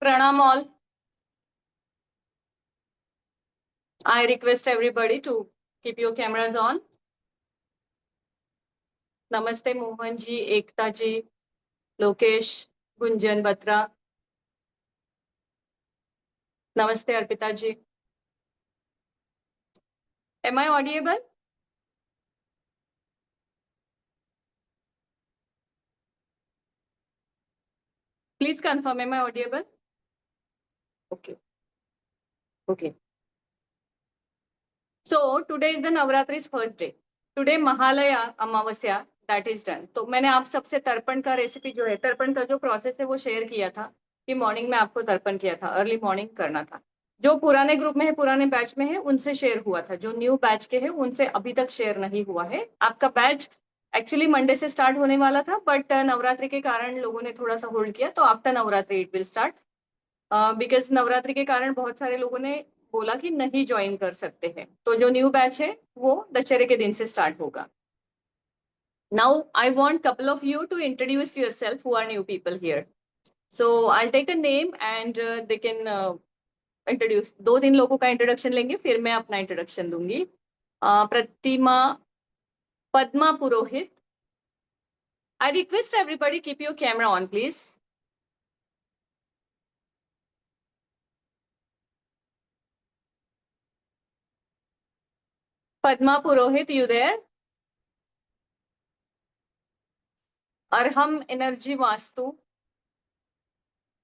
Pranam all. I request everybody to keep your cameras on. Namaste Mohan ji, Ekta ji, Lokesh, Gunjan Batra. Namaste Arpita ji. Am I audible? Please confirm, am I audible? Okay. Okay. So today is the Navratri's first day. Today Mahalaya Amavasya that is done. तो मैंने आप सबसे तर्पण का recipe जो है, तर्पण का जो प्रोसेस है वो शेयर किया था कि मॉर्निंग में आपको तर्पण किया था, अर्ली मॉर्निंग करना था। जो पुराने ग्रुप में है, पुराने बैच में है, उनसे शेयर हुआ था। जो न्यू बैच के हैं उनसे अभी तक शेयर नहीं हुआ है। आपका बैच एक्चुअली मंडे से स्टार्ट होने वाला था, बट नवरात्रि के कारण लोगों ने थोड़ा सा होल्ड किया, तो after Navratri it will start. Because Navratri के कारण बहुत सारे लोगों ने बोला कि नहीं ज्वाइन कर सकते हैं। तो जो न्यू बैच है वो दशहरे के दिन से स्टार्ट होगा। Now I want couple of you to introduce yourself who are new people here. So I take a name and they can introduce. 2-3 लोगों का इंट्रोडक्शन लेंगे, फिर मैं अपना इंट्रोडक्शन दूंगी। Pratima, Padma Purohit. I request everybody keep your camera on please. Padma Purohit, you there? Arham energy Vastu.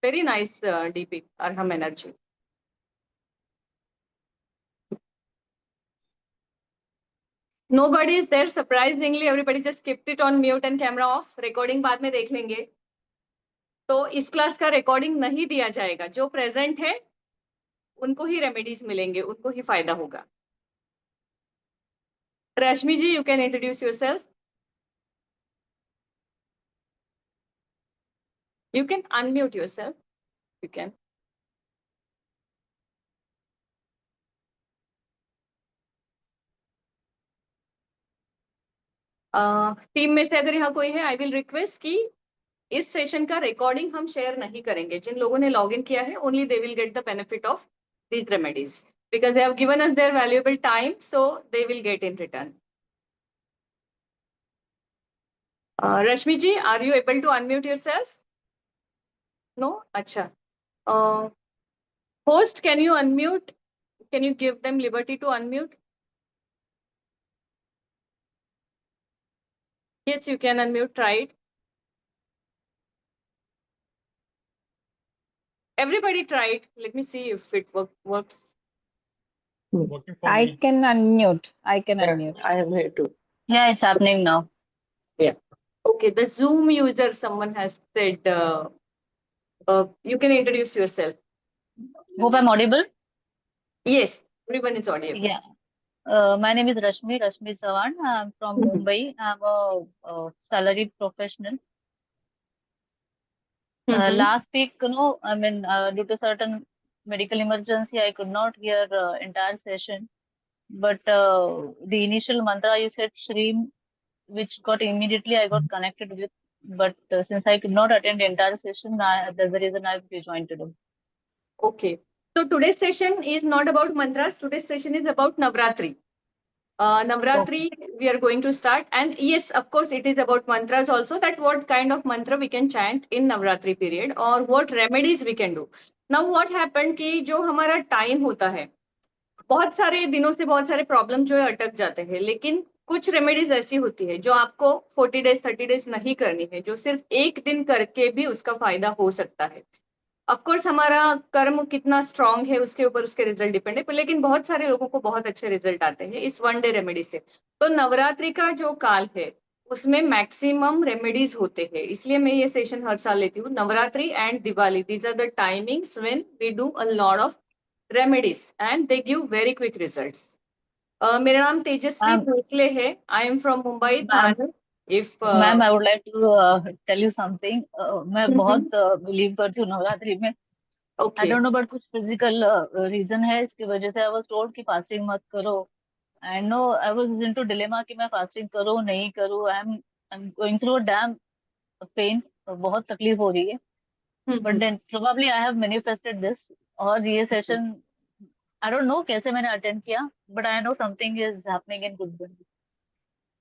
Very nice DP, Arham Energy. Nobody is there, surprisingly. Everybody just kept it on mute and camera off. Recording बाद में देख लेंगे। तो इस class का recording नहीं दिया जाएगा। जो प्रेजेंट है उनको ही रेमेडीज मिलेंगे, उनको ही फायदा होगा। रश्मि जी, you can introduce yourself. You can unmute yourself. You can. Team में से अगर यहाँ कोई है, आई विल रिक्वेस्ट कि इस सेशन का रिकॉर्डिंग हम शेयर नहीं करेंगे। जिन लोगों ने लॉग इन किया है, only they will get the benefit of these remedies because they have given us their valuable time, so they will get in return. Rashmi ji, are you able to unmute yourself? No? Acha. Host, can you unmute? Can you give them liberty to unmute? Yes, you can unmute. Try it. Everybody try it. Let me see if it works. Working for I me. can unmute. I can Yeah, unmute. I am here too. Yeah, it's happening now. Yeah. Okay, the Zoom user, someone has said, you can introduce yourself. Hope I'm audible. Yes, everyone is audible. Yeah. My name is Rashmi Sawan. I'm from Mumbai. I'm a salaried professional. Last week, due to certain medical emergency, I could not hear entire session. But the initial mantra you said, Shreem, which got immediately I got connected with. But since I could not attend the entire session, that's the reason I've joined today. Okay. So today's session is not about mantras. Today's session is about Navratri. Navratri, we are going to start. And yes, of course, it is about mantras also, that what kind of mantra we can chant in Navratri period or what remedies we can do. Now what happened कि जो हमारा time होता है, बहुत सारे दिनों से बहुत सारे प्रॉब्लम जो है अटक जाते हैं, लेकिन कुछ रेमेडीज ऐसी होती है जो आपको 40 डेज 30 डेज नहीं करनी है, जो सिर्फ एक दिन करके भी उसका फायदा हो सकता है। ऑफकोर्स हमारा कर्म कितना स्ट्रांग है उसके ऊपर उसके रिजल्ट डिपेंड है, पर लेकिन बहुत सारे लोगों को बहुत अच्छे रिजल्ट आते हैं इस वन डे रेमेडी से। तो नवरात्रि का जो काल है उसमें मैक्सिमम रेमेडीज होते हैं, इसलिए मैं ये सेशन हर साल लेती हूँ। Navratri and Diwali, these are the timings when we do a lot of remedies and they give very quick results. मेरा नाम तेजस्वी भोसले है। I am from Mumbai, Thane. If ma'am, I would like to tell you something. मैं बहुत believe करती हूँ नवरात्रि में। I don't know, but कुछ physical reason है इसकी वजह से आई वाज टोल्ड कि फास्टिंग मत करो। And no, I was into dilemma कि मैं फास्टिंग करूँ नहीं करूँ। I am going through a damn pain, बहुत तकलीफ हो रही है। but then probably I have manifested this. और ये session I don't know कैसे मैंने attend किया, but I know something is happening in good way.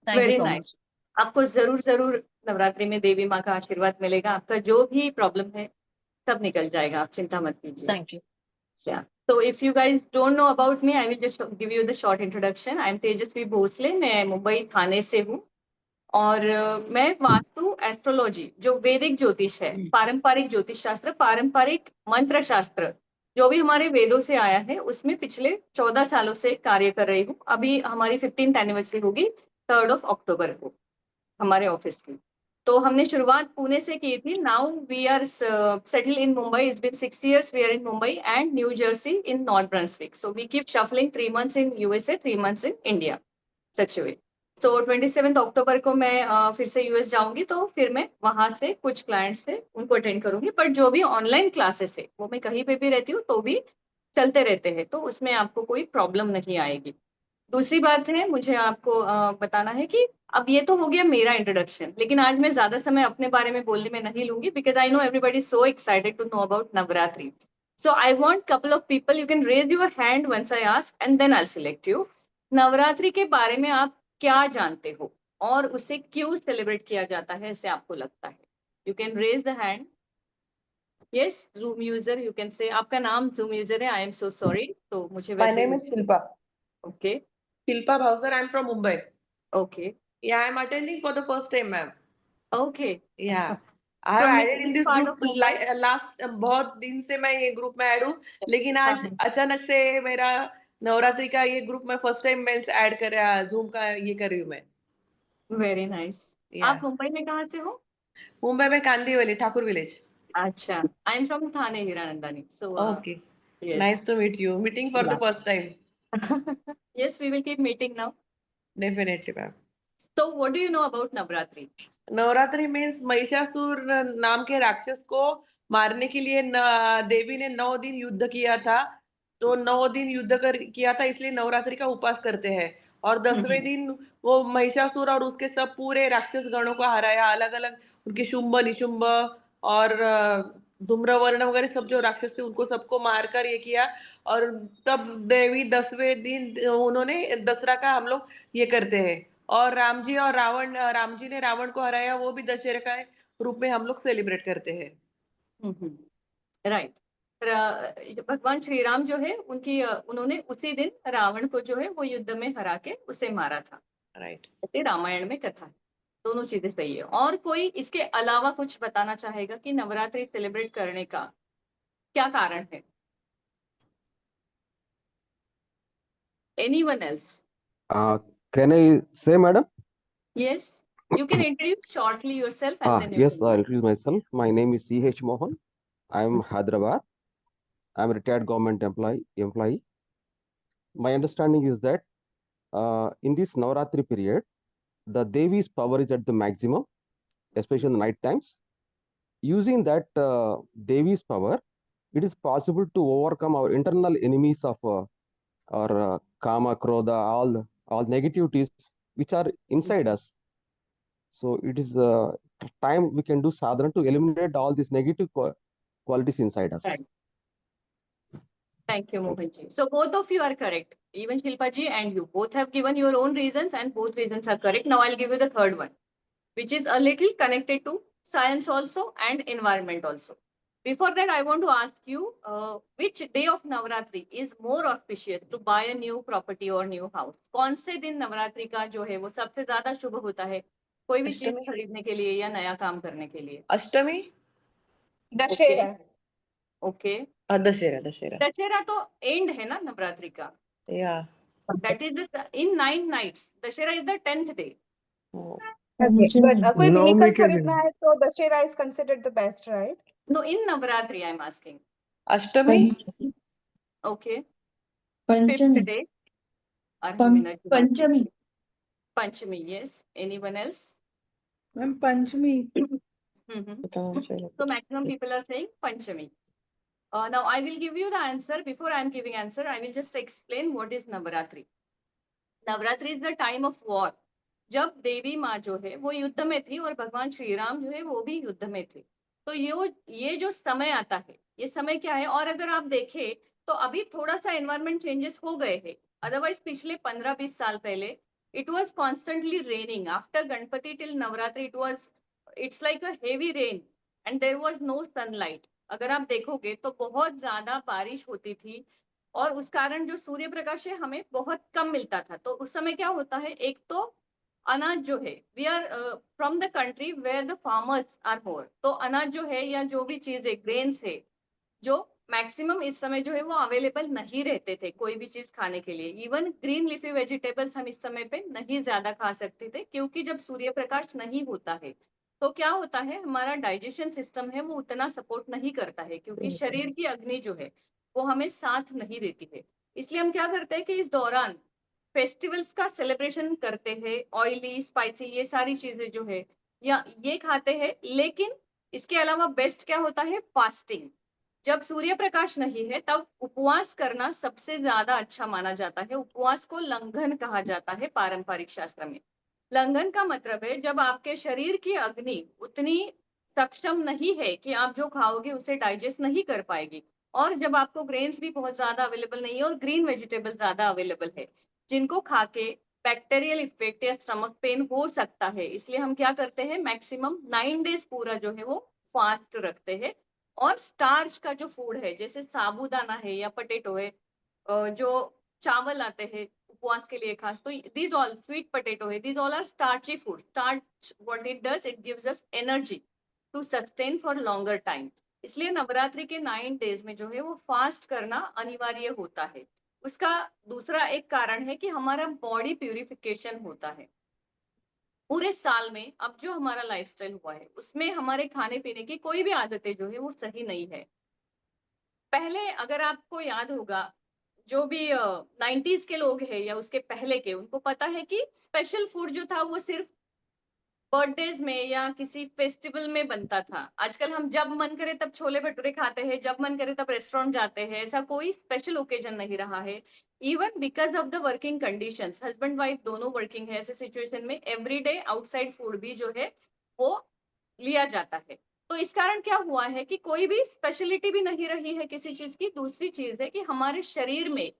Thank you very so nice. much. आपको जरूर जरूर नवरात्रि में देवी माँ का आशीर्वाद मिलेगा। आपका जो भी प्रॉब्लम है सब निकल जाएगा, आप चिंता मत कीजिए। Thank you. Yeah. So if you guys don't know about me, I will just give you the short introduction. I am तेजस्वी भोसले, मैं मुंबई थाने से हूँ और मैं वास्तु एस्ट्रोलॉजी जो वैदिक ज्योतिष है, पारंपरिक ज्योतिष शास्त्र, पारंपरिक मंत्र शास्त्र जो भी हमारे वेदों से आया है उसमें पिछले 14 सालों से कार्य कर रही हूँ। अभी हमारी 15th एनिवर्सरी होगी 3rd अक्टूबर को हमारे ऑफिस की। तो हमने शुरुआत पुणे से की थी। Now we are settle in Mumbai. It's been 6 years we are in Mumbai and New Jersey in North Brunswick. So we keep shuffling 3 months in USA, 3 months in India, such way. So 27 अक्टूबर को मैं फिर से यूएस जाऊंगी, तो फिर मैं वहां से कुछ क्लाइंट्स से उनको अटेंड करूंगी। बट जो भी ऑनलाइन क्लासेस है वो मैं कहीं पे भी रहती हूँ तो भी चलते रहते हैं, तो उसमें आपको कोई प्रॉब्लम नहीं आएगी। दूसरी बात है, मुझे आपको बताना है कि अब ये तो हो गया मेरा इंट्रोडक्शन, लेकिन आज मैं ज्यादा समय अपने बारे में बोलने में नहीं लूंगी because I know everybody so excited to know about Navratri. So I want couple of people, you can raise your hand once I ask and then I select you. Navratri के बारे में आप क्या जानते हो और उसे क्यों सेलिब्रेट किया जाता है ऐसे आपको लगता है? You can raise the hand. Yes, Zoom user, you can say. आपका नाम जूम यूजर है, आई एम सो सॉरी। तो मुझे My वैसे name is Shilpa. Okay Shilpa Bhavsar. I'm from Mumbai. Okay Yeah, I'm attending for the first time, ma'am. Okay. Yeah. I have From added in which this part group of Mumbai? last बहुत दिन से मैं ये group में add हूँ, लेकिन आज अचानक से मेरा नवरात्रि का ये ग्रुप में फर्स्ट टाइम मैं ऐड कर रहा, जूम का ये कर रही हूँ मैं। Very nice. आप मुंबई में कहाँ से हो? मुंबई में कांदिवली, ठाकुर विलेज। अच्छा, आई am from Thane Hiranandani. So Okay. yes. Nice to meet you. Meeting for the first time. Yes, we will keep meeting now. Definitely, ma'am. So what do you know about Navratri? Navratri means Mahishasura नाम के राक्षस को मारने के लिए देवी ने 9 दिन युद्ध किया था। तो 9 दिन युद्ध किया था, इसलिए नवरात्रि का उपवास करते हैं। और 10वें दिन वो महिषासुर और उसके सब पूरे राक्षस गणों को हराया। अलग अलग उनके शुंभ निशुंभ और धूम्रवर्ण वगैरह सब जो राक्षस थे उनको सबको मारकर ये किया। और तब देवी 10वें दिन उन्होंने दसरा का हम लोग ये करते हैं। और राम जी और राम जी ने रावण को हराया, वो भी दशहरे का रूप में हम लोग सेलिब्रेट करते हैं। राइट। भगवान श्री राम जो है उन्होंने उसी दिन रावण को जो है वो युद्ध में हरा के उसे मारा था। राइट। रामायण में कथा है। दोनों चीजें सही है। और कोई इसके अलावा कुछ बताना चाहेगा कि नवरात्रि सेलिब्रेट करने का क्या कारण है? Anyone else? Can I say, madam? Yes, you can introduce shortly yourself and then you Yes, can. I'll introduce myself. My name is C.H. Mohan. I'm Hyderabad. I'm a retired government employee. My understanding is that in this Navratri period, the Devi's power is at the maximum, especially in the night times. Using that Devi's power, it is possible to overcome our internal enemies of our Kama, Krodha, all negativities which are inside us. So it is time we can do sadhana to eliminate all these negative qualities inside us. Right. Thank you, Mohanji. So both of you are correct. Even Shilpa ji and you both have given your own reasons and both reasons are correct. Now I'll give you the third one, which is a little connected to science also and environment also. Before that, I want to ask you, which day of Navratri is more auspicious to buy a new property or new house? कौन से दिन नवरात्रि का जो है वो सबसे ज्यादा शुभ होता है कोई भी चीज खरीदने के लिए या नया काम करने के लिए? अष्टमी। दशहरा। ओके। दशहरा तो एंड है ना नवरात्रि का? Yeah. That is in 9 nights. Dussehra is the 10th day. Okay, but कोई vehicle खरीदना है तो Dussehra is considered the best, right? No, in Navratri I'm asking. Ashtami. Okay. Panchami. 5th day. Arhamina की बात Panchami. कीजिए. Panchami, yes. Anyone else? Ma'am, Panchami. So maximum people are saying Panchami. Now I will give you the answer. Before I am giving answer, I will just explain what is Navratri. Navratri is the time of war. जब देवी माँ जो है वो युद्ध में थी और भगवान श्री राम जो है वो भी युद्ध में थे, तो ये जो समय आता है, ये समय क्या है? और अगर आप देखें तो अभी थोड़ा सा एनवायरमेंट चेंजेस हो गए हैं। अदरवाइज पिछले 15-20 साल पहले it was constantly raining after Ganpati till Navratri, it's like a heavy rain and there was no sunlight. अगर आप देखोगे तो बहुत ज्यादा बारिश होती थी और उस कारण जो सूर्य प्रकाश है हमें बहुत कम मिलता था। तो उस समय क्या होता है, एक तो अनाज जो है, we are from the country where the farmers are more, तो अनाज जो है या जो भी चीज है, ग्रेन्स है, जो मैक्सिमम इस समय जो है वो अवेलेबल नहीं रहते थे कोई भी चीज खाने के लिए। इवन ग्रीन लीफी वेजिटेबल्स हम इस समय पे नहीं ज्यादा खा सकते थे, क्योंकि जब सूर्य प्रकाश नहीं होता है तो क्या होता है, हमारा डाइजेशन सिस्टम है वो उतना सपोर्ट नहीं करता है, क्योंकि शरीर की अग्नि जो है वो हमें साथ नहीं देती है। इसलिए हम क्या करते हैं कि इस दौरान फेस्टिवल्स का सेलिब्रेशन करते हैं, ऑयली स्पाइसी ये सारी चीजें जो है या ये खाते हैं। लेकिन इसके अलावा बेस्ट क्या होता है, फास्टिंग। जब सूर्य प्रकाश नहीं है तब उपवास करना सबसे ज्यादा अच्छा माना जाता है। उपवास को लंघन कहा जाता है पारंपरिक शास्त्र में। लंघन का मतलब है जब आपके शरीर की अग्नि उतनी सक्षम नहीं है कि आप जो खाओगे उसे डाइजेस्ट नहीं कर पाएगी, और जब आपको ग्रेन्स भी बहुत ज्यादा अवेलेबल नहीं है और ग्रीन वेजिटेबल ज्यादा अवेलेबल है, जिनको खा के बैक्टीरियल इफेक्ट या स्टमक पेन हो सकता है। इसलिए हम क्या करते हैं, मैक्सिमम 9 डेज पूरा जो है वो फास्ट रखते हैं। और स्टार्च का जो फूड है, जैसे साबूदाना है या पटेटो है, जो चावल आते हैं उपवास के लिए खास, तो दीज ऑल स्वीट पोटैटो है, these all are starchy food. Starch what it does, it gives us energy to sustain for longer time. इसलिए नवरात्रि के 9 डेज में जो है वो फास्ट करना अनिवार्य होता है। उसका दूसरा एक कारण है कि हमारा बॉडी प्यूरिफिकेशन होता है। पूरे साल में अब जो हमारा लाइफस्टाइल हुआ है उसमें हमारे खाने पीने की कोई भी आदतें जो है वो सही नहीं है। पहले अगर आपको याद होगा, जो भी 90s के लोग हैं या उसके पहले के, उनको पता है कि स्पेशल फूड जो था वो सिर्फ बर्थडेज में या किसी फेस्टिवल में बनता था। आजकल हम जब मन करे तब छोले भटूरे खाते हैं, जब मन करे तब रेस्टोरेंट जाते हैं, ऐसा कोई स्पेशल ओकेजन नहीं रहा है। Even because of the working conditions, husband wife दोनों वर्किंग है, ऐसे सिचुएशन में एवरीडे आउटसाइड फूड भी जो है वो लिया जाता है। तो इस कारण क्या हुआ है कि कोई भी स्पेशलिटी भी नहीं रही है किसी चीज की। दूसरी चीज है कि हमारे शरीर में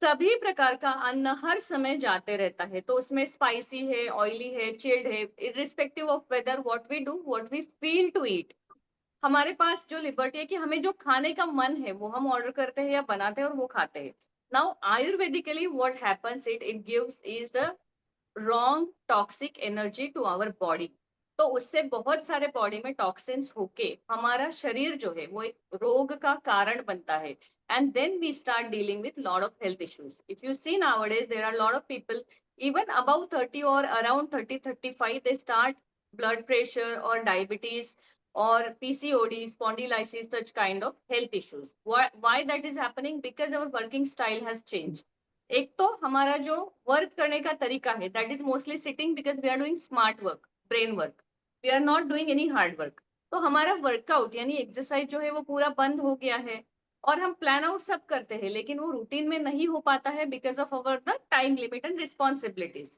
सभी प्रकार का अन्न हर समय जाते रहता है, तो उसमें स्पाइसी है, ऑयली है, चिल्ड है, irrespective of weather what we do, what we feel to eat. हमारे पास जो लिबर्टी है कि हमें जो खाने का मन है वो हम ऑर्डर करते हैं या बनाते हैं और वो खाते हैं। Now ayurvedically what happens, it gives is a wrong toxic energy to our body. तो उससे बहुत सारे बॉडी में टॉक्सिन्स होके हमारा शरीर जो है वो एक रोग का कारण बनता है। And then we start dealing with lot of health issues. If you see nowadays there are lot of people even above 30 और around 30-35 they start blood pressure और डायबिटीज और PCOD, spondylitis, such kind of health issues. Why that is happening? Because our working style has changed. एक तो हमारा जो work करने का तरीका है, that is mostly sitting, because we are doing smart work, brain work, we are not doing any hard work. तो हमारा वर्कआउट यानी एक्सरसाइज जो है वो पूरा बंद हो गया है। और हम प्लान आउट सब करते हैं लेकिन वो रूटीन में नहीं हो पाता है because of our the time limit and responsibilities.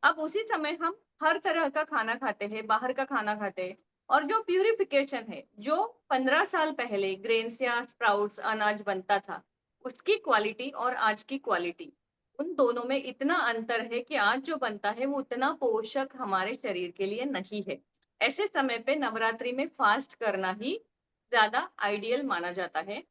अब उसी समय हम हर तरह का खाना खाते हैं, बाहर का खाना खाते हैं, और जो प्यूरिफिकेशन है, जो 15 साल पहले ग्रेन्स या स्प्राउट्स अनाज बनता था, उसकी क्वालिटी और आज की क्वालिटी, उन दोनों में इतना अंतर है कि आज जो बनता है वो उतना पोषक हमारे शरीर के लिए नहीं है। ऐसे समय पे नवरात्रि में फास्ट करना ही ज्यादा आइडियल माना जाता है।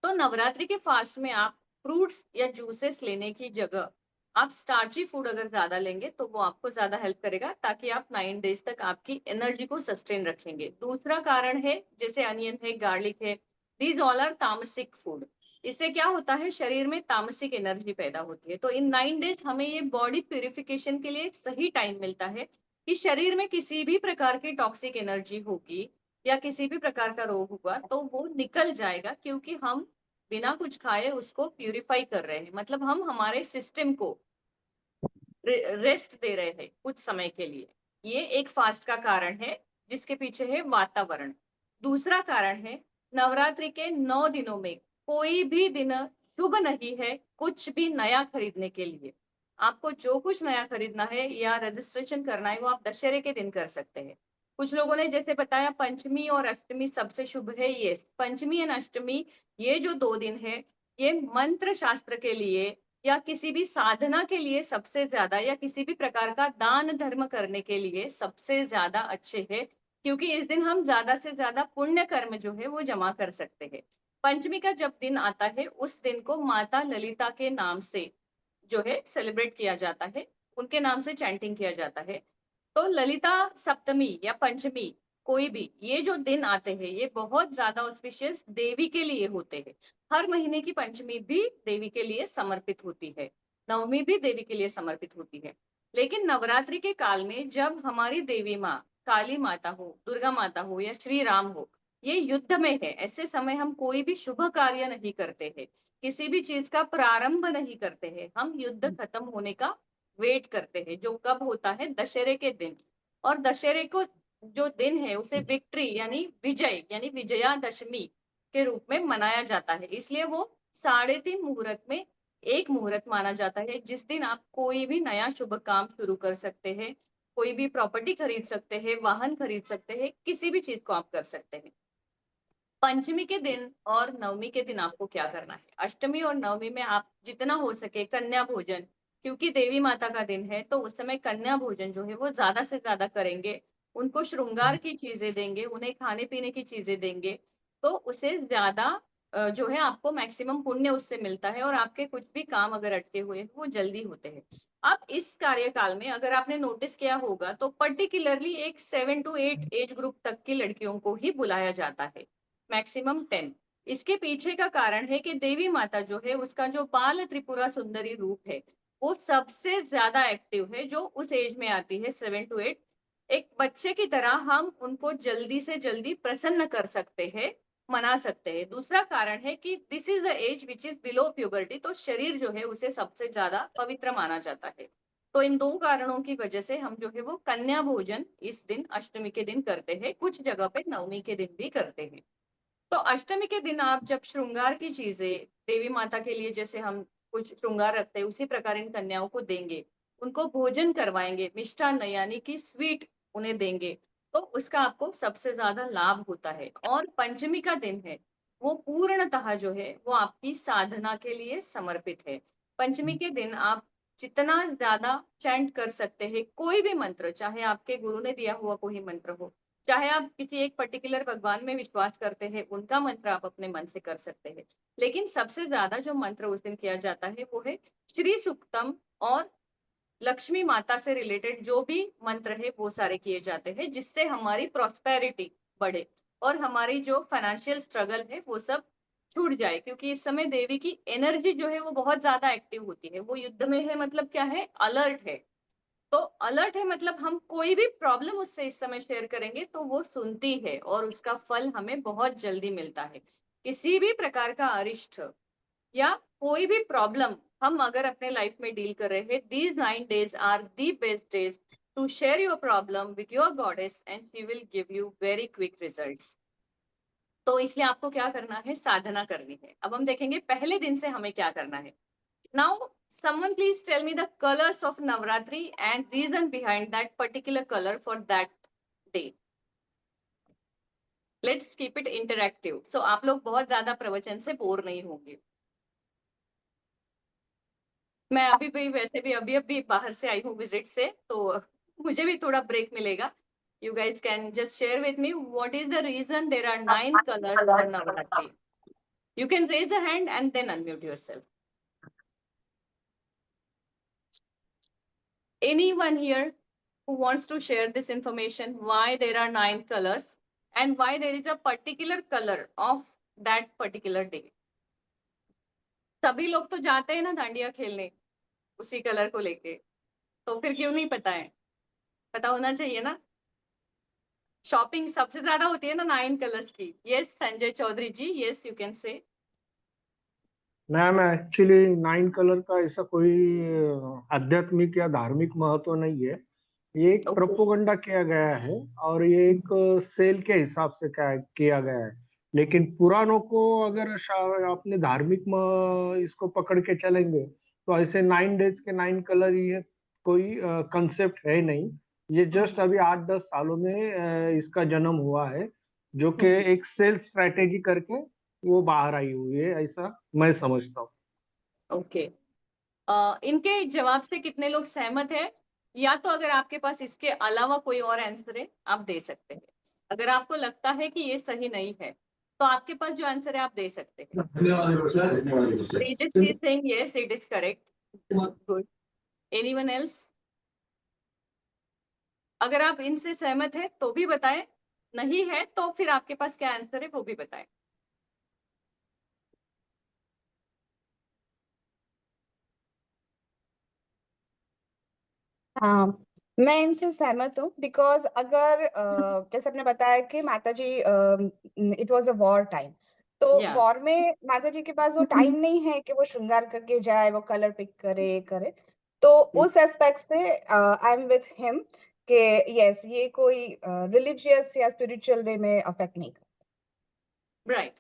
तो नवरात्रि के फास्ट में आप फ्रूट्स या जूसेस लेने की जगह आप स्टार्ची फूड अगर ज्यादा लेंगे तो वो आपको ज्यादा हेल्प करेगा, ताकि आप 9 डेज तक आपकी एनर्जी को सस्टेन रखेंगे। दूसरा कारण है जैसे अनियन है, गार्लिक है, दीज ऑल आर तामसिक फूड। इससे क्या होता है, शरीर में तामसिक एनर्जी पैदा होती है। तो इन 9 डेज हमें ये बॉडी प्यूरिफिकेशन के लिए एक सही टाइम मिलता है कि शरीर में किसी भी प्रकार की टॉक्सिक एनर्जी होगी या किसी भी प्रकार का रोग हुआ तो वो निकल जाएगा, क्योंकि हम बिना कुछ खाए उसको प्यूरिफाई कर रहे हैं। मतलब हम हमारे सिस्टम को रेस्ट दे रहे हैं कुछ समय के लिए। ये एक फास्ट का कारण है, जिसके पीछे है वातावरण। दूसरा कारण है, नवरात्रि के 9 दिनों में कोई भी दिन शुभ नहीं है कुछ भी नया खरीदने के लिए। आपको जो कुछ नया खरीदना है या रजिस्ट्रेशन करना है वो आप दशहरे के दिन कर सकते हैं। कुछ लोगों ने जैसे बताया पंचमी और अष्टमी सबसे शुभ है। यस, पंचमी एंड अष्टमी ये जो 2 दिन है, ये मंत्र शास्त्र के लिए या किसी भी साधना के लिए सबसे ज्यादा, या किसी भी प्रकार का दान धर्म करने के लिए सबसे ज्यादा अच्छे है, क्योंकि इस दिन हम ज्यादा से ज्यादा पुण्य कर्म जो है वो जमा कर सकते हैं। पंचमी का जब दिन आता है उस दिन को माता ललिता के नाम से जो है सेलिब्रेट किया जाता है, उनके नाम से चैंटिंग किया जाता है। तो ललिता सप्तमी या पंचमी कोई भी ये जो दिन आते हैं ये बहुत ज्यादा ऑस्पिशियस देवी के लिए होते हैं। हर महीने की पंचमी भी देवी के लिए समर्पित होती है, नवमी भी देवी के लिए समर्पित होती है। लेकिन नवरात्रि के काल में जब हमारी देवी माँ काली माता हो, दुर्गा माता हो या श्री राम हो, ये युद्ध में है, ऐसे समय हम कोई भी शुभ कार्य नहीं करते हैं, किसी भी चीज का प्रारंभ नहीं करते हैं। हम युद्ध खत्म होने का वेट करते हैं, जो कब होता है दशहरे के दिन। और दशहरे को जो दिन है उसे विक्ट्री यानी विजय यानी विजयादशमी के रूप में मनाया जाता है, इसलिए वो 3.5 मुहूर्त में एक मुहूर्त माना जाता है, जिस दिन आप कोई भी नया शुभ काम शुरू कर सकते हैं, कोई भी प्रॉपर्टी खरीद सकते हैं, वाहन खरीद सकते हैं, किसी भी चीज को आप कर सकते हैं। पंचमी के दिन और नवमी के दिन आपको क्या करना है? अष्टमी और नवमी में आप जितना हो सके कन्या भोजन, क्योंकि देवी माता का दिन है तो उस समय कन्या भोजन जो है वो ज्यादा से ज्यादा करेंगे, उनको श्रृंगार की चीजें देंगे, उन्हें खाने पीने की चीजें देंगे, तो उसे ज्यादा जो है आपको मैक्सिमम पुण्य उससे मिलता है, और आपके कुछ भी काम अगर अटके हुए हैं वो जल्दी होते हैं। अब इस कार्यकाल में अगर आपने नोटिस किया होगा तो पर्टिकुलरली एक 7 to 8 एज ग्रुप तक की लड़कियों को ही बुलाया जाता है, मैक्सिमम 10। इसके पीछे का कारण है कि देवी माता जो है उसका जो बाल त्रिपुरा सुंदरी रूप है वो सबसे ज्यादा एक्टिव है, जो उस एज में आती है 7 to 8। एक बच्चे की तरह हम उनको जल्दी से जल्दी प्रसन्न कर सकते हैं, मना सकते हैं। दूसरा कारण है कि this is the age which is below puberty, तो शरीर जो है उसे सबसे ज्यादा पवित्र माना जाता है। तो इन 2 कारणों की वजह से हम जो है वो कन्या भोजन इस दिन अष्टमी के दिन करते हैं, कुछ जगह पे नवमी के दिन भी करते हैं। तो अष्टमी के दिन आप जब श्रृंगार की चीजें देवी माता के लिए जैसे हम कुछ श्रृंगार रखते हैं उसी प्रकार इन कन्याओं को देंगे, उनको भोजन करवाएंगे, मिष्टान्न यानी कि स्वीट उन्हें देंगे, तो उसका आपको सबसे ज्यादा लाभ होता है। और पंचमी का दिन है वो पूर्णतः जो है वो आपकी साधना के लिए समर्पित है। पंचमी के दिन आप जितना ज्यादा चैंट कर सकते हैं कोई भी मंत्र, चाहे आपके गुरु ने दिया हुआ कोई मंत्र हो, चाहे आप किसी एक पर्टिकुलर भगवान में विश्वास करते हैं उनका मंत्र आप अपने मन से कर सकते हैं। लेकिन सबसे ज्यादा जो मंत्र उस दिन किया जाता है वो है श्री सूक्तम, और लक्ष्मी माता से रिलेटेड जो भी मंत्र है वो सारे किए जाते हैं, जिससे हमारी प्रॉस्पेरिटी बढ़े और हमारी जो फाइनेंशियल स्ट्रगल है वो सब छूट जाए। क्योंकि इस समय देवी की एनर्जी जो है वो बहुत ज्यादा एक्टिव होती है, वो युद्ध में है, मतलब क्या है, अलर्ट है। तो अलर्ट है मतलब हम कोई भी प्रॉब्लम उससे इस समय शेयर करेंगे तो वो सुनती है और उसका फल हमें बहुत जल्दी मिलता है। किसी भी प्रकार का अरिष्ट या कोई भी प्रॉब्लम हम अगर अपने लाइफ में डील कर रहे हैं, these 9 days are the best days to share your problem with your goddess and she will give you very quick results. तो इसलिए आपको क्या करना है, साधना करनी है। अब हम देखेंगे पहले दिन से हमें क्या करना है। Now, someone please tell me the colors of Navratri and reason behind that particular color for that day. Let's keep it interactive. So आप लोग बहुत ज्यादा प्रवचन से बोर नहीं होंगे। मैं अभी भी वैसे भी अभी बाहर से आई हूँ विजिट से, तो मुझे भी थोड़ा ब्रेक मिलेगा। You guys can just share with me what is the reason there are 9 colors for Navratri. You can raise a hand and then unmute yourself. Anyone here who wants to share this information, why there are 9 colors and why there is a particular color of that particular day? सभी लोग तो जाते हैं ना दांडिया खेलने उसी colour को लेके, तो फिर क्यों नहीं पता है? पता होना चाहिए ना। शॉपिंग सबसे ज्यादा होती है ना 9 कलर्स की। Yes Sanjay Chaudhary ji, yes you can say. Ma'am actually 9 colour का ऐसा कोई आध्यात्मिक या धार्मिक महत्व नहीं है, ये एक प्रोपोगंडा किया गया है और ये एक सेल के हिसाब से किया गया है। लेकिन पुराणों को अगर अपने धार्मिक इसको पकड़ के चलेंगे तो ऐसे 9 days के 9 कलर ये कोई कंसेप्ट है नहीं। ये जस्ट अभी 8-10 सालों में इसका जन्म हुआ है, जो कि एक सेल्स स्ट्रेटेजी करके वो बाहर आई हुई है, ऐसा मैं समझता हूँ। ओके, इनके जवाब से कितने लोग सहमत हैं? या तो अगर आपके पास इसके अलावा कोई और आंसर है आप दे सकते हैं। अगर आपको लगता है कि ये सही नहीं है तो आपके पास जो आंसर है आप दे सकते हैं। Tejas is saying yes, it is correct. Good. Anyone else? अगर आप इनसे सहमत है तो भी बताएं, नहीं है तो फिर आपके पास क्या आंसर है वो भी बताएं। हाँ, मैं इनसे सहमत हूँ बिकॉज अगर जैसे आपने बताया कि माता जी it was a war time, तो Yeah. वॉर में माता जी के पास वो टाइम नहीं है कि वो श्रृंगार करके जाए, वो कलर पिक करे। तो उस एस्पेक्ट से आई एम विथ हिम कि यस, ये कोई रिलीजियस या स्पिरिचुअल वे में अफेक्ट नहीं करता। राइट,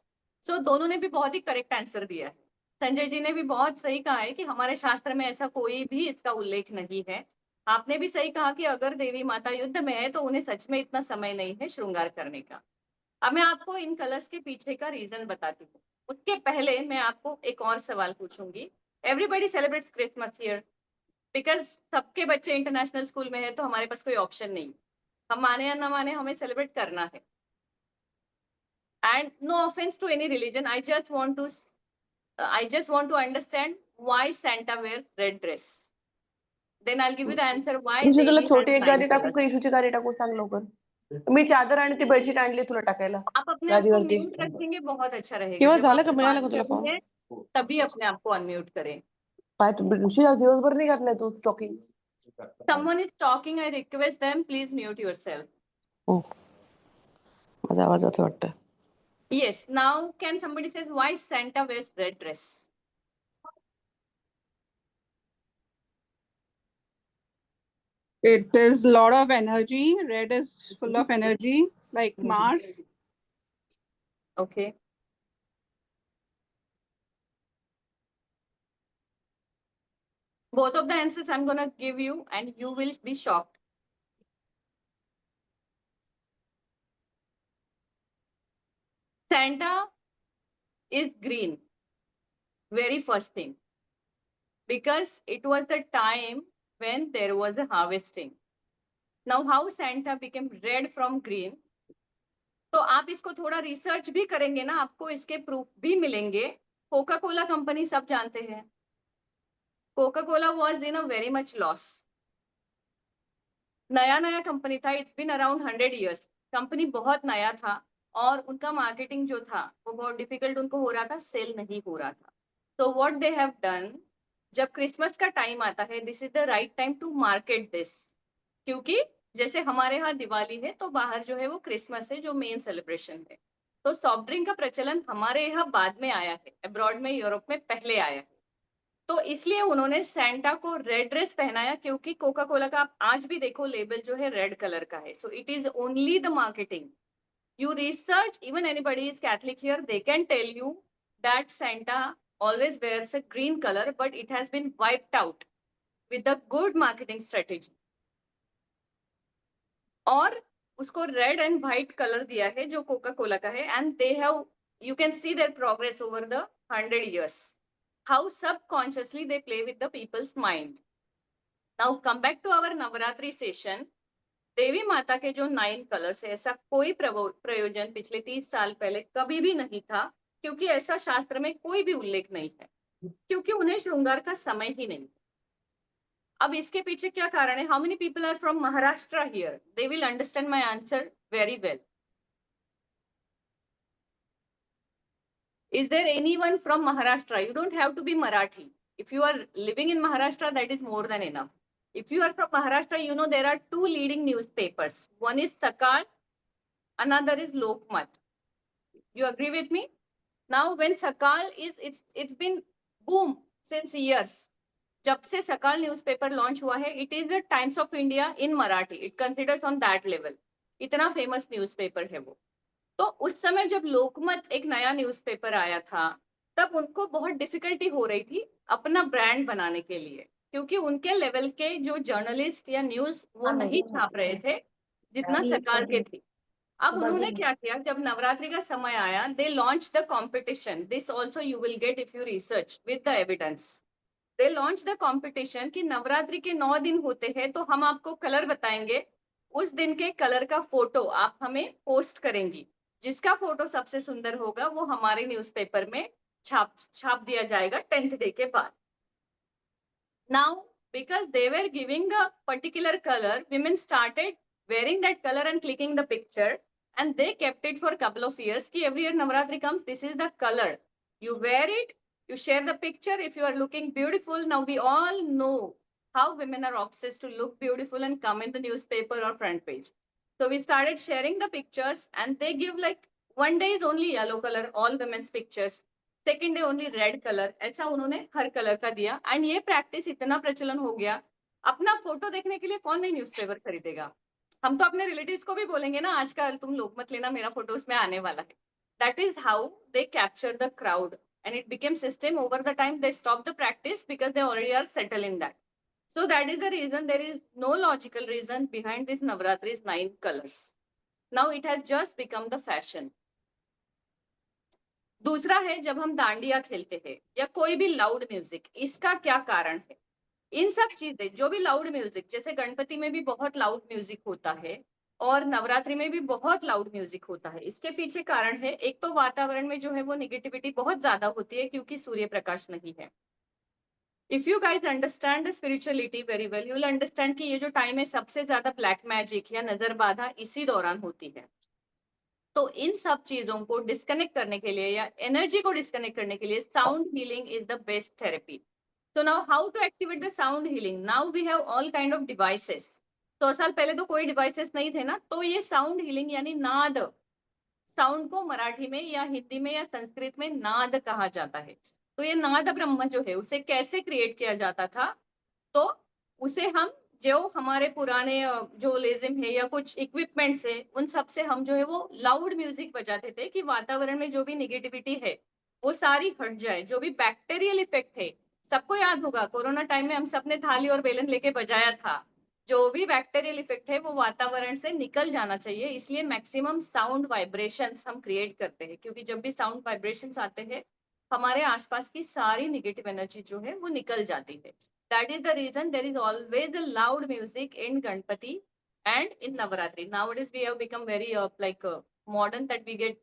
सो दोनों ने भी बहुत ही करेक्ट आंसर दिया है। संजय जी ने भी बहुत सही कहा है कि हमारे शास्त्र में ऐसा कोई भी इसका उल्लेख नहीं है। आपने भी सही कहा कि अगर देवी माता युद्ध में है तो उन्हें सच में इतना समय नहीं है श्रृंगार करने का। अब मैं आपको इन कलर्स के पीछे का रीजन बताती हूँ। उसके पहले मैं आपको एक और सवाल पूछूंगी। Everybody celebrates Christmas here because सबके बच्चे इंटरनेशनल स्कूल में है, तो हमारे पास कोई ऑप्शन नहीं। हम माने या ना माने हमें सेलिब्रेट करना है। And no offense to any religion, I just want to understand why Santa wears red dress. Then I'll give you the answer why ऋषी, तुला Devi has छोटी एक 9 गादी टाकू colors. का इशूची गादी टाकू सांग लवकर. मी चादर आणि ती बेडशीट आणली तुला टाकायला आप अपने आप को गादीवरती. म्यूट रखेंगे बहुत अच्छा रहेगा। किंवा जब झालं का, आपको मिळालं बात का तुला करनी फॉर्म? है तभी अपने आप को अनम्यूट करें। पाय ऋषी, आज दिवसभर नाही घातलाय तू stocking. Someone is talking, I request them, please mute yourself. हो, माझा आवाज जातोय वाटतं. Yes, now can somebody says why Santa wears red dress? It is a lot of energy. Red is full of energy, like Mars. Okay. Both of the answers I'm gonna give you and you will be shocked. Santa is green, very first thing, because it was the time when there was a harvesting. Now how Santa became red from green? तो आप इसको थोड़ा research भी करेंगे ना, आपको इसके proof भी मिलेंगे। कोका कोला कंपनी सब जानते हैं। Coca Cola was in a very much loss. नया नया कंपनी था, it's been around 100 years। Company बहुत नया था और उनका मार्केटिंग जो था वो बहुत डिफिकल्ट उनको हो रहा था, सेल नहीं हो रहा था। तो व्हाट दे हैव डन, जब क्रिसमस का टाइम आता है, this is the right time to market this. क्योंकि जैसे हमारे यहाँ दिवाली है तो बाहर जो है वो क्रिसमस है जो मेन सेलिब्रेशन है। तो सॉफ्ट ड्रिंक का प्रचलन हमारे यहाँ बाद में आया है, अब्रॉड में यूरोप में पहले आया है। तो इसलिए उन्होंने सैंटा को रेड ड्रेस पहनाया, क्योंकि कोका कोला का आप आज भी देखो लेबल जो है रेड कलर का है। So it is only the marketing. You research, even anybody is Catholic here, they can tell you that Santa always wears a green color, but it has been wiped out with a good marketing strategy. और उसको red and white colour दिया है जो Coca Cola का है, and they have, you can see there progress over the 100 years, how subconsciously they play with the people's mind. Now come back to our Navratri session. देवी माता के जो 9 colours है, ऐसा कोई प्रयोजन पिछले 30 साल पहले कभी भी नहीं था, क्योंकि ऐसा शास्त्र में कोई भी उल्लेख नहीं है, क्योंकि उन्हें श्रृंगार का समय ही नहीं। अब इसके पीछे क्या कारण है? How many people are from Maharashtra here? They will understand my answer very well. Is there anyone from Maharashtra? You don't have to be Marathi. If you are living in Maharashtra, that is more than enough. If you are from Maharashtra, you know there are 2 leading newspapers. One is Sakal, another is Lokmat. You agree with me? Now when Sakal is, it's been boom since years. जब से सकाल newspaper launch हुआ है, it is the Times of India in Marathi. It considers on that level. इतना famous newspaper है वो। तो उस समय जब लोकमत एक नया न्यूज़पेपर आया था, तब उनको बहुत डिफिकल्टी हो रही थी अपना ब्रांड बनाने के लिए। क्योंकि उनके लेवल के जो जर्नलिस्ट या न्यूज वो नहीं छाप रहे थे जितना सरकार के थी। अब उन्होंने क्या किया, जब नवरात्रि का समय आया, they launch the competition. This also you will get if you research with the evidence. They launch the competition कि नवरात्रि के 9 दिन होते हैं तो हम आपको कलर बताएंगे, उस दिन के कलर का फोटो आप हमें पोस्ट करेंगी, जिसका फोटो सबसे सुंदर होगा वो हमारे न्यूज़पेपर में छाप दिया जाएगा 10th डे के बाद। Now, because they were giving a particular color, women started wearing that color and clicking the picture, and they kept it for a couple of years. Ki every year Navratri comes, this is the color. You wear it, you share the picture if you are looking beautiful. Now we all know how women are obsessed to look beautiful and come in the newspaper or front page. So we started sharing the pictures, and they give like one day is only yellow color, all women's pictures. Second day only red colour, ऐसा उन्होंने हर colour का दिया। And ये practice इतना प्रचलन हो गया, अपना फोटो देखने के लिए कौन नहीं न्यूज़पेपर खरीदेगा। हम तो अपने रिलेटिव्स को भी बोलेंगे ना, आजकल तुम लोग मत लेना, मेरा फोटो उसमें आने वाला है। That is how they capture the crowd and it became system. Over the time they stop the practice because they already are settle in that. So that is the reason. There is no logical reason behind this Navratri's 9 colors. Now it has just become the fashion. दूसरा है जब हम दांडिया खेलते हैं या कोई भी loud music, इसका क्या कारण है? इन सब चीजें जो भी लाउड म्यूजिक, जैसे गणपति में भी बहुत लाउड म्यूजिक होता है और नवरात्रि में भी बहुत लाउड म्यूजिक होता है, इसके पीछे कारण है, एक तो वातावरण में जो है वो निगेटिविटी बहुत ज्यादा होती है क्योंकि सूर्य प्रकाश नहीं है। If you guys understand the spirituality very well, you will understand कि ये जो टाइम है सबसे ज्यादा ब्लैक मैजिक या नजर बाधा इसी दौरान होती है। तो इन सब चीजों को डिस्कनेक्ट करने के लिए या एनर्जी को डिस्कनेक्ट करने के लिए sound healing is the best therapy. So now how to activate the sound healing? Now we have all kind of devices. 100 साल पहले तो कोई डिवाइसेस नहीं थे ना, तो ये साउंड हीलिंग यानी नाद, साउंड को मराठी में या हिंदी में या संस्कृत में नाद कहा जाता है। तो ये नाद ब्रह्म जो है उसे कैसे क्रिएट किया जाता था, तो उसे हम जो हमारे पुराने जो लेजिम है या कुछ इक्विपमेंट्स है उन सब से हम जो है वो लाउड म्यूजिक बजाते थे कि वातावरण में जो भी निगेटिविटी है वो सारी हट जाए। जो भी बैक्टीरियल इफेक्ट है, सबको याद होगा कोरोना टाइम में हम सबने थाली और बेलन लेके बजाया था, जो भी बैक्टीरियल इफेक्ट है वो वातावरण से निकल जाना चाहिए। इसलिए मैक्सिमम साउंड वाइब्रेशंस हम क्रिएट करते हैं, क्योंकि जब भी साउंड वाइब्रेशंस आते हैं हमारे आसपास की सारी नेगेटिव एनर्जी जो है वो निकल जाती है। That is the reason there is always a loud music in Ganpati and in Navaratri. Nowadays we have become very modern that we get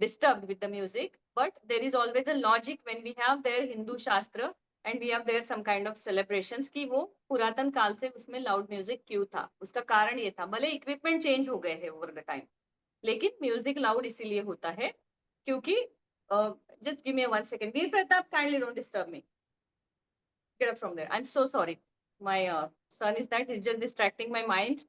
disturbed with the music, but there is always a logic when we have their Hindu Shastra and we have there some kind of celebrations कि वो पुरातन काल से उसमें loud music क्यों था, उसका कारण ये था। भले equipment change हो गए हैं over the time, लेकिन music loud इसीलिए होता है क्योंकि just give me 1 second. Veer Pratap, kindly don't disturb me. Get up from there. I'm so sorry. My son is that he's just distracting my mind.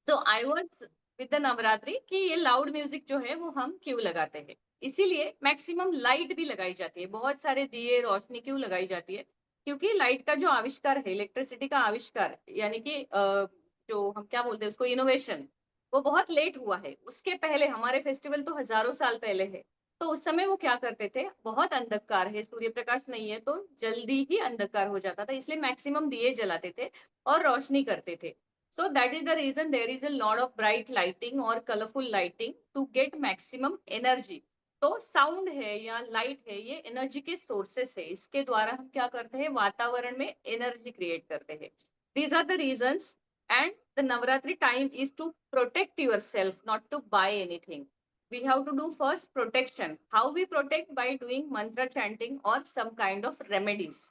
So I was with the Navratri कि ये loud music जो है वो हम क्यों लगाते हैं, इसीलिए मैक्सिमम लाइट भी लगाई जाती है, बहुत सारे दिए रोशनी क्यों लगाई जाती है, क्योंकि लाइट का जो आविष्कार है, इलेक्ट्रिसिटी का आविष्कार, यानी कि जो हम क्या बोलते हैं उसको, इनोवेशन, वो बहुत लेट हुआ है। उसके पहले हमारे फेस्टिवल तो हजारों साल पहले है। तो उस समय वो क्या करते थे, बहुत अंधकार है, सूर्य प्रकाश नहीं है, तो जल्दी ही अंधकार हो जाता था, इसलिए मैक्सिमम दिए जलाते थे और रोशनी करते थे। So that is the reason there is a lot of bright lighting or colorful lighting to get maximum energy. तो साउंड है या लाइट है ये एनर्जी के सोर्सेस है, इसके द्वारा हम क्या करते हैं, वातावरण में एनर्जी क्रिएट करते हैं। These are the reasons, and the Navratri time is to protect yourself, not to buy anything. We have to do first protection. How we protect? By doing mantra chanting or some kind of remedies.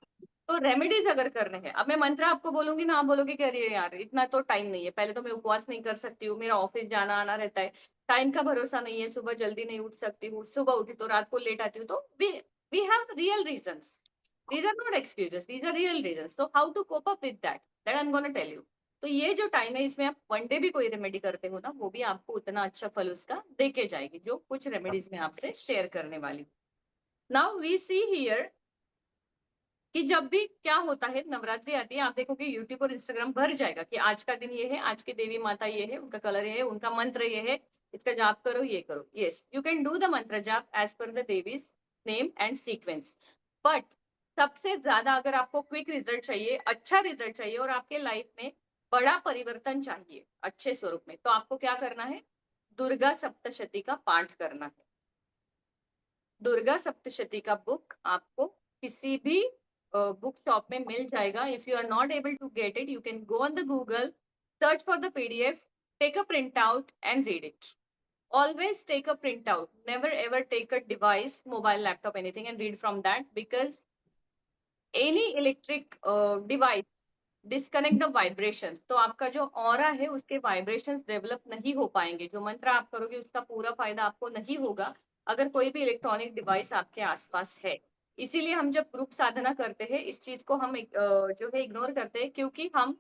तो remedies अगर करने हैं, अब मैं मंत्र आपको बोलूंगी ना, आप बोलोगे कि अरे यार इतना तो टाइम नहीं है, पहले तो मैं उपवास नहीं कर सकती हूँ, मेरा ऑफिस जाना आना रहता है, टाइम का भरोसा नहीं है, सुबह जल्दी नहीं उठ सकती हूँ, सुबह उठी तो रात को लेट आती हूँ। तो we have real reasons, these are not excuses, these are real reasons. So how to cope up with that I am gonna tell you. तो ये जो टाइम है इसमें आप वन डे भी कोई रेमेडी करते हो ना, वो भी आपको उतना अच्छा फल उसका देके जाएगी, जो कुछ रेमेडीज में आपसे शेयर करने वाली। नाउ वी सी हियर कि जब भी क्या होता है, नवरात्रि आती है, आप देखोगे यूट्यूब और इंस्टाग्राम भर जाएगा कि आज का दिन ये है, आज की देवी माता ये है, उनका कलर ये है, उनका मंत्र ये है, इसका जाप करो, ये करो। Yes, you can do the mantra jaap as per the Devi's name and sequence, but सबसे ज्यादा अगर आपको क्विक रिजल्ट चाहिए, अच्छा रिजल्ट चाहिए और आपके लाइफ में बड़ा परिवर्तन चाहिए अच्छे स्वरूप में, तो आपको क्या करना है? दुर्गा सप्तशती का पाठ करना है। दुर्गा सप्तशती का बुक आपको किसी भी बुक शॉप में मिल जाएगा। If you are not able to get it, you can go on the Google, search for the PDF, take a printout and read it. Always take a printout. Never ever take a device, mobile, laptop, anything and read from that, because any electric device disconnect the vibrations. तो आपका जो aura है उसके vibrations develop नहीं हो पाएंगे। जो मंत्र आप करोगे उसका पूरा फायदा आपको नहीं होगा अगर कोई भी इलेक्ट्रॉनिक डिवाइस आपके आसपास है। इसीलिए हम जब ग्रुप साधना करते हैं इस चीज को हम जो है इग्नोर करते हैं, क्योंकि हम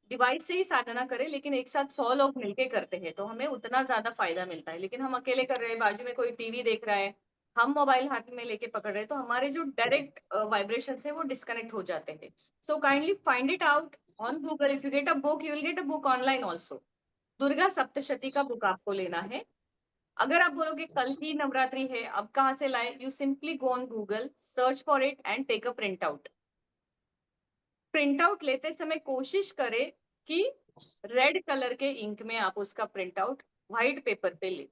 डिवाइस से ही साधना करें लेकिन एक साथ 100 लोग मिलके करते हैं तो हमें उतना ज्यादा फायदा मिलता है। लेकिन हम अकेले कर रहे हैं, बाजू में कोई टीवी देख रहा है, हम मोबाइल हाथ में लेके पकड़ रहे हैं, तो हमारे जो डायरेक्ट वाइब्रेशन है वो डिस्कनेक्ट हो जाते हैं। So kindly find it out on Google. If you get a book, you will get a book online also. Durga Saptashati का बुक आपको लेना है। अगर आप बोलोगे कल ही नवरात्रि है, अब कहाँ से लाए, you simply go on Google, search for it and take a print out. Print out लेते समय कोशिश करें कि रेड कलर के इंक में आप उसका प्रिंट आउट व्हाइट पेपर पे ले।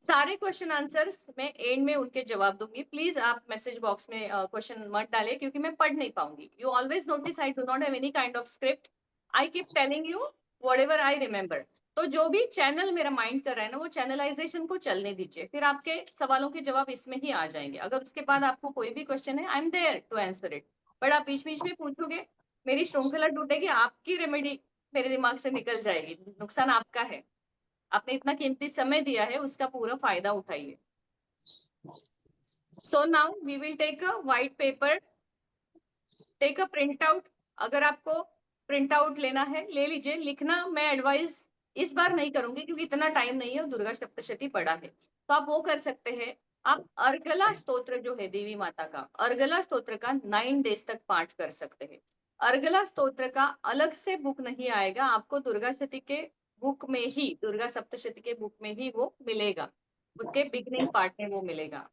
सारे क्वेश्चन आंसर्स मैं एंड में उनके जवाब दूंगी। प्लीज आप मैसेज बॉक्स में क्वेश्चन मत डालें क्योंकि मैं पढ़ नहीं पाऊंगी। You always notice I do not have any kind of script, I keep telling you whatever I remember. तो जो भी चैनल मेरा माइंड कर रहा है ना, वो चैनलाइजेशन को चलने दीजिए, फिर आपके सवालों के जवाब इसमें ही आ जाएंगे। अगर उसके बाद आपको कोई भी क्वेश्चन है, I am there to answer it, but आप बीच बीच में पूछोगे, मेरी श्रृंखला टूटेगी, आपकी रेमेडी मेरे दिमाग से निकल जाएगी, नुकसान आपका है। आपने इतना कीमती समय दिया है, उसका पूरा फायदा उठाइए। So now we will take a white paper, take a print out. अगर आपको प्रिंट आउट लेना है ले लीजिए। लिखना मैं एडवाइस इस बार नहीं करूंगी क्योंकि इतना टाइम नहीं है और दुर्गा सप्तशती पड़ा है। तो आप वो कर सकते हैं, आप अर्गला स्तोत्र जो है देवी माता का, अर्गला स्तोत्र का 9 डेज तक पाठ कर सकते हैं। अर्गला स्तोत्र का अलग से बुक नहीं आएगा, आपको दुर्गा सप्तशती के बुक में ही, दुर्गा सप्तशती के बुक में ही वो मिलेगा, उसके बिगनिंग पार्ट में वो मिलेगा।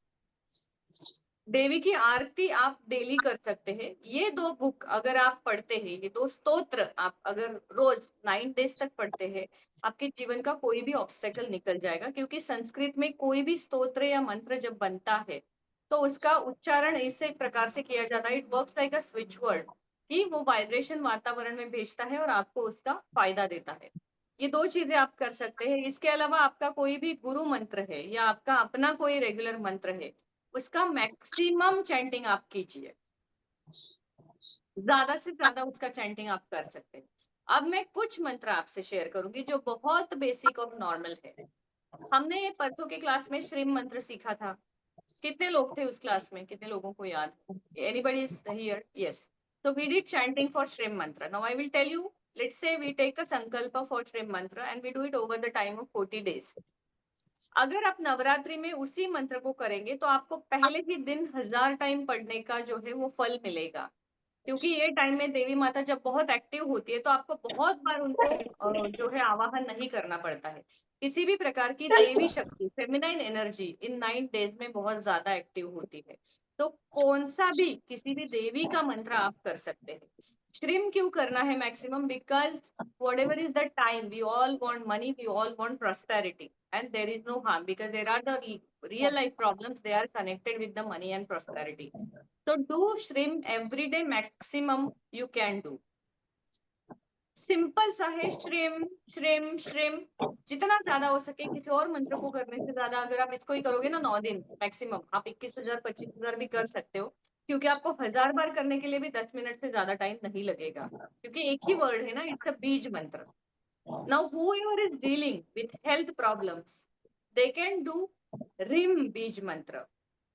देवी की आरती आप डेली कर सकते हैं। ये 2 बुक अगर आप पढ़ते हैं, ये 2 स्तोत्र आप अगर रोज 9 डेज तक पढ़ते हैं, आपके जीवन का कोई भी ऑब्स्टेकल निकल जाएगा। क्योंकि संस्कृत में कोई भी स्तोत्र या मंत्र जब बनता है तो उसका उच्चारण इस प्रकार से किया जाता है, it works like a switch word, कि वो वाइब्रेशन वातावरण में भेजता है और आपको उसका फायदा देता है। ये 2 चीजें आप कर सकते हैं। इसके अलावा आपका कोई भी गुरु मंत्र है या आपका अपना कोई रेगुलर मंत्र है, उसका मैक्सिमम चैंटिंग आप कीजिए, ज्यादा से ज्यादा उसका चैंटिंग आप कर सकते हैं। अब मैं कुछ मंत्र आपसे शेयर करूंगी जो बहुत बेसिक और नॉर्मल है। हमने परसों के क्लास में श्रीम मंत्र सीखा था। कितने लोग थे उस क्लास में, कितने लोगों को याद? Anybody is here? Yes. So we did chanting for Shrim mantra. Now I will tell you, let's say we take a sankalpa for Shrim mantra and we do it over the time of 40 days. अगर आप नवरात्रि में उसी मंत्र को करेंगे तो आपको पहले ही दिन 1000 टाइम पढ़ने का जो है वो फल मिलेगा। क्योंकि ये टाइम में देवी माता जब बहुत एक्टिव होती है तो आपको बहुत बार उनको जो है आवाहन नहीं करना पड़ता है। किसी भी प्रकार की देवी शक्ति, फेमिनाइन एनर्जी इन 9 डेज में बहुत ज्यादा एक्टिव होती है। तो कौन सा भी किसी भी देवी का मंत्र आप कर सकते हैं। श्रीम क्यों करना है maximum? Because whatever is the time, we all want money, we all want prosperity, and there is no harm because there are the real life problems, they are connected with the money and prosperity. So do Shrim every day maximum you can do. Simple सा है, श्रीम श्रीम श्रीम, जितना ज्यादा हो सके। किसी और मंत्र को करने से ज्यादा अगर आप इसको ही करोगे ना 9 दिन मैक्सिमम, आप 21,000 25,000 भी कर सकते हो, क्योंकि आपको 1000 बार करने के लिए भी 10 मिनट से ज्यादा टाइम नहीं लगेगा, क्योंकि एक ही वर्ड है ना, it's a beej mantra. Now whoever is dealing with health problems, they can do Hreem beej mantra,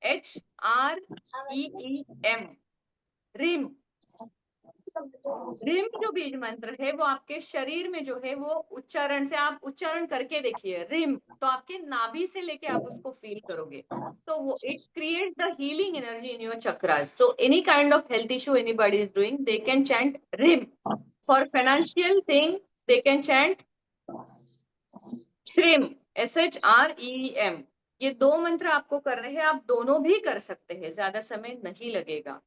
HREEM, rim. Rim जो बीज मंत्र है वो आपके शरीर में जो है वो उच्चारण से, आप उच्चारण करके देखिए रिम, तो आपके नाभि से लेके आप उसको फील करोगे, तो वो it creates the healing energy in your chakras. So any kind of health issue anybody is doing, they can chant Hreem. For financial thing they can chant Shreem, SHREEM। ये 2 मंत्र आपको करने हैं, आप दोनों भी कर सकते हैं, ज्यादा समय नहीं लगेगा।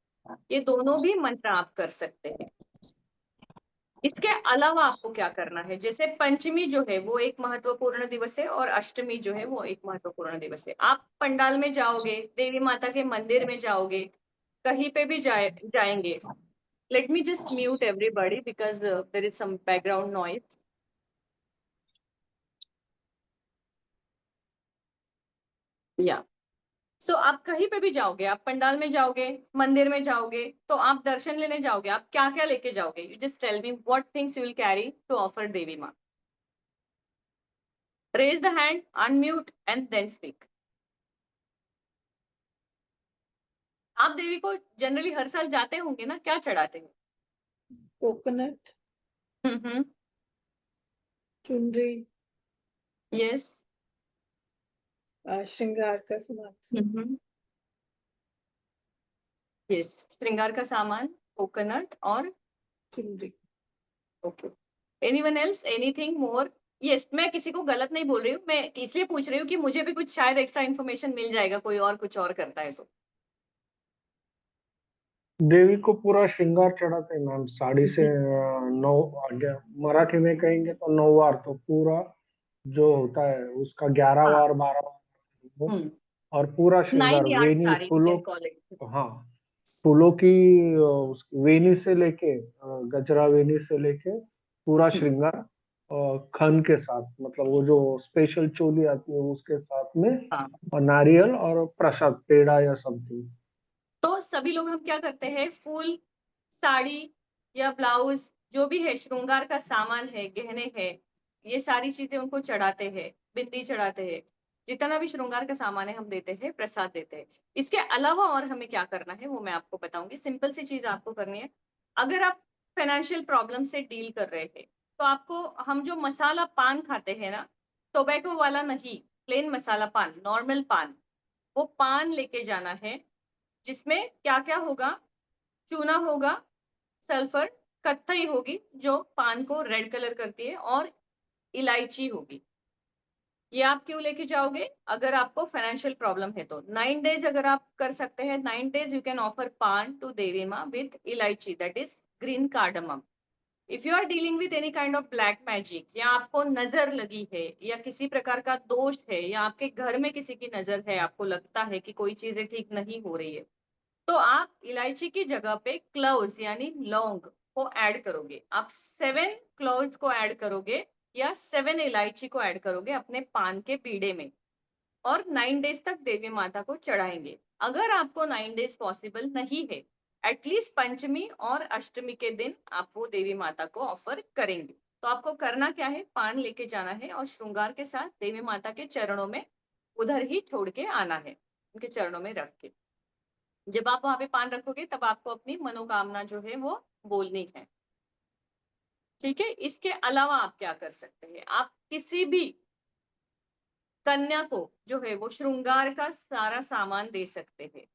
ये दोनों भी मंत्र आप कर सकते हैं। इसके अलावा आपको क्या करना है, जैसे पंचमी जो है वो एक महत्वपूर्ण दिवस है और अष्टमी जो है वो एक महत्वपूर्ण दिवस है। आप पंडाल में जाओगे, देवी माता के मंदिर में जाओगे, कहीं पे भी जाएंगे। Let me just mute everybody because there is some background noise. या सो आप कहीं पे भी जाओगे, आप पंडाल में जाओगे, मंदिर में जाओगे, तो आप दर्शन लेने जाओगे, आप क्या क्या लेके जाओगे? You just tell me what things you will carry to offer Devi Maa. Raise the hand, unmute and then speak. आप देवी को जनरली हर साल जाते होंगे ना, क्या चढ़ाते हैं? कोकोनट, हम्म, चुनरी, यस। श्रृंगार का सामान, यस, श्रृंगार का सामान, कोकोनट और चुनरी। Okay. Anyone else, anything more? Yes, मैं किसी को गलत नहीं बोल रही हूँ, मैं इसलिए पूछ रही हूँ कि मुझे भी कुछ शायद एक्स्ट्रा इन्फॉर्मेशन मिल जाएगा, कोई और कुछ और करता है तो। देवी को पूरा श्रृंगार चढ़ाते हैं मैम, साड़ी से 9 मराठी में कहेंगे तो 9 वार, तो पूरा जो होता है उसका 11 हाँ। वार 12 वार, हम्म, और पूरा 9 श्रृंगार यार्ड वेणी साड़ी फूलों, कैन कॉल इट। हाँ फूलों की वेणी से लेके गजरा वेणी से लेके पूरा श्रृंगार खन के साथ, मतलब वो जो स्पेशल चोली आती है उसके साथ में, हाँ, और नारियल और प्रसाद पेड़ा या समथिंग। तो सभी लोग हम क्या करते हैं, फूल, साड़ी या ब्लाउज, जो भी है श्रृंगार का सामान है, गहने हैं, ये सारी चीजें उनको चढ़ाते हैं, बिंदी चढ़ाते हैं, जितना भी श्रृंगार का सामान है हम देते हैं, प्रसाद देते हैं। इसके अलावा और हमें क्या करना है वो मैं आपको बताऊंगी। सिंपल सी चीज आपको करनी है। अगर आप फाइनेंशियल प्रॉब्लम से डील कर रहे हैं तो आपको, हम जो मसाला पान खाते हैं ना, टोबैको वाला नहीं, प्लेन मसाला पान, नॉर्मल पान, वो पान लेके जाना है, जिसमें क्या क्या होगा, चूना होगा, सल्फर, कत्थई होगी जो पान को रेड कलर करती है, और इलायची होगी। ये आप क्यों लेके जाओगे? अगर आपको फाइनेंशियल प्रॉब्लम है तो 9 डेज अगर आप कर सकते हैं, 9 days you can offer paan to Devi माँ with elaichi, that is green cardamom. If you are dealing with any kind of black magic, या आपको नजर लगी है, या किसी प्रकार का दोष है, या आपके घर में किसी की नजर है, आपको लगता है कि कोई चीजें ठीक नहीं हो रही है, तो आप इलायची की जगह पे क्लोव्स यानी लौंग को ऐड करोगे। आप 7 क्लोव्स को ऐड करोगे या 7 इलायची को ऐड करोगे अपने पान के बीड़े में, और 9 डेज तक देवी माता को चढ़ाएंगे। अगर आपको 9 डेज पॉसिबल नहीं है, एटलीस्ट पंचमी और अष्टमी के दिन आप वो देवी माता को ऑफर करेंगे। तो आपको करना क्या है, पान लेके जाना है और श्रृंगार के साथ देवी माता के चरणों में उधर ही छोड़ के आना है, उनके चरणों में रख के। जब आप वहां पे पान रखोगे तब आपको अपनी मनोकामना जो है वो बोलनी है। ठीक है। इसके अलावा आप क्या कर सकते हैं, आप किसी भी कन्या को जो है वो श्रृंगार का सारा सामान दे सकते हैं।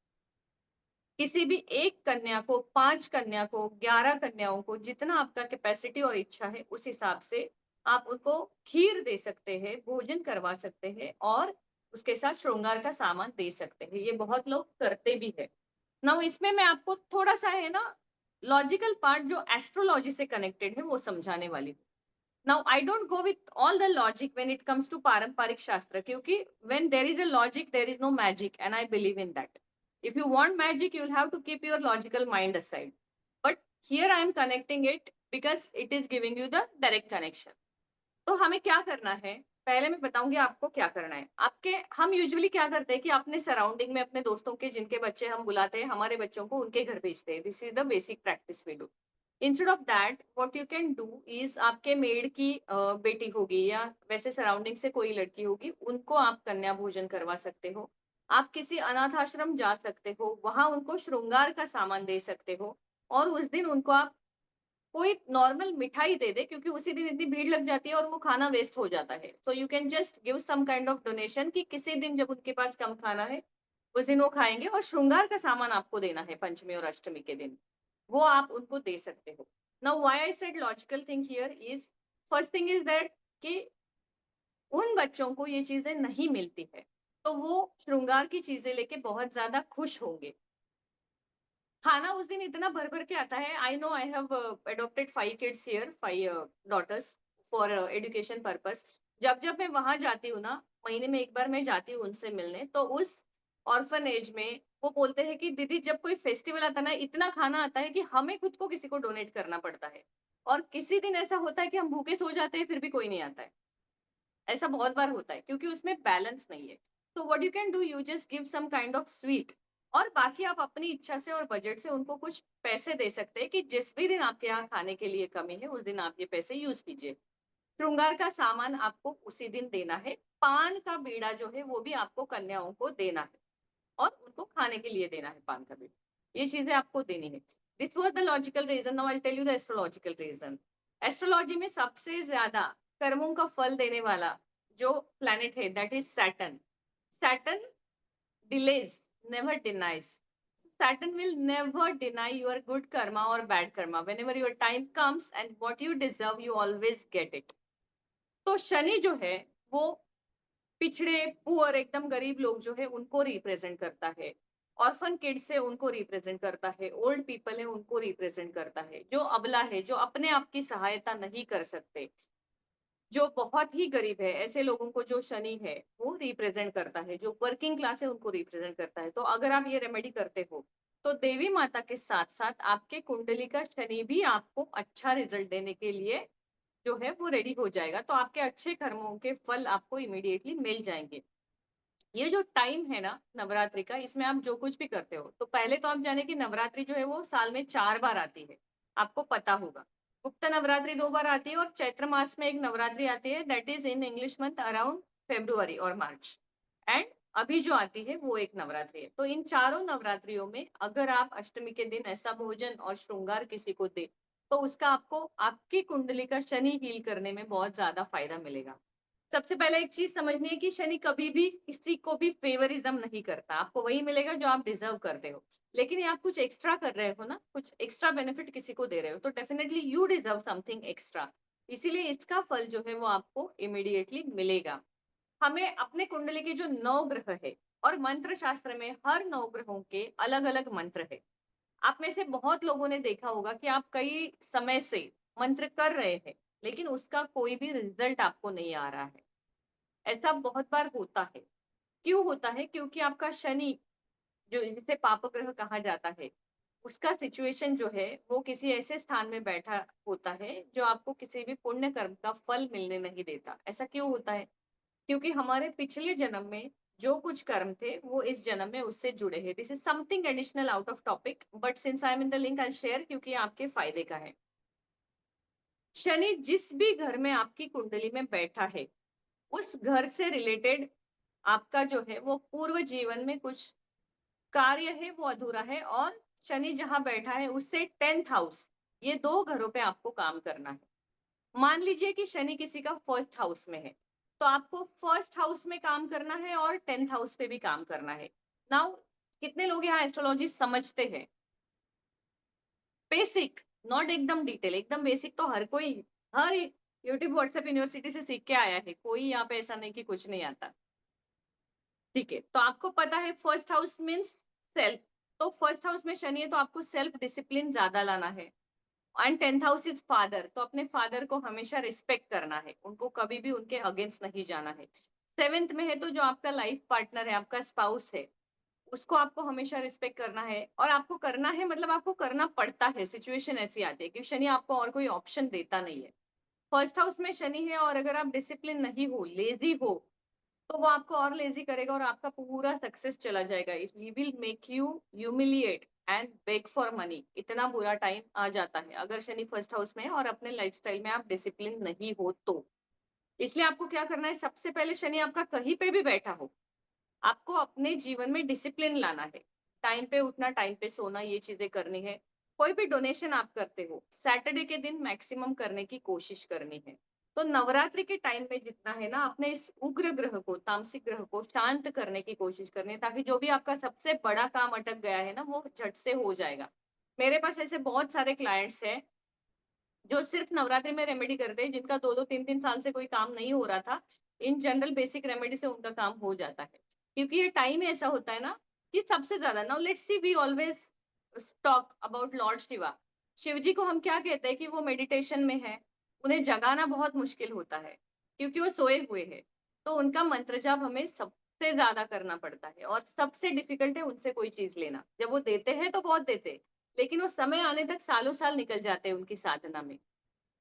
किसी भी एक कन्या को, 5 कन्या को, 11 कन्याओं को, जितना आपका कैपेसिटी और इच्छा है उस हिसाब से आप उनको खीर दे सकते हैं, भोजन करवा सकते हैं, और उसके साथ श्रृंगार का सामान दे सकते हैं। ये बहुत लोग करते भी है ना। इसमें मैं आपको थोड़ा सा है ना लॉजिकल पार्ट जो एस्ट्रोलॉजी से कनेक्टेड है वो समझाने वाली हूँ। Now I don't go with all the logic when it comes to पारंपरिक शास्त्र, क्योंकि when there is a logic there is no magic, and I believe in that. If you want magic you will have to keep your logical mind aside, but here I am connecting it because it is giving you the direct connection. तो हमें क्या करना है, पहले मैं बताऊंगी आपको क्या करना है। आपके, हम यूजुअली क्या करते हैं कि अपने सराउंडिंग में अपने दोस्तों के जिनके बच्चे हम बुलाते हैं, हमारे बच्चों को उनके घर भेजते हैं। This is the basic practice we do. Instead of that what you can do is, आपके मेड की बेटी होगी या वैसे सराउंडिंग से कोई लड़की होगी, उनको आप कन्या भोजन करवा सकते हो। आप किसी अनाथ आश्रम जा सकते हो, वहां उनको श्रृंगार का सामान दे सकते हो, और उस दिन उनको आप कोई नॉर्मल मिठाई दे दे, क्योंकि उसी दिन इतनी भीड़ लग जाती है और वो खाना वेस्ट हो जाता है। So you can just give some kind of donation कि किसी दिन जब उनके पास कम खाना है उस दिन वो खाएंगे, और श्रृंगार का सामान आपको देना है पंचमी और अष्टमी के दिन, वो आप उनको दे सकते हो। Now why I said logical thing here is, first thing is that कि उन बच्चों को ये चीजें नहीं मिलती है। तो वो श्रृंगार की चीजें लेके बहुत ज्यादा खुश होंगे। खाना उस दिन इतना भर भर के आता है। I know I have adopted 5 kids here, 5 daughters for education purpose. जब जब मैं वहां जाती हूँ ना, महीने में एक बार मैं जाती हूँ उनसे मिलने, तो उस ऑर्फनेज में वो बोलते हैं कि दीदी जब कोई फेस्टिवल आता है ना, इतना खाना आता है कि हमें खुद को किसी को डोनेट करना पड़ता है। और किसी दिन ऐसा होता है कि हम भूखे सो जाते हैं फिर भी कोई नहीं आता है। ऐसा बहुत बार होता है क्योंकि उसमें बैलेंस नहीं है। तो what you can do, you just give some kind of sweet, और बाकी आप अपनी इच्छा से और बजट से उनको कुछ पैसे दे सकते हैं कि जिस भी दिन आपके यहाँ खाने के लिए कमी है उस दिन आप ये पैसे यूज कीजिए। श्रृंगार का सामान आपको उसी दिन देना है। पान का बीड़ा जो है वो भी आपको कन्याओं को देना है और उनको खाने के लिए देना है पान का बीड़ा। ये चीजें आपको देनी है। This was the logical reason. Now I tell you the astrological reason. Astrology में सबसे ज्यादा कर्मों का फल देने वाला जो प्लैनेट है that is Saturn. Saturn delays, never denies. Saturn will never deny your good karma or bad karma. Whenever your time comes and what you deserve, you always get it. तो शनि जो है वो पिछड़े, पुअर, एकदम गरीब लोग जो है उनको रिप्रेजेंट करता है। ऑर्फन किड्स है उनको रिप्रेजेंट करता है। ओल्ड पीपल है उनको रिप्रेजेंट करता है। जो अबला है, जो अपने आप की सहायता नहीं कर सकते, जो बहुत ही गरीब है, ऐसे लोगों को जो शनि है वो रिप्रेजेंट करता है। जो वर्किंग क्लास है उनको रिप्रेजेंट करता है। तो अगर आप ये रेमेडी करते हो तो देवी माता के साथ साथ आपके कुंडली का शनि भी आपको अच्छा रिजल्ट देने के लिए जो है वो रेडी हो जाएगा। तो आपके अच्छे कर्मों के फल आपको इमीडिएटली मिल जाएंगे। ये जो टाइम है ना नवरात्रि का, इसमें आप जो कुछ भी करते हो, तो पहले तो आप जाने कि नवरात्रि जो है वो साल में 4 बार आती है, आपको पता होगा। गुप्त नवरात्रि 2 बार आती है और चैत्र मास में एक नवरात्रि आती है, that is in English month around February और मार्च। एंड अभी जो आती है वो एक नवरात्रि है। तो इन चारों नवरात्रियों में अगर आप अष्टमी के दिन ऐसा भोजन और श्रृंगार किसी को दे तो उसका आपको आपकी कुंडली का शनि हील करने में बहुत ज्यादा फायदा मिलेगा। सबसे पहले एक चीज समझनी है कि शनि कभी भी किसी को भी फेवरिज्म नहीं करता। आपको वही मिलेगा जो आप डिजर्व करते हो। लेकिन ये आप कुछ एक्स्ट्रा कर रहे हो ना, कुछ एक्स्ट्रा बेनिफिट किसी को दे रहे हो, तो definitely you deserve something extra. इसीलिए इसका फल जो है वो आपको इमीडिएटली मिलेगा। हमें अपने कुंडली के जो 9 ग्रह है, और मंत्र शास्त्र में हर 9 ग्रहों के अलग अलग मंत्र है। आप में से बहुत लोगों ने देखा होगा कि आप कई समय से मंत्र कर रहे हैं लेकिन उसका कोई भी रिजल्ट आपको नहीं आ रहा है। ऐसा बहुत बार होता है। क्यों होता है? क्योंकि आपका शनि, जो जिसे पाप ग्रह कहा जाता है, उसका सिचुएशन जो है वो किसी ऐसे स्थान में बैठा होता है जो आपको किसी भी पुण्य कर्म का फल मिलने नहीं देता। ऐसा क्यों होता है? क्योंकि हमारे पिछले जन्म में जो कुछ कर्म थे वो इस जन्म में उससे जुड़े हैं। This is something additional out of topic, but since I am in the link I share, क्योंकि ये आपके फायदे का है। शनि जिस भी घर में आपकी कुंडली में बैठा है उस घर से रिलेटेड आपका जो है वो पूर्व जीवन में कुछ कार्य है वो अधूरा है। और शनि जहां बैठा है उससे 10th हाउस, ये 2 घरों पे आपको काम करना है। मान लीजिए कि शनि किसी का 1st हाउस में है तो आपको 1st हाउस में काम करना है और 10th हाउस पे भी काम करना है। नाउ कितने लोग यहाँ एस्ट्रोलॉजी समझते हैं? बेसिक, नॉट एकदम डिटेल, एकदम बेसिक तो हर कोई, हर यूट्यूब व्हाट्सएप यूनिवर्सिटी से सीख के आया है। कोई यहाँ पे ऐसा नहीं कि कुछ नहीं आता। ठीक है, तो आपको पता है 1st हाउस मीन्स सेल्फ। तो 1st हाउस में शनि है तो आपको सेल्फ डिसिप्लिन ज्यादा लाना है। And 10th house is father, तो अपने फादर को हमेशा रिस्पेक्ट करना है, उनको कभी भी उनके अगेंस्ट नहीं जाना है। 7th में है तो जो आपका लाइफ पार्टनर है, आपका स्पाउस है, उसको आपको हमेशा रिस्पेक्ट करना है। और आपको करना है मतलब आपको करना पड़ता है, सिचुएशन ऐसी आती है कि शनि आपको और कोई ऑप्शन देता नहीं है। 1st हाउस में शनि है और अगर आप डिसिप्लिन नहीं हो, लेजी हो, तो वो आपको और लेजी करेगा और आपका पूरा सक्सेस चला जाएगा। He will make you humiliate and bag for money. इतना बुरा टाइम आ जाता है अगर शनि 1st हाउस में है और अपने लाइफस्टाइल में आप डिसिप्लिन नहीं हो तो। इसलिए आपको क्या करना है, सबसे पहले शनि आपका कहीं पे भी बैठा हो, आपको अपने जीवन में डिसिप्लिन लाना है। टाइम पे उठना, टाइम पे सोना, ये चीजें करनी है। कोई भी डोनेशन आप करते हो सैटरडे के दिन मैक्सिमम करने की कोशिश करनी है। तो नवरात्रि के टाइम में जितना है ना, अपने इस उग्र ग्रह को, तामसिक ग्रह को शांत करने की कोशिश करनी है, ताकि जो भी आपका सबसे बड़ा काम अटक गया है ना वो झट से हो जाएगा। मेरे पास ऐसे बहुत सारे क्लाइंट्स हैं जो सिर्फ नवरात्रि में रेमेडी करते हैं, जिनका 2-2 3-3 साल से कोई काम नहीं हो रहा था। इन जनरल बेसिक रेमेडी से उनका काम हो जाता है। क्योंकि ये टाइम ऐसा होता है ना कि सबसे ज्यादा, now let's see, we always talk about lord Shiva. Shiv ji को हम क्या कहते हैं कि वो मेडिटेशन में है, उन्हें जगाना बहुत मुश्किल होता है क्योंकि वो सोए हुए हैं। तो उनका मंत्र जाप हमें सबसे ज्यादा करना पड़ता है और सबसे डिफिकल्ट है उनसे कोई चीज लेना। जब वो देते हैं तो बहुत देते हैं, लेकिन वो समय आने तक सालों साल निकल जाते हैं उनकी साधना में।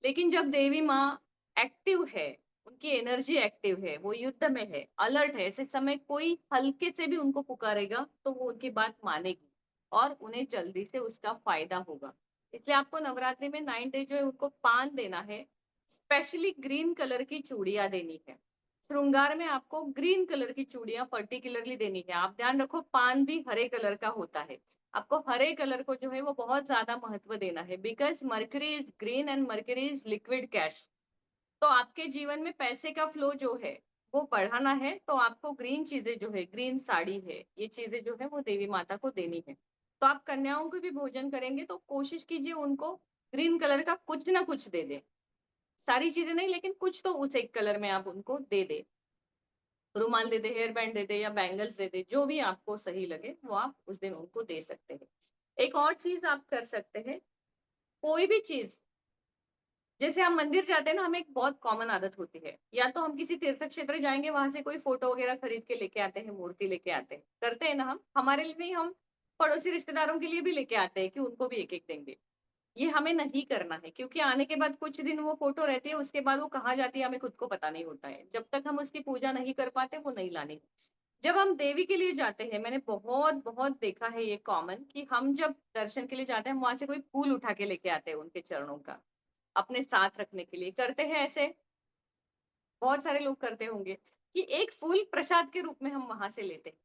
लेकिन जब देवी माँ एक्टिव है, उनकी एनर्जी एक्टिव है, वो युद्ध में है, अलर्ट है, ऐसे समय कोई हल्के से भी उनको पुकारेगा तो वो उनकी बात मानेगी और उन्हें जल्दी से उसका फायदा होगा। इसलिए आपको नवरात्रि में 9 डे जो है उनको पान देना है, स्पेशली ग्रीन कलर की चूड़ियां देनी है। श्रृंगार में आपको ग्रीन कलर की चूड़ियां पर्टिकुलरली देनी है। आप ध्यान रखो, पान भी हरे कलर का होता है, आपको हरे कलर को जो है वो बहुत ज्यादा महत्व देना है, because mercury is green and mercury is liquid cash. तो आपके जीवन में पैसे का फ्लो जो है वो बढ़ाना है, तो आपको ग्रीन चीजें जो है, ग्रीन साड़ी है, ये चीजें जो है वो देवी माता को देनी है। तो आप कन्याओं को भी भोजन करेंगे तो कोशिश कीजिए उनको ग्रीन कलर का कुछ ना कुछ दे दे, सारी चीजें नहीं लेकिन कुछ तो उस एक कलर में आप उनको दे दे। रुमाल दे दे, हेयर बैंड दे दे या बैंगल्स दे दे, जो भी आपको सही लगे वो आप उस दिन उनको दे सकते हैं। एक और चीज आप कर सकते हैं, कोई भी चीज, जैसे हम मंदिर जाते हैं ना, हमें एक बहुत कॉमन आदत होती है, या तो हम किसी तीर्थ क्षेत्र जाएंगे, वहां से कोई फोटो वगैरह खरीद के लेके आते हैं, मूर्ति लेके आते हैं, करते हैं ना हम, हमारे लिए नहीं, हम पड़ोसी रिश्तेदारों के लिए भी लेके आते हैं कि उनको भी एक एक देंगे। ये हमें नहीं करना है, क्योंकि आने के बाद कुछ दिन वो फोटो रहती है, उसके बाद वो कहाँ जाती है हमें खुद को पता नहीं होता है। जब तक हम उसकी पूजा नहीं कर पाते वो नहीं लानी। जब हम देवी के लिए जाते हैं, मैंने बहुत बहुत देखा है ये कॉमन, कि हम जब दर्शन के लिए जाते हैं, हम वहां से कोई फूल उठा के लेके आते हैं उनके चरणों का, अपने साथ रखने के लिए। करते हैं ऐसे, बहुत सारे लोग करते होंगे कि एक फूल प्रसाद के रूप में हम वहां से लेते हैं।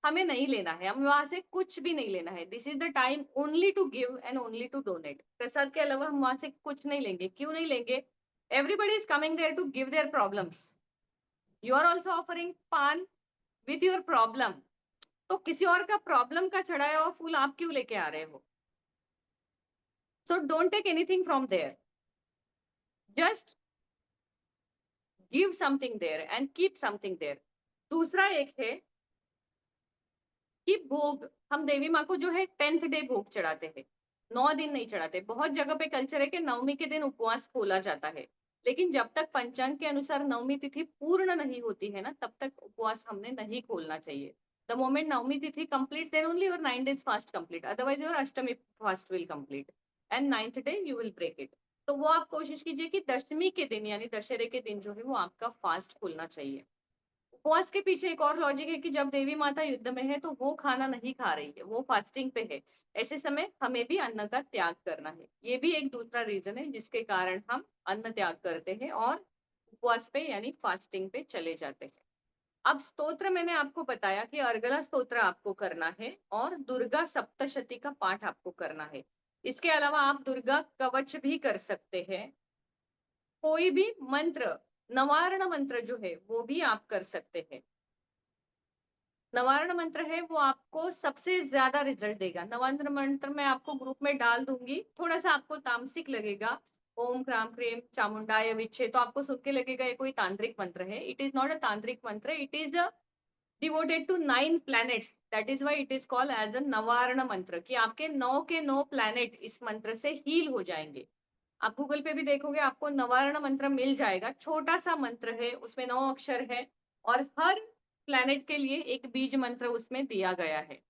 हमें नहीं लेना है, हम वहां से कुछ भी नहीं लेना है। This is the time only to give and only to donate. प्रसाद के अलावा हम वहां से कुछ नहीं लेंगे। क्यों नहीं लेंगे? Everybody is coming there to give their problems, you are also offering paan with your problem. तो किसी और का प्रॉब्लम का चढ़ाया हुआ फूल आप क्यों लेके आ रहे हो? So don't take anything from there, just give something there and keep something there. दूसरा एक है कि भोग, हम देवी माँ को जो है 10th डे भोग चढ़ाते हैं, 9 दिन नहीं चढ़ाते। बहुत जगह पे कल्चर है कि नवमी के दिन उपवास खोला जाता है, लेकिन जब तक पंचांग के अनुसार नवमी तिथि पूर्ण नहीं होती है ना, तब तक उपवास हमने नहीं खोलना चाहिए। The moment Navami tithi complete, then only your 9 days fast complete, otherwise your Ashtami fast will complete and 9th day you will break it. तो वो आप कोशिश कीजिए कि दशमी के दिन यानी दशहरे के दिन जो है वो आपका फास्ट खुलना चाहिए। उपवास के पीछे एक और लॉजिक है कि जब देवी माता युद्ध में है तो वो खाना नहीं खा रही है, वो फास्टिंग पे है। ऐसे समय हमें भी अन्न का त्याग करना है। ये भी एक दूसरा रीजन है जिसके कारण हम अन्न त्याग करते हैं और उपवास पे यानी फास्टिंग पे चले जाते हैं। अब स्तोत्र मैंने आपको बताया कि अर्गला स्तोत्र आपको करना है और दुर्गा सप्तशती का पाठ आपको करना है। इसके अलावा आप दुर्गा कवच भी कर सकते हैं। कोई भी मंत्र, नवारण मंत्र जो है वो भी आप कर सकते हैं। नवारण मंत्र है वो आपको सबसे ज्यादा रिजल्ट देगा। नवारण मंत्र मैं आपको ग्रुप में डाल दूंगी, थोड़ा सा आपको तामसिक लगेगा, ओम क्राम क्रीम चामुंडाय विच्छे, तो आपको सुन के लगेगा ये कोई तांत्रिक मंत्र है। It is not a tantrik mantra, it is devoted to 9 planets, that is why it is called as a Navarna mantra, कि आपके 9 के 9 प्लैनेट इस मंत्र से हील हो जाएंगे। आप गूगल पे भी देखोगे आपको नवारण मंत्र मिल जाएगा। छोटा सा मंत्र है, उसमें 9 अक्षर है और हर प्लैनेट के लिए एक बीज मंत्र उसमें दिया गया है।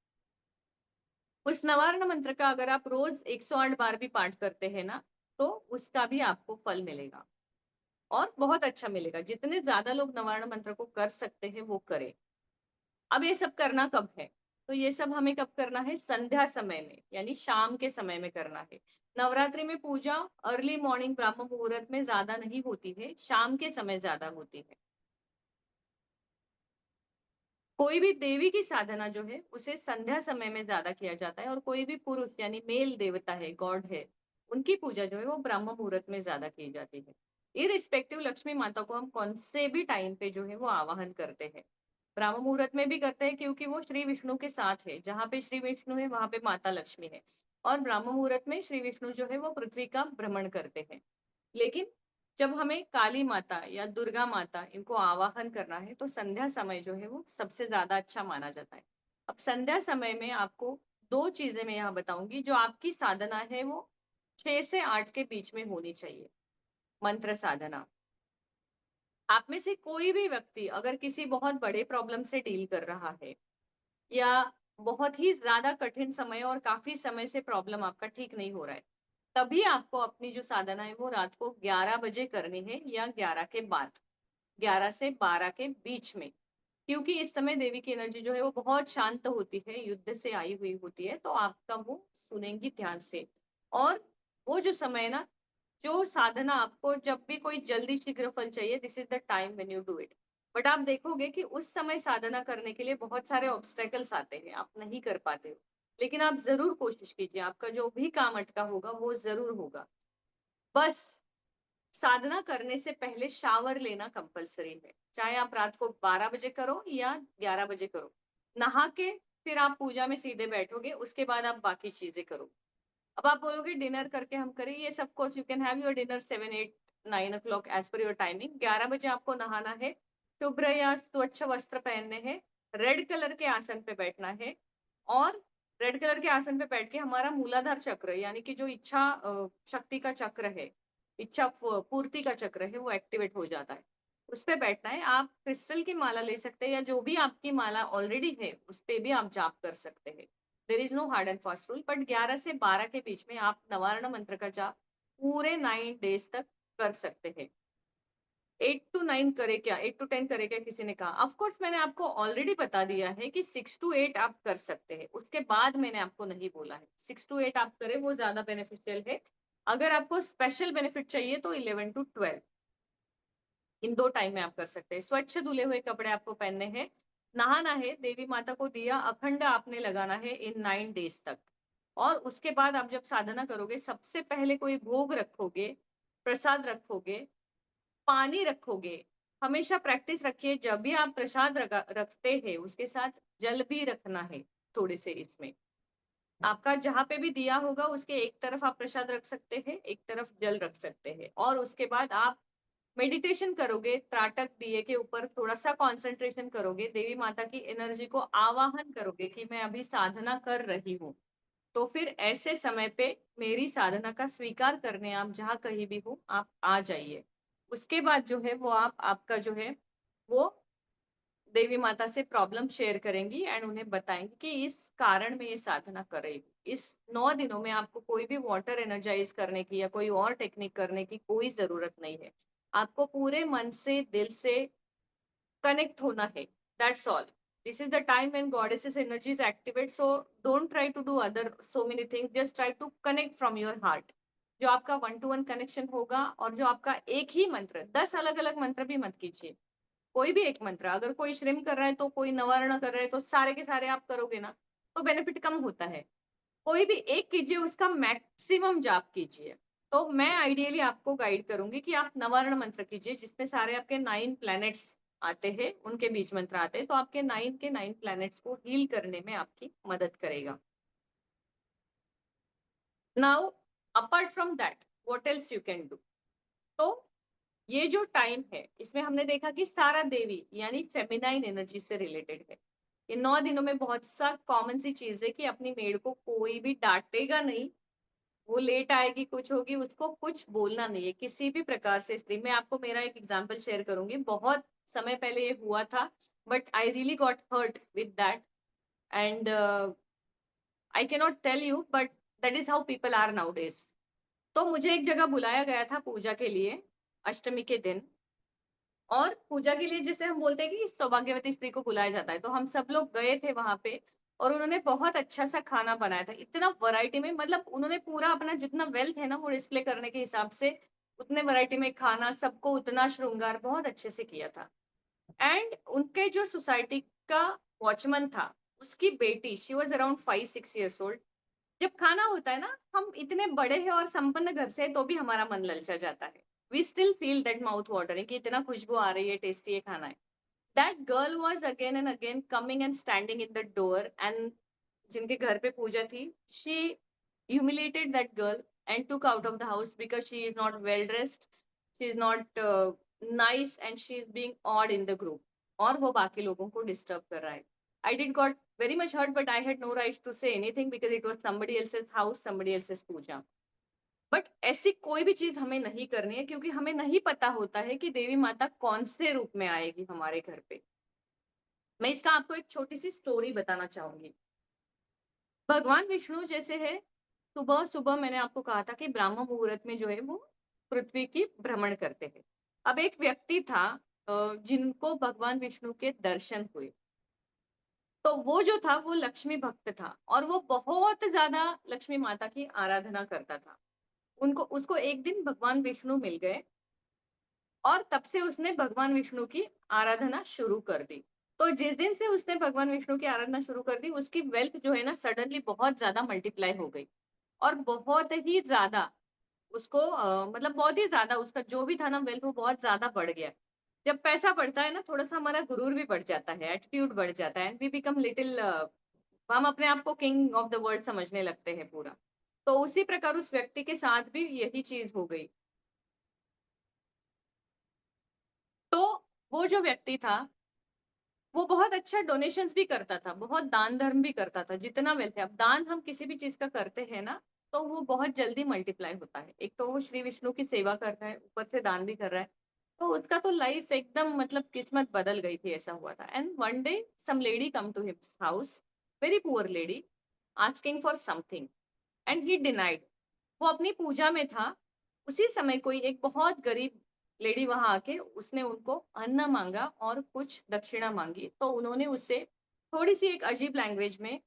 उस नवारण मंत्र का अगर आप रोज 108 बार भी पाठ करते हैं ना, तो उसका भी आपको फल मिलेगा और बहुत अच्छा मिलेगा। जितने ज्यादा लोग नवारण मंत्र को कर सकते हैं वो करें। अब ये सब करना कब है? तो ये सब हमें कब करना है? संध्या समय में, यानी शाम के समय में करना है। नवरात्रि में पूजा अर्ली मॉर्निंग ब्रह्म मुहूर्त में ज्यादा नहीं होती है, शाम के समय ज्यादा होती है। कोई भी देवी की साधना जो है उसे संध्या समय में ज्यादा किया जाता है, और कोई भी पुरुष यानी मेल देवता है, गॉड है, उनकी पूजा जो है वो ब्रह्म मुहूर्त में ज्यादा की जाती है। इररिस्पेक्टिव लक्ष्मी माता को हम कौन से भी टाइम पे जो है वो आवाहन करते हैं। ब्रह्म मुहूर्त में भी करते हैं क्योंकि वो श्री विष्णु के साथ है, जहाँ पे श्री विष्णु है वहां पे माता लक्ष्मी है। और ब्रह्म मुहूर्त में श्री विष्णु जो है वो पृथ्वी का भ्रमण करते हैं। लेकिन जब हमें काली माता या दुर्गा माता इनको आवाहन करना है तो संध्या समय जो है वो सबसे ज्यादा अच्छा माना जाता है। अब संध्या समय में आपको दो चीजें मैं यहाँ बताऊंगी। जो आपकी साधना है वो 6 से 8 के बीच में होनी चाहिए। मंत्र साधना, आप में से कोई भी व्यक्ति अगर किसी बहुत बड़े प्रॉब्लम से डील कर रहा है या बहुत ही ज्यादा कठिन समय और काफी समय से प्रॉब्लम आपका ठीक नहीं हो रहा है, तभी आपको अपनी जो साधना है वो रात को 11 बजे करनी है या 11 के बाद, 11 से 12 के बीच में। क्योंकि इस समय देवी की एनर्जी जो है वो बहुत शांत होती है, युद्ध से आई हुई होती है, तो आपका वो सुनेंगी ध्यान से। और वो जो समय है ना, जो साधना आपको जब भी कोई जल्दी शीघ्र फल चाहिए, this is the time when you do it. But आप देखोगे कि उस समय साधना करने के लिए बहुत सारे ऑब्स्टेकल्स आते हैं, आप नहीं कर पाते हो। लेकिन आप जरूर कोशिश कीजिए, आपका जो भी काम अटका होगा वो जरूर होगा। बस साधना करने से पहले शावर लेना कंपलसरी है, चाहे आप रात को 12 बजे करो या 11 बजे करो। नहा के फिर आप पूजा में सीधे बैठोगे, उसके बाद आप बाकी चीजें करो। अब आप बोलोगे डिनर करके हम करें, ये सब course you can have your dinner 7, 8, 9 o'clock as per your timing. 11 बजे आपको नहाना है, शुभ्र या स्वच्छ वस्त्र पहनने हैं, रेड कलर के आसन पे बैठना है। और रेड कलर के आसन पे बैठ के हमारा मूलाधार चक्र यानी कि जो इच्छा शक्ति का चक्र है, इच्छा पूर्ति का चक्र है, वो एक्टिवेट हो जाता है। उस पे बैठना है। आप क्रिस्टल की माला ले सकते हैं या जो भी आपकी माला ऑलरेडी है उस पे भी आप जाप कर सकते हैं। There is no hard and fast rule, but 11 से 12 के बीच में आप नवारण मंत्र का जाप पूरे 9 डेज तक कर सकते हैं। 8 to 9 करे क्या, 8 to 10 करे क्या किसी ने कहा। ऑफ कोर्स मैंने आपको ऑलरेडी बता दिया है कि 6 to 8 आप कर सकते हैं, उसके बाद मैंने आपको नहीं बोला है। 6 to 8 आप करें वो ज्यादा बेनिफिशियल है। अगर आपको स्पेशल बेनिफिट चाहिए तो 11 to 12 इन दो टाइम में आप कर सकते हैं। स्वच्छ धुले हुए कपड़े आपको पहनने हैं, नहाना है, देवी माता को दिया अखंड आपने लगाना है इन 9 डेज तक। और उसके बाद आप जब साधना करोगे, सबसे पहले कोई भोग रखोगे, प्रसाद रखोगे, पानी रखोगे। हमेशा प्रैक्टिस रखिए, जब भी आप प्रसाद रखते हैं उसके साथ जल भी रखना है थोड़े से। इसमें आपका जहां पे भी दिया होगा उसके एक तरफ आप प्रसाद रख सकते हैं, एक तरफ जल रख सकते हैं। और उसके बाद आप मेडिटेशन करोगे, त्राटक दिए के ऊपर थोड़ा सा कंसंट्रेशन करोगे, देवी माता की एनर्जी को आवाहन करोगे कि मैं अभी साधना कर रही हूँ। तो फिर ऐसे समय पे मेरी साधना का स्वीकार करने आप जहाँ कहीं भी हो आप आ जाइए। उसके बाद जो है वो आप आपका जो है वो देवी माता से प्रॉब्लम शेयर करेंगी एंड उन्हें बताएंगी कि इस कारण में ये साधना करेगी। इस 9 दिनों में आपको कोई भी वाटर एनर्जाइज करने की या कोई और टेक्निक करने की कोई जरूरत नहीं है। आपको पूरे मन से, दिल से कनेक्ट होना है, that's all. This is the time when goddess's energy is activate, so don't try to do other so many things, just try to connect from your heart। जो आपका 1-to-1 कनेक्शन होगा और जो आपका एक ही मंत्र, 10 अलग अलग मंत्र भी मत कीजिए, कोई भी एक मंत्र। अगर कोई श्रीम कर रहा है तो कोई नवारण कर रहा है, तो सारे के सारे आप करोगे ना तो बेनिफिट कम होता है। कोई भी एक कीजिए, उसका मैक्सिमम जाप कीजिए। तो मैं आइडियली आपको गाइड करूंगी कि आप नवारण मंत्र कीजिए जिसमें सारे आपके 9 प्लैनेट्स आते हैं, उनके बीच मंत्र आते हैं, तो आपके 9 के 9 प्लैनेट्स को हील करने में आपकी मदद करेगा। Now apart from that what else you can do. तो ये जो टाइम है इसमें हमने देखा कि सारा देवी यानी फेमिनाइन एनर्जी से रिलेटेड है। ये 9 दिनों में बहुत सा कॉमन सी चीज है कि अपनी मेड को कोई भी डांटेगा नहीं, वो लेट आएगी, कुछ होगी, उसको कुछ बोलना नहीं है किसी भी प्रकार से। स्त्री, मैं आपको मेरा एक एग्जांपल शेयर करूंगी, बहुत समय पहले ये हुआ था, but I really got hurt with that and I can not tell you, but that is how people are nowadays. तो मुझे एक जगह बुलाया गया था पूजा के लिए अष्टमी के दिन, और पूजा के लिए जैसे हम बोलते हैं कि सौभाग्यवती स्त्री को बुलाया जाता है, तो हम सब लोग गए थे वहां पे। और उन्होंने बहुत अच्छा सा खाना बनाया था, इतना वैरायटी में, मतलब उन्होंने पूरा अपना जितना वेल्थ है ना वो डिस्प्ले करने के हिसाब से उतने वैरायटी में खाना, सबको उतना श्रृंगार बहुत अच्छे से किया था। एंड उनके जो सोसाइटी का वॉचमैन था, उसकी बेटी, she was around 5-6 years old। जब खाना होता है ना, हम इतने बड़े हैं और संपन्न घर से, तो भी हमारा मन ललचा जाता है। We still feel that mouth watering कि इतना खुशबू आ रही है, टेस्टी है खाना है। That girl was again and again coming and standing in the door, and जिनके घर पे पूजा थी, she humiliated that girl and took out of the house because she is not well dressed. She is not nice and she is being odd in the group, और वो बाकी लोगों को disturb कर रहा है. I did got very much hurt, but I had no rights to say anything because it was somebody else's house, somebody else's puja. But ऐसी कोई भी चीज हमें नहीं करनी है, क्योंकि हमें नहीं पता होता है कि देवी माता कौन से रूप में आएगी हमारे घर पे. मैं इसका आपको एक छोटी सी स्टोरी बताना चाहूंगी. भगवान विष्णु जैसे है, सुबह सुबह मैंने आपको कहा था कि ब्राह्म मुहूर्त में जो है वो पृथ्वी की भ्रमण करते हैं. अब एक व्यक्ति था जिनको भगवान विष्णु के दर्शन हुए. तो वो जो था वो लक्ष्मी भक्त था, और वो बहुत ज्यादा लक्ष्मी माता की आराधना करता था. उसको एक दिन भगवान विष्णु मिल गए, और तब से उसने भगवान विष्णु की आराधना शुरू कर दी. तो जिस दिन से उसने भगवान विष्णु की आराधना शुरू कर दी, उसकी वेल्थ जो है ना सडनली बहुत ज्यादा मल्टीप्लाई हो गई, और बहुत ही ज्यादा उसको मतलब बहुत ही ज्यादा उसका जो भी था ना वेल्थ वो बहुत ज्यादा बढ़ गया. जब पैसा बढ़ता है ना, थोड़ा सा हमारा गुरूर भी बढ़ जाता है, एटीट्यूड बढ़ जाता है, एंड वी बिकम लिटिल, हम अपने आप को किंग ऑफ द वर्ल्ड समझने लगते हैं पूरा. तो उसी प्रकार उस व्यक्ति के साथ भी यही चीज हो गई. तो वो जो व्यक्ति था वो बहुत अच्छा डोनेशंस भी करता था, बहुत दान धर्म भी करता था, जितना वेल्थ है. अब दान हम किसी भी चीज का करते हैं ना, तो वो बहुत जल्दी मल्टीप्लाई होता है. एक तो वो श्री विष्णु की सेवा कर रहा है, ऊपर से दान भी कर रहा है, तो उसका तो लाइफ एकदम मतलब किस्मत बदल गई थी, ऐसा हुआ था. And one day some lady come to his house, very poor lady, asking for something, and he denied. वो अपनी पूजा में था, उसी समय कोई एक बहुत गरीब लेडी वहां आके उसने उनको अन्न मांगा और कुछ दक्षिणा मांगी. तो उन्होंने उससे थोड़ी सी एक अजीब लैंग्वेज में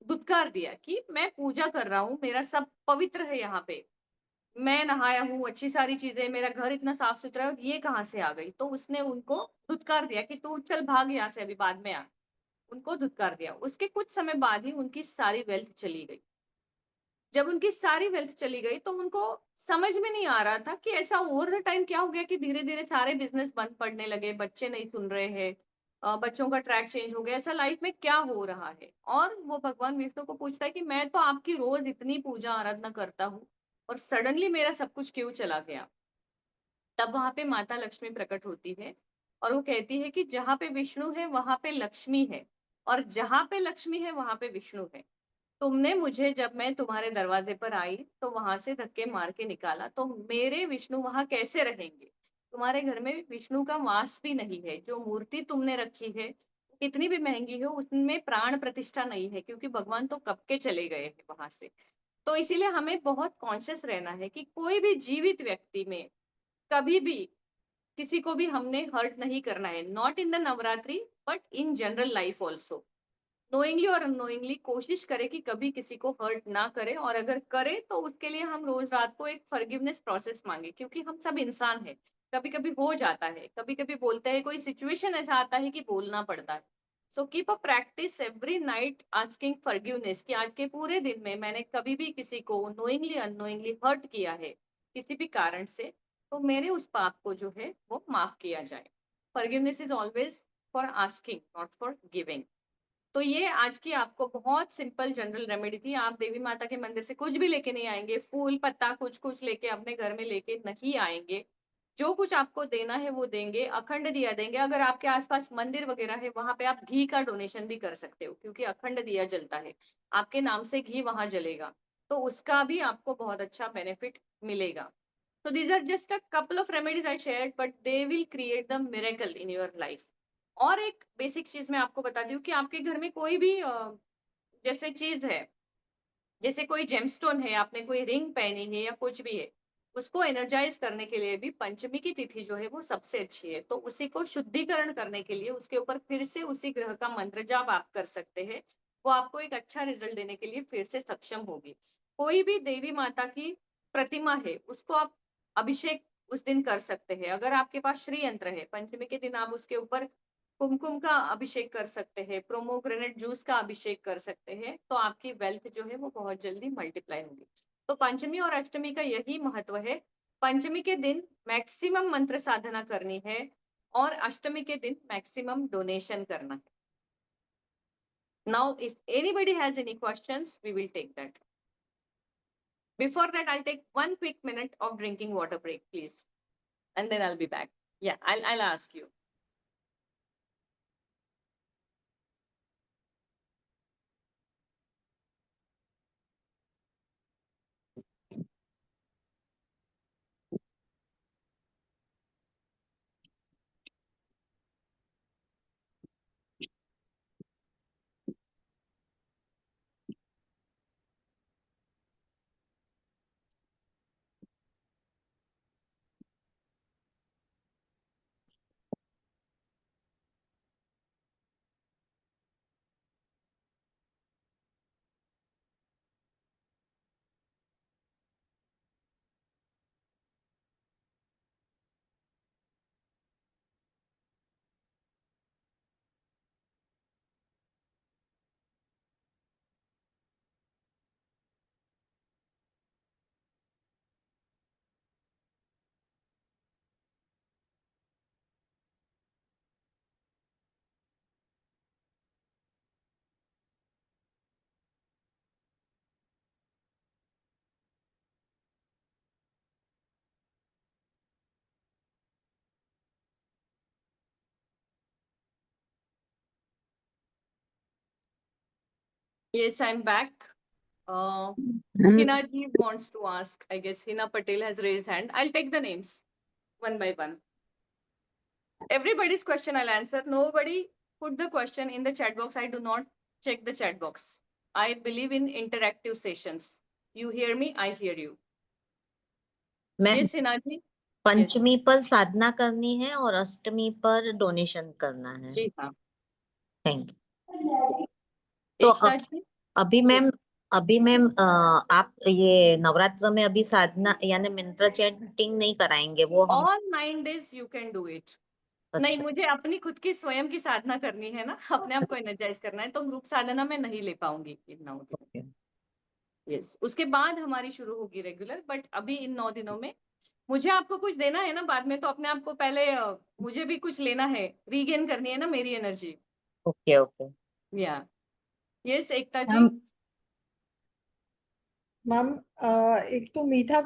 दुत्कार दिया कि मैं पूजा कर रहा हूँ, मेरा सब पवित्र है, यहाँ पे मैं नहाया हूँ, अच्छी सारी चीजें, मेरा घर इतना साफ सुथरा है, ये कहाँ से आ गई. तो उसने उनको धुतकार दिया कि तू चल भाग यहाँ से, अभी बाद में आ. उनको धुतकार दिया. उसके कुछ समय बाद ही उनकी सारी वेल्थ चली गई. जब उनकी सारी वेल्थ चली गई तो उनको समझ में नहीं आ रहा था कि ऐसा ओवर द टाइम क्या हो गया कि धीरे धीरे सारे बिजनेस बंद पड़ने लगे, बच्चे नहीं सुन रहे हैं, बच्चों का ट्रैक चेंज हो गया, ऐसा लाइफ में क्या हो रहा है. और वो भगवान विष्णु को पूछता है कि मैं तो आपकी रोज इतनी पूजा आराधना करता हूँ, और सडनली मेरा सब कुछ क्यों चला गया. तब वहां पे माता लक्ष्मी प्रकट होती है, और वो कहती है कि जहाँ पे विष्णु है वहां पे लक्ष्मी है, और जहाँ पे लक्ष्मी है वहां पे विष्णु है. तुमने मुझे, जब मैं तुम्हारे दरवाजे पर आई तो वहां से धक्के मार के निकाला, तो मेरे विष्णु वहां कैसे रहेंगे. तुम्हारे घर में विष्णु का वास भी नहीं है. जो मूर्ति तुमने रखी है कितनी भी महंगी हो, उसमें प्राण प्रतिष्ठा नहीं है, क्योंकि भगवान तो कब के चले गए हैं वहां से. तो इसीलिए हमें बहुत कॉन्शियस रहना है कि कोई भी जीवित व्यक्ति में कभी भी किसी को भी हमने हर्ट नहीं करना है. Not in the Navratri but in general life also. Knowingly और अननोइंगली कोशिश करे कि कभी किसी को हर्ट ना करे, और अगर करे तो उसके लिए हम रोज रात को एक फॉरगिवनेस प्रोसेस मांगे, क्योंकि हम सब इंसान है, कभी कभी हो जाता है, कभी कभी बोलते हैं, कोई सिचुएशन ऐसा आता है कि बोलना पड़ता है. So keep a practice every night asking forgiveness कि आज के पूरे दिन में मैंने कभी भी किसी को नोइंगली अननोइंगली हर्ट किया है किसी भी कारण से, तो मेरे उस पाप को जो है वो माफ किया जाए. Forgiveness is always for asking, not for giving. तो ये आज की आपको बहुत सिंपल जनरल रेमेडी थी. आप देवी माता के मंदिर से कुछ भी लेके नहीं आएंगे, फूल पत्ता कुछ कुछ लेके अपने घर में लेके नहीं आएंगे. जो कुछ आपको देना है वो देंगे, अखंड दिया देंगे. अगर आपके आसपास मंदिर वगैरह है वहां पे आप घी का डोनेशन भी कर सकते हो, क्योंकि अखंड दिया जलता है, आपके नाम से घी वहां जलेगा, तो उसका भी आपको बहुत अच्छा बेनिफिट मिलेगा. So these are just a couple of remedies I shared, but they will create the miracle in your life. और एक बेसिक चीज मैं आपको बता दूं कि आपके घर में कोई भी जैसे चीज है, जैसे कोई जेमस्टोन है, आपने कोई रिंग पहनी है या कुछ भी है, उसको एनर्जाइज करने के लिए भी पंचमी की तिथि जो है वो सबसे अच्छी है. तो उसी को शुद्धिकरण करने के लिए उसके ऊपर फिर से उसी ग्रह का मंत्र जाप आप कर सकते हैं. वो आपको एक अच्छा रिजल्ट देने के लिए फिर से सक्षम होगी. कोई भी देवी माता की प्रतिमा है उसको आप अभिषेक उस दिन कर सकते हैं. अगर आपके पास श्री यंत्र है, पंचमी के दिन आप उसके ऊपर कुमकुम का अभिषेक कर सकते हैं, प्रोमोग्रेनेट जूस का अभिषेक कर सकते हैं, तो आपकी वेल्थ जो है वो बहुत जल्दी मल्टीप्लाई होगी. तो पंचमी और अष्टमी का यही महत्व है. पंचमी के दिन मैक्सिमम मंत्र साधना करनी है, और अष्टमी के दिन मैक्सिमम डोनेशन करना है. Now if anybody has any questions we will take that. Before that, I'll take 1 quick minute of drinking water break, please. and then I'll be back. Yeah, I'll ask you. Yes, I'm back. Hina ji wants to ask. I guess Hina Patel has raised hand. I'll take the names one by one. Everybody's question I'll answer. Nobody put the question in the chat box. I do not check the chat box. I believe in interactive sessions. You hear me, I hear you. Ma'am Yes, Hina ji. पंचमी पर साधना करनी है और अष्टमी पर donation करना है। जी हाँ। Thank you. तो एकता जी। अभी मैम आप ये नवरात्र में अभी साधना यानी मंत्र चैंटिंग नहीं कराएंगे वो हम All 9 days you can do it. नहीं, मुझे अपनी खुद की स्वयं की साधना करनी है ना, अपने आप को एनर्जाइज करना है, तो ग्रुप साधना में नहीं ले पाऊंगी इन 9 दिनों। यस, उसके बाद हमारी शुरू होगी रेगुलर, बट अभी इन 9 दिनों में मुझे आपको कुछ देना है ना, बाद में तो अपने आप को पहले मुझे भी कुछ लेना है, रीगेन करनी है ना मेरी एनर्जी। ओके ओके या यस एकता जी। मैम एक तो मीठा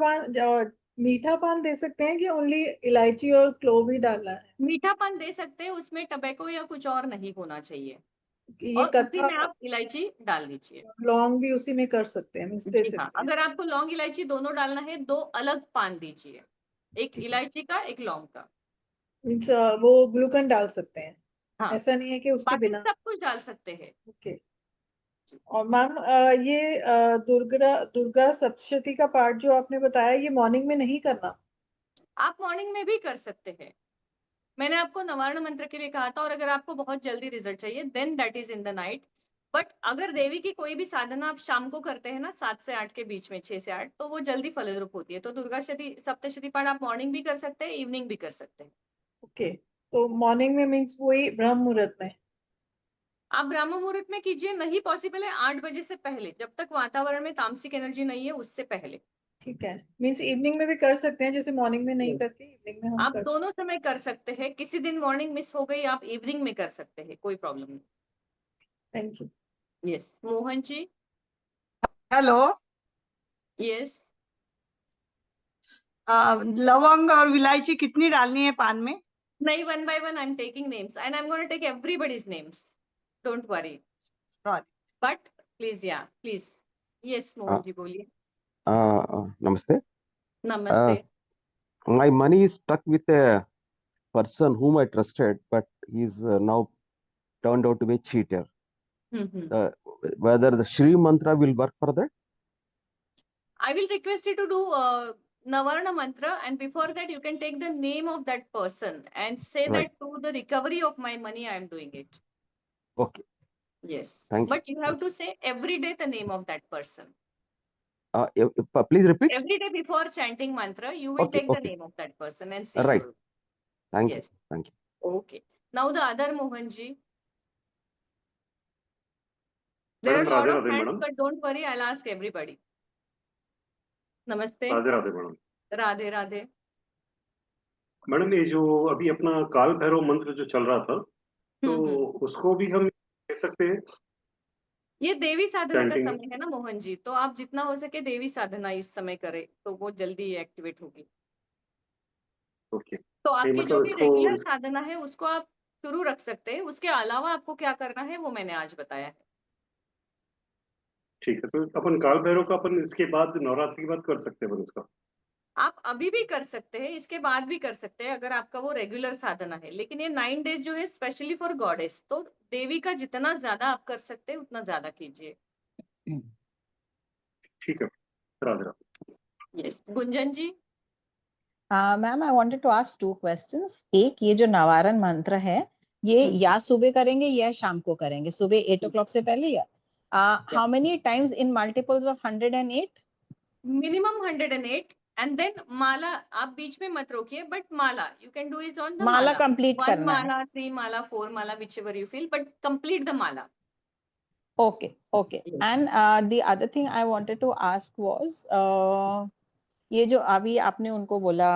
पान दे सकते हैं कि ओनली इलायची और क्लोव ही डालना है? मीठा पान दे सकते हैं, उसमें टबैको या कुछ और नहीं होना चाहिए, कि ये और उसी में आप इलायची डाल दीजिए। लौंग भी उसी में कर सकते हैं, दे जी सकते हाँ, हैं? अगर आपको लौंग इलायची दोनों डालना है, 2 अलग पान दीजिए, एक ठीक है। इलायची का, एक लौंग का। मीन्स वो ग्लूकन डाल सकते हैं? हाँ, ऐसा नहीं है कि उसके बाकी बिना? सब कुछ डाल सकते हैं। ओके। और मैम ये दुर्गा सप्तशती का पाठ जो आपने बताया, ये मॉर्निंग में नहीं करना? आप मॉर्निंग में भी कर सकते हैं। मैंने आपको नवार्ण मंत्र के लिए कहा था, और अगर आपको बहुत जल्दी रिजल्ट चाहिए then that is in the night. But अगर देवी की कोई भी साधना आप शाम को करते हैं ना, 7 से 8 के बीच में, 6 से 8, तो वो जल्दी फलद्रुप होती है। तो दुर्गा सप्तशती पाठ आप मॉर्निंग भी कर सकते हैं, इवनिंग भी कर सकते हैं। ओके, तो मॉर्निंग में मीन्स वही ब्रह्म मुहूर्त में? आप ब्राह्मण मुहूर्त में कीजिए, नहीं पॉसिबल है 8 बजे से पहले, जब तक वातावरण में तामसिक एनर्जी नहीं है उससे पहले। ठीक है, मीन्स इवनिंग में भी कर सकते हैं, जैसे मॉर्निंग में नहीं करके इवनिंग में हम आप कर दोनों समय कर सकते हैं, किसी दिन मॉर्निंग मिस हो गई, आप इवनिंग में कर सकते हैं, कोई प्रॉब्लम नहीं। Thank you. Yes, Mohan ji. Hello. Yes, लवंग और इलायची कितनी डालनी है पान में? नहीं, 1 by 1 I'm taking names and I'm going to take everybody's names. Don't worry. Sorry. But please, yeah, please. Yes, Mohan ji, बोलिए। Namaste. Namaste. My money is stuck with a person whom I trusted, but he's now turned out to be a cheater. Whether the Shri mantra will work for that? I will request you to do Navarna mantra, and before that you can take the name of that person and say Right. that to the recovery of my money I am doing it. Okay. Yes. Thank you. But you have to say every day the name of that person. Please repeat. Every day before chanting mantra, you will Okay, take the okay. name of that person and say. Right. Thank Yes. you. Thank you. Okay. Now the other Mohan ji. There are a madam lot Radhe of Radhe hands, madam. but don't worry, I'll ask everybody. Namaste. Radhe Radhe madam. Radhe Radhe. Madam ये जो अभी अपना काल भैरव मंत्र जो चल रहा था, तो उसको भी हम दे सकते हैं? ये देवी साधना का Chanting में? समय है ना मोहन जी, तो आप जितना हो सके देवी साधना इस समय करें, तो वो जल्दी एक्टिवेट होगी। ओके, तो नहीं आपकी जो मतलब भी इसको रेगुलर साधना है उसको आप शुरू रख सकते हैं, उसके अलावा आपको क्या करना है वो मैंने आज बताया है। ठीक है, तो अपन काल भैरव का अपन इसके बाद नवरात्रि के बाद कर सकते हैं अपन उसका। आप अभी भी कर सकते हैं, इसके बाद भी कर सकते हैं अगर आपका वो रेगुलर साधना है, लेकिन ये 9 डेज जो है स्पेशली फॉर गॉडेस, तो देवी का जितना ज्यादा आप कर सकते हैं उतना ज्यादा कीजिए। ठीक है, Radhe Radhe. Yes, Gunjan ji. Ma'am I wanted to ask 2 questions. एक, ये जो नवारण मंत्र है ये या सुबह करेंगे या शाम को करेंगे, सुबह 8 o'clock से पहले या how many times in multiples of 108? Minimum 108 and then माला आप बीच में मत रोकिए, but mala you can do is on the mala mala, complete 1 करना है। माला, 3 माला, 4 माला, whichever you feel, but complete the mala. Okay, okay. And the other thing I wanted to ask was ये जो अभी आपने उनको बोला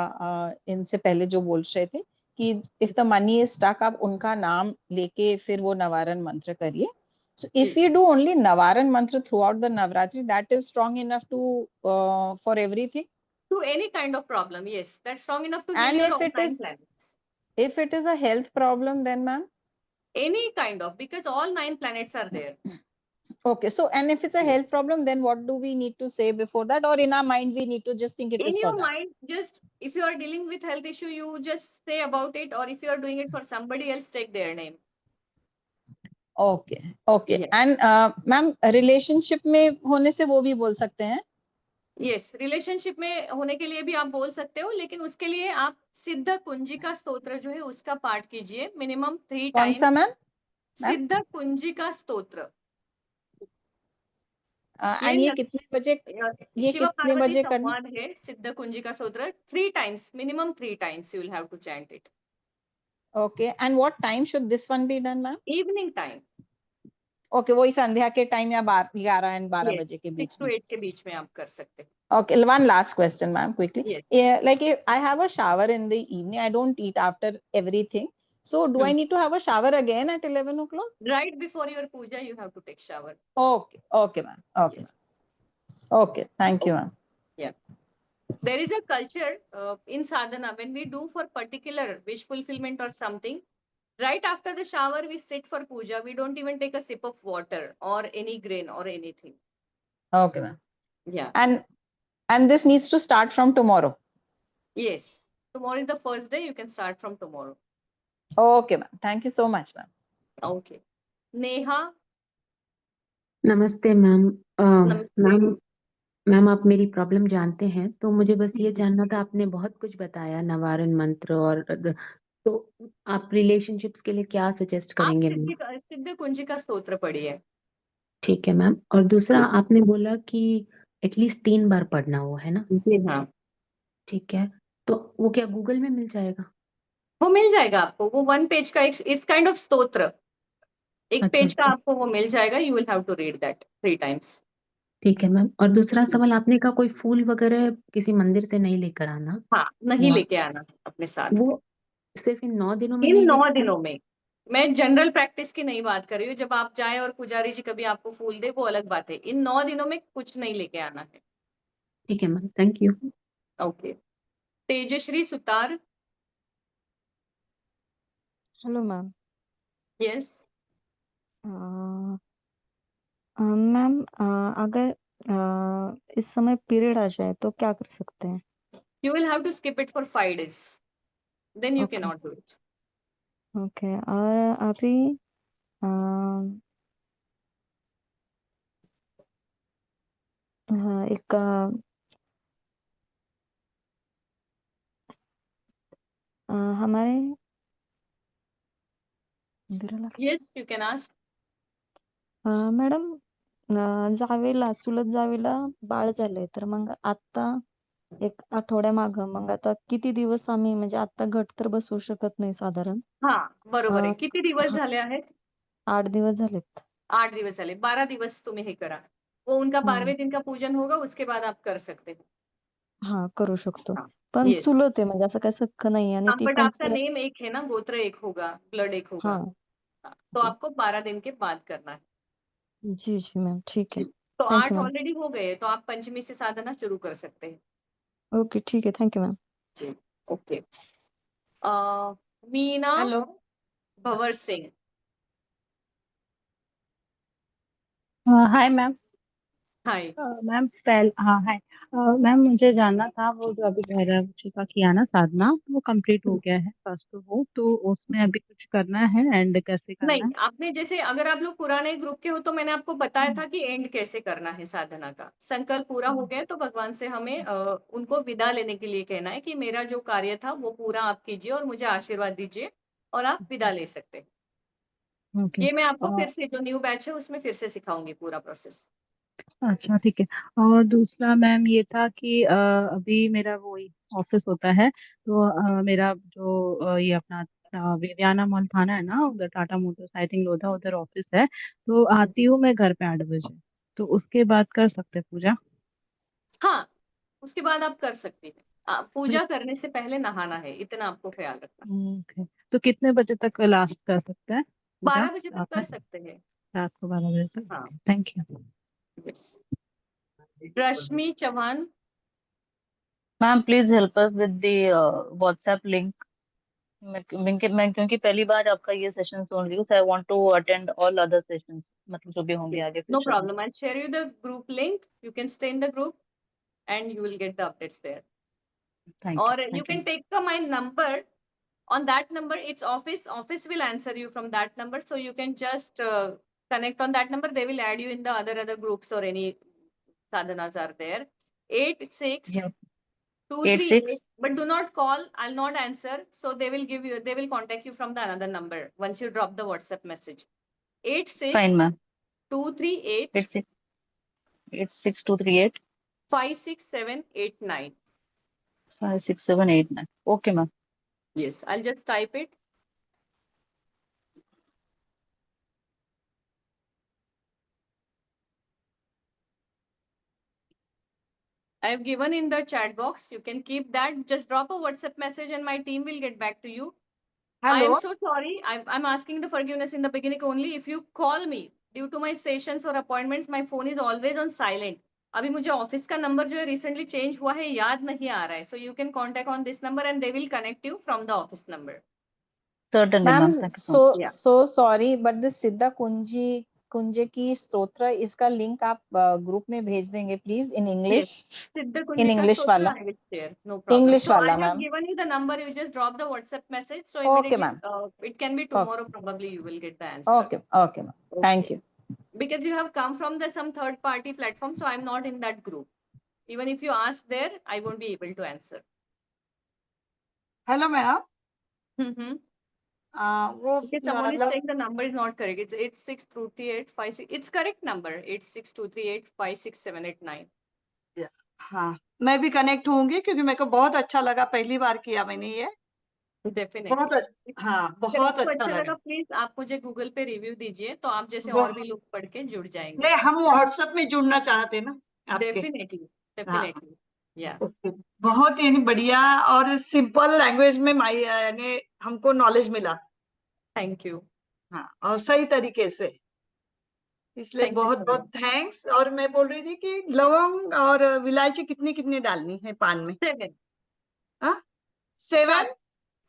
इनसे पहले जो बोल रहे थे कि if the money is stuck, आप उनका नाम लेके फिर वो नवारण मंत्र करिए। So if you do only navaran mantra throughout the Navratri, that is strong enough to for everything. To any kind of problem, yes, that's strong enough to heal And your if all it 9 is planets. if it is a health problem, then ma'am. Any kind of, because all 9 planets are there. Okay, so and if it's a health problem, then what do we need to say before that, or in our mind we need to just think it In is for your that? mind, just if you are dealing with health issue, you just say about it, or if you are doing it for somebody else, take their name. Okay, okay. Yes. And ma'am, relationship में होने से वो भी बोल सकते हैं? Yes, relationship में होने के लिए भी आप बोल सकते हो, लेकिन उसके लिए आप सिद्ध कुंजिका स्तोत्र जो है उसका पाठ कीजिए मिनिमम 3 कौन टाइम। सा मैम? सिद्ध कुंजिका स्तोत्र। And ये कितने बजे ये शिव कितने पार्वती बजे करना? संवाद है सिद्ध कुंजिका स्तोत्र, 3 times, minimum 3 times you will have to chant it. Okay, and what time should this one be done, ma'am? Evening time. Okay, वही संध्या के टाइम या 11 and 12 बजे के 6 बीच to में। 8 के बीच में आप कर सकते हैं। Okay, one last question, ma'am, quickly. Yes. Yeah, like if I have a shower in the evening, I don't eat after everything. So do I need to have a shower again at 11 o'clock? Right before your puja, you have to take shower. Okay, okay, ma'am. Okay, Yes. okay. Thank you, ma'am. Yeah. There is a culture in sadhana when we do for particular wish fulfillment or something. Right after the shower, we sit for puja. We don't even take a sip of water or any grain or anything. Okay, ma'am. Yeah. And this needs to start from tomorrow. Yes. Tomorrow is the first day. You can start from tomorrow. Okay, ma'am. Thank you so much, ma'am. Okay. Neha. नमस्ते ma'am. नमस्ते। Ma'am आप मेरी problem जानते हैं, तो मुझे बस ये जानना था, आपने बहुत कुछ बताया नवारण मंत्र और तो आप रिलेशनशिप्स के लिए क्या सजेस्ट आप करेंगे मैम? सिद्ध कुंजिका स्तोत्र पढ़िए। ठीक है मैम। और दूसरा आपने बोला कि एटलीस्ट 3 बार पढ़ना हो, है ना? जी हाँ। ठीक है, तो वो क्या गूगल में मिल जाएगा? वो मिल जाएगा आपको, वो 1 पेज का इस काइंड ऑफ स्तोत्र, एक अच्छा पेज का आपको वो मिल जाएगा। You will have to read that 3 times. ठीक है मैम। और दूसरा सवाल, आपने कहा कोई फूल वगैरह किसी मंदिर से नहीं लेकर आना? हाँ, नहीं वहाँ लेके आना अपने साथ। वो सिर्फ इन 9 दिनों में इन नहीं 9 लेकर दिनों में। मैं जनरल प्रैक्टिस की नहीं बात कर रही हूँ, जब आप जाए और पुजारी जी कभी आपको फूल दे वो अलग बात है, इन 9 दिनों में कुछ नहीं लेके आना है। ठीक है ma'am, thank you. Okay. Tejashree Sutar. Hello ma'am. Yes. Ma'am अगर इस समय पीरियड आ जाए तो क्या कर सकते हैं? You will have to skip it for 5 days, then you can okay not do it. Okay. और अभी एक हमारे yes, you can ask. Madam जावेला चुलत जावेला बाळ झालंय, तर मग आता 1 आठवड्या माग मग आता किती दिवस आम्ही म्हणजे आता घट तर बसवू शकत नाही साधारण. हाँ बरोबर आहे। अ, किती दिवस हा, झाले आहेत? 8 दिवस झालेत. 8 दिवस झाले। 12 दिवस तुम्ही हे करा, वो उनका 12वें दिन का पूजन होगा, उसके बाद आप कर सकते हैं। हा करू शकतो, हाँ, पण यस। चुलत आहे म्हणजे असं काय सख्ख नाही आणि हाँ, ती बट पण आपका नेम एक है ना, गोत्र एक होगा, ब्लड एक होगा। हाँ हाँ, तो जी आपको 12 दिन के बाद करना है। जी जी मैम ठीक है। तो थैंक 8 यू मैम। ऑलरेडी हो गए, तो आप पंचमी से साधना शुरू कर सकते हैं। ओके ठीक है, थैंक यू मैम। जी, okay. Meena hello. Bhanwar Singh. Hi ma'am. Hi. Ma'am हाँ हाय मैम, मुझे जानना था वो जो अभी भैरव जी का किया ना साधना, वो कंप्लीट हो गया है फर्स्ट तो उसमें अभी कुछ करना है एंड कैसे करना नहीं, है? आपने जैसे अगर आप लोग पुराने ग्रुप के हो तो मैंने आपको बताया था कि एंड कैसे करना है साधना का। संकल्प पूरा हो गया तो भगवान से हमें उनको विदा लेने के लिए कहना है कि मेरा जो कार्य था वो पूरा आप कीजिए और मुझे आशीर्वाद दीजिए और आप विदा ले सकते हैं। ओके। ये मैं आपको फिर से जो न्यू बैच है उसमें फिर से सिखाऊंगी पूरा प्रोसेस। अच्छा ठीक है। और दूसरा मैम ये था कि अभी मेरा वही ऑफिस होता है, तो मेरा जो ये अपना विद्याना मॉल थाना है ना, उधर Tata Motors I think Lodha, उधर ऑफिस है। तो आती हूँ मैं घर पे 8 बजे, तो उसके बाद कर सकते हैं पूजा? हाँ, उसके बाद आप कर सकते हैं। पूजा करने से पहले नहाना है, इतना आपको ख्याल रखना। ओके। तो कितने बजे तक लास्ट कर सकते हैं पूजा? 12 बजे तक रात कर में, सकते हैं। रात को 12 बजे तक? हाँ। Thank you. Yes. Rashmi Chauhan. Ma'am please help us with the WhatsApp link. मैं क्योंकि पहली बार आपका ये सेशन सुन रही हूँ, so I want to attend all other sessions, मतलब जो भी होंगे आगे No फ्यूचर में। problem. I'll share you the group link. You can stay in the group and you will get the updates there. Thank Or you. you thank you. can take my number. On that number, it's office. Office will answer you from that number. So you can just connect on that number. They will add you in the other groups or any sadhanas are there. 86-238. But do not call. I'll not answer. So they will contact you from the another number once you drop the WhatsApp message. Fine ma'am. 86-238. 86-238 56789. 56789। Okay ma'am. Yes, I'll just type it. I have given in the chat box. You can keep that. Just drop a WhatsApp message and my team will get back to you. I am hello. so sorry. I'm asking the forgiveness in the beginning only. If you call me due to my sessions or appointments, my phone is always on silent. अभी मुझे office का number जो है recently change हुआ है, याद नहीं आ रहा है. So you can contact on this number and they will connect you from the office number. Certainly ma'am ma'am, thank you so much. So sorry but this सिद्धा कुंजे की स्तोत्र, इसका लिंक आप ग्रुप में भेज देंगे please, in Yes. English? Siddha in Kunjika English Stotra, वाला, I will share. No problem. English So I वाला have ma'am. given you the number. You just drop the WhatsApp message. So okay immediately, ma'am. it can be tomorrow. Probably you will get the answer. Okay okay ma'am, thank Okay. You. Because you have come from some third party platform, so I'm not in that group. Even if you ask there, I won't be able to answer. Hello ma'am. Mm-hmm. वो Okay, someone is saying the number is not correct. It's 86-238-56. It's correct number. 86-238-56789. हाँ, मैं भी connect होंगी क्योंकि मेरे को बहुत अच्छा लगा, पहली बार किया मैंने ये। Definitely. हाँ, अगर बहुत आपको अच्छा अच्छा लगा। लगा प्लीज आप मुझे गूगल पे रिव्यू दीजिए, तो आप जैसे और भी लोग पढ़ के जुड़ जाएंगे। नहीं, हम व्हाट्सएप में जुड़ना चाहते ना आपके। डेफिनेटली हाँ, डेफिनेटली या बहुत यानी बढ़िया और सिंपल लैंग्वेज में यानी हमको नॉलेज मिला। Thank you. हाँ, और सही तरीके से, इसलिए Thank you बहुत so बहुत थैंक्स। और मैं बोल रही थी कि लवंग और इलायची कितनी कितनी डालनी है पान में? 7 हाँ, 7।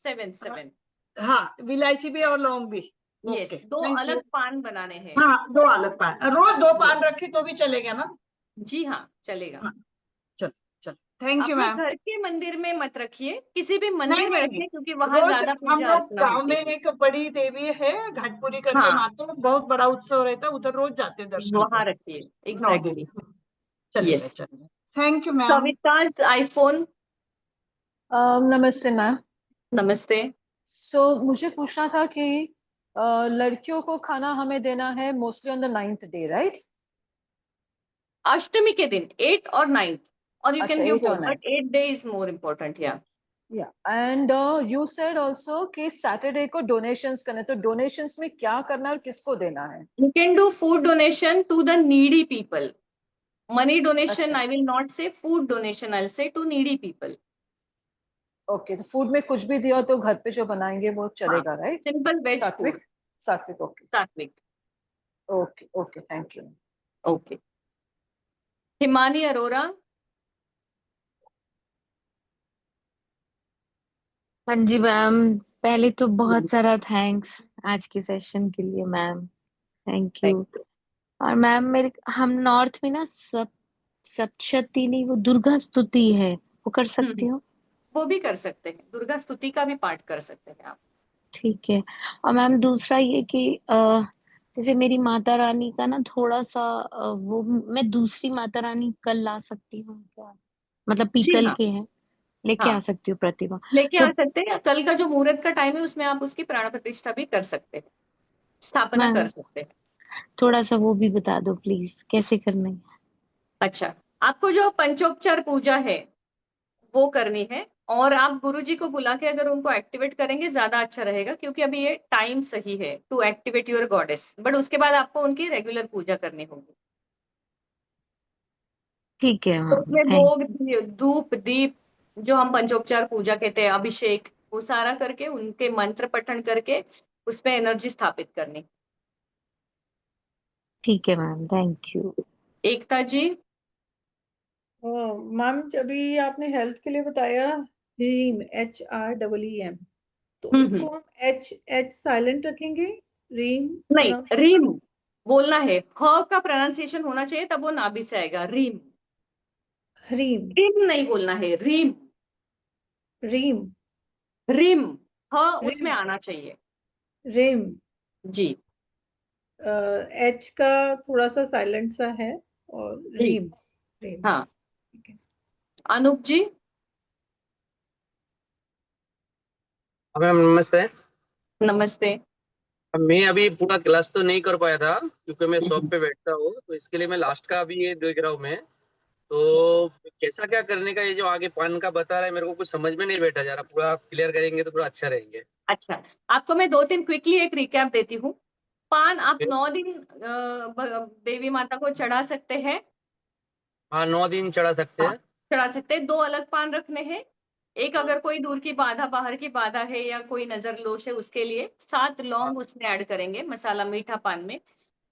7 हाँ, इलायची भी और लौंग भी। Yes, okay, 2 thank you. अलग पान बनाने हैं। हाँ, 2 अलग पान, रोज 2 पान रखे तो भी चलेगा ना? जी हाँ, चलेगा। हाँ, चलो चलो, थैंक यू अपने मैम। घर के मंदिर में मत रखिए, किसी भी नहीं मंदिर में नहीं, रखिए क्योंकि वहां रोज ज्यादा हम पूजा लोग अर्चना गांव होती में है। एक बड़ी देवी है घाटपुरी करके हाँ, माता, बहुत बड़ा उत्सव रहता है, उधर रोज जाते दर्शन को। वहां रखिए 9 दिन। एग्जैक्टली। चलेगा यस। चलेगा, thank you ma'am. Kavita's iPhone. नमस्ते मैम। नमस्ते। मुझे पूछना था कि लड़कियों को खाना हमें देना है mostly on the 9th day, right? Ashtami के दिन 8 और 9, और यू अच्छा, कैन गिव 8 और both, 9। But 8 day is more important. या एंड यू सेड ऑल्सो कि सैटरडे को डोनेशंस करने, तो डोनेशंस में क्या करना है और किसको देना है? you can do food donation to the needy people. Money donation, अच्छा, I will not say. Food donation, I'll say to needy people. Okay. तो फूड में कुछ भी दिया तो घर पे जो बनाएंगे वो हाँ, चलेगा, राइट? Simple ways food. सात्विक, सात्विक, ओके सात्विक। Okay okay, thank you. Okay. Himani Arora. हाँ जी मैम, पहले तो बहुत सारा थैंक्स आज के सेशन के लिए मैम, थैंक यू। और मैम मेरे हम नॉर्थ में ना सप्तशती नहीं, वो दुर्गा स्तुति है, वो कर सकती हूँ? वो भी कर सकते हैं, दुर्गा स्तुति का भी पाठ कर सकते हैं आप। ठीक है। और मैम दूसरा ये कि जैसे मेरी माता रानी का ना थोड़ा सा वो, मैं दूसरी माता रानी कल ला सकती हूँ क्या? मतलब जी पीतल हाँ, के हैं, लेके हाँ आ सकती हूँ प्रतिमा? लेके तो आ सकते हैं। कल का जो मुहूर्त का टाइम है उसमें आप उसकी प्राण प्रतिष्ठा भी कर सकते हैं, स्थापना कर मैम सकते हैं। थोड़ा सा वो भी बता दो प्लीज, कैसे करना है? अच्छा, आपको जो पंचोपचार पूजा है वो करनी है, और आप गुरुजी को बुला के अगर उनको एक्टिवेट करेंगे ज्यादा अच्छा रहेगा, क्योंकि अभी ये टाइम सही है to activate your goddess, but उसके बाद आपको उनकी रेगुलर पूजा करनी होगी। ठीक है तो मैम, उसमें थैंक भोग, धूप, दीप, जो हम पंचोपचार पूजा कहते हैं, अभिषेक, वो सारा करके उनके मंत्र पठन करके उसमें एनर्जी स्थापित करनी। ठीक है ma'am, thank you. Ekta ji. Ma'am अभी आपने हेल्थ के लिए बताया हीम, HREEM, तो हम्म। उसको हम एच साइलेंट रखेंगे, रीम नहीं, प्रोनाउंस। रीम बोलना है, ह का प्रोनाउंसिएशन होना चाहिए, तब वो नाभि से आएगा। रीम, रीम, रीम नहीं बोलना है, रीम, रीम, रिम, ह उसमें रिम, आना चाहिए। रिम। जी एच का थोड़ा सा साइलेंट सा है, और जी रीम, रीम। हाँ। ठीक है। अनूप जी। मैम नमस्ते। नमस्ते। मैं अभी पूरा क्लास तो नहीं कर पाया था क्योंकि मैं शॉप पे बैठता हूँ, तो इसके लिए मैं लास्ट का अभी ये देख रहा हूँ मैं। तो कैसा क्या करने का, ये जो आगे पान का बता रहा है मेरे को कुछ समझ में नहीं बैठा जा रहा, पूरा क्लियर करेंगे तो थोड़ा अच्छा रहेंगे। अच्छा, आपको मैं 2-3 क्विकली एक रिकैप देती हूँ। पान आप 9 दिन देवी माता को चढ़ा सकते हैं। हाँ 9 दिन चढ़ा सकते हाँ, हैं। चढ़ा सकते हैं। 2 अलग पान रखने हैं। एक अगर कोई दूर की बाधा, बाहर की बाधा है या कोई नजर दोष है उसके लिए 7 लौंग उसमें ऐड करेंगे मसाला मीठा पान में।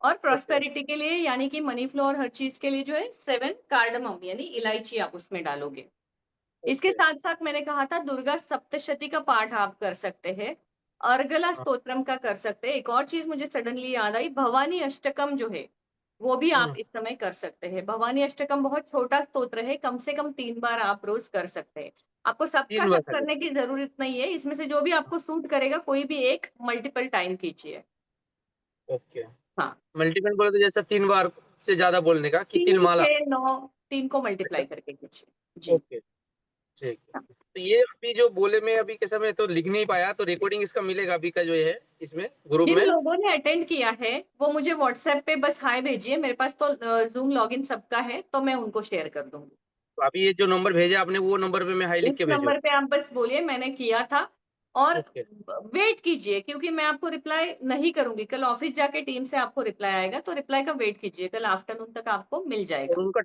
और प्रॉस्पेरिटी के लिए यानी कि मनी फ्लो और हर चीज के लिए जो है 7 कार्डमम यानी इलायची आप उसमें डालोगे। इसके साथ साथ मैंने कहा था दुर्गा सप्तशती का पाठ आप कर सकते हैं, अर्गला स्तोत्रम का कर सकते हैं। एक और चीज मुझे सडनली याद आई, भवानी अष्टकम जो है वो भी आप इस समय कर सकते हैं। भवानी अष्टकम बहुत छोटा स्तोत्र है, कम से कम 3 बार आप रोज कर सकते हैं। आपको सबका 3 बार सब करना करने की जरूरत नहीं है, इसमें से जो भी आपको सूट करेगा कोई भी एक मल्टीपल टाइम कीजिए। है। ओके। हाँ, मल्टीपल बोले तो जैसा 3 बार से ज्यादा बोलने का कि 3 3, माला? 6, 9, 3 को ऐसा। मल्टीप्लाई करके कीजिए। जी ओके ठीक है। तो ये अभी जो बोले मैं अभी कैसा, मैं तो लिख नहीं पाया, तो रिकॉर्डिंग इसका मिलेगा अभी का जो है इसमें ग्रुप जिन में? लोगों ने अटेंड किया है वो मुझे व्हाट्सएप पे बस हाय भेजिए, मेरे पास तो जूम लॉगिन सबका है, तो मैं उनको शेयर कर दूंगी। तो अभी ये जो नंबर भेजा आपने वो नंबर पे मैं हाई लिख इस के भेजूँ? नंबर पे आप बस बोलिए मैंने किया था, और ओके। वेट कीजिए, क्योंकि मैं आपको रिप्लाई नहीं करूंगी। कल ऑफिस जाके टीम से आपको रिप्लाई आएगा, तो रिप्लाई का वेट कीजिए, कल आफ्टरनून तक आपको मिल और जाएगा। उनका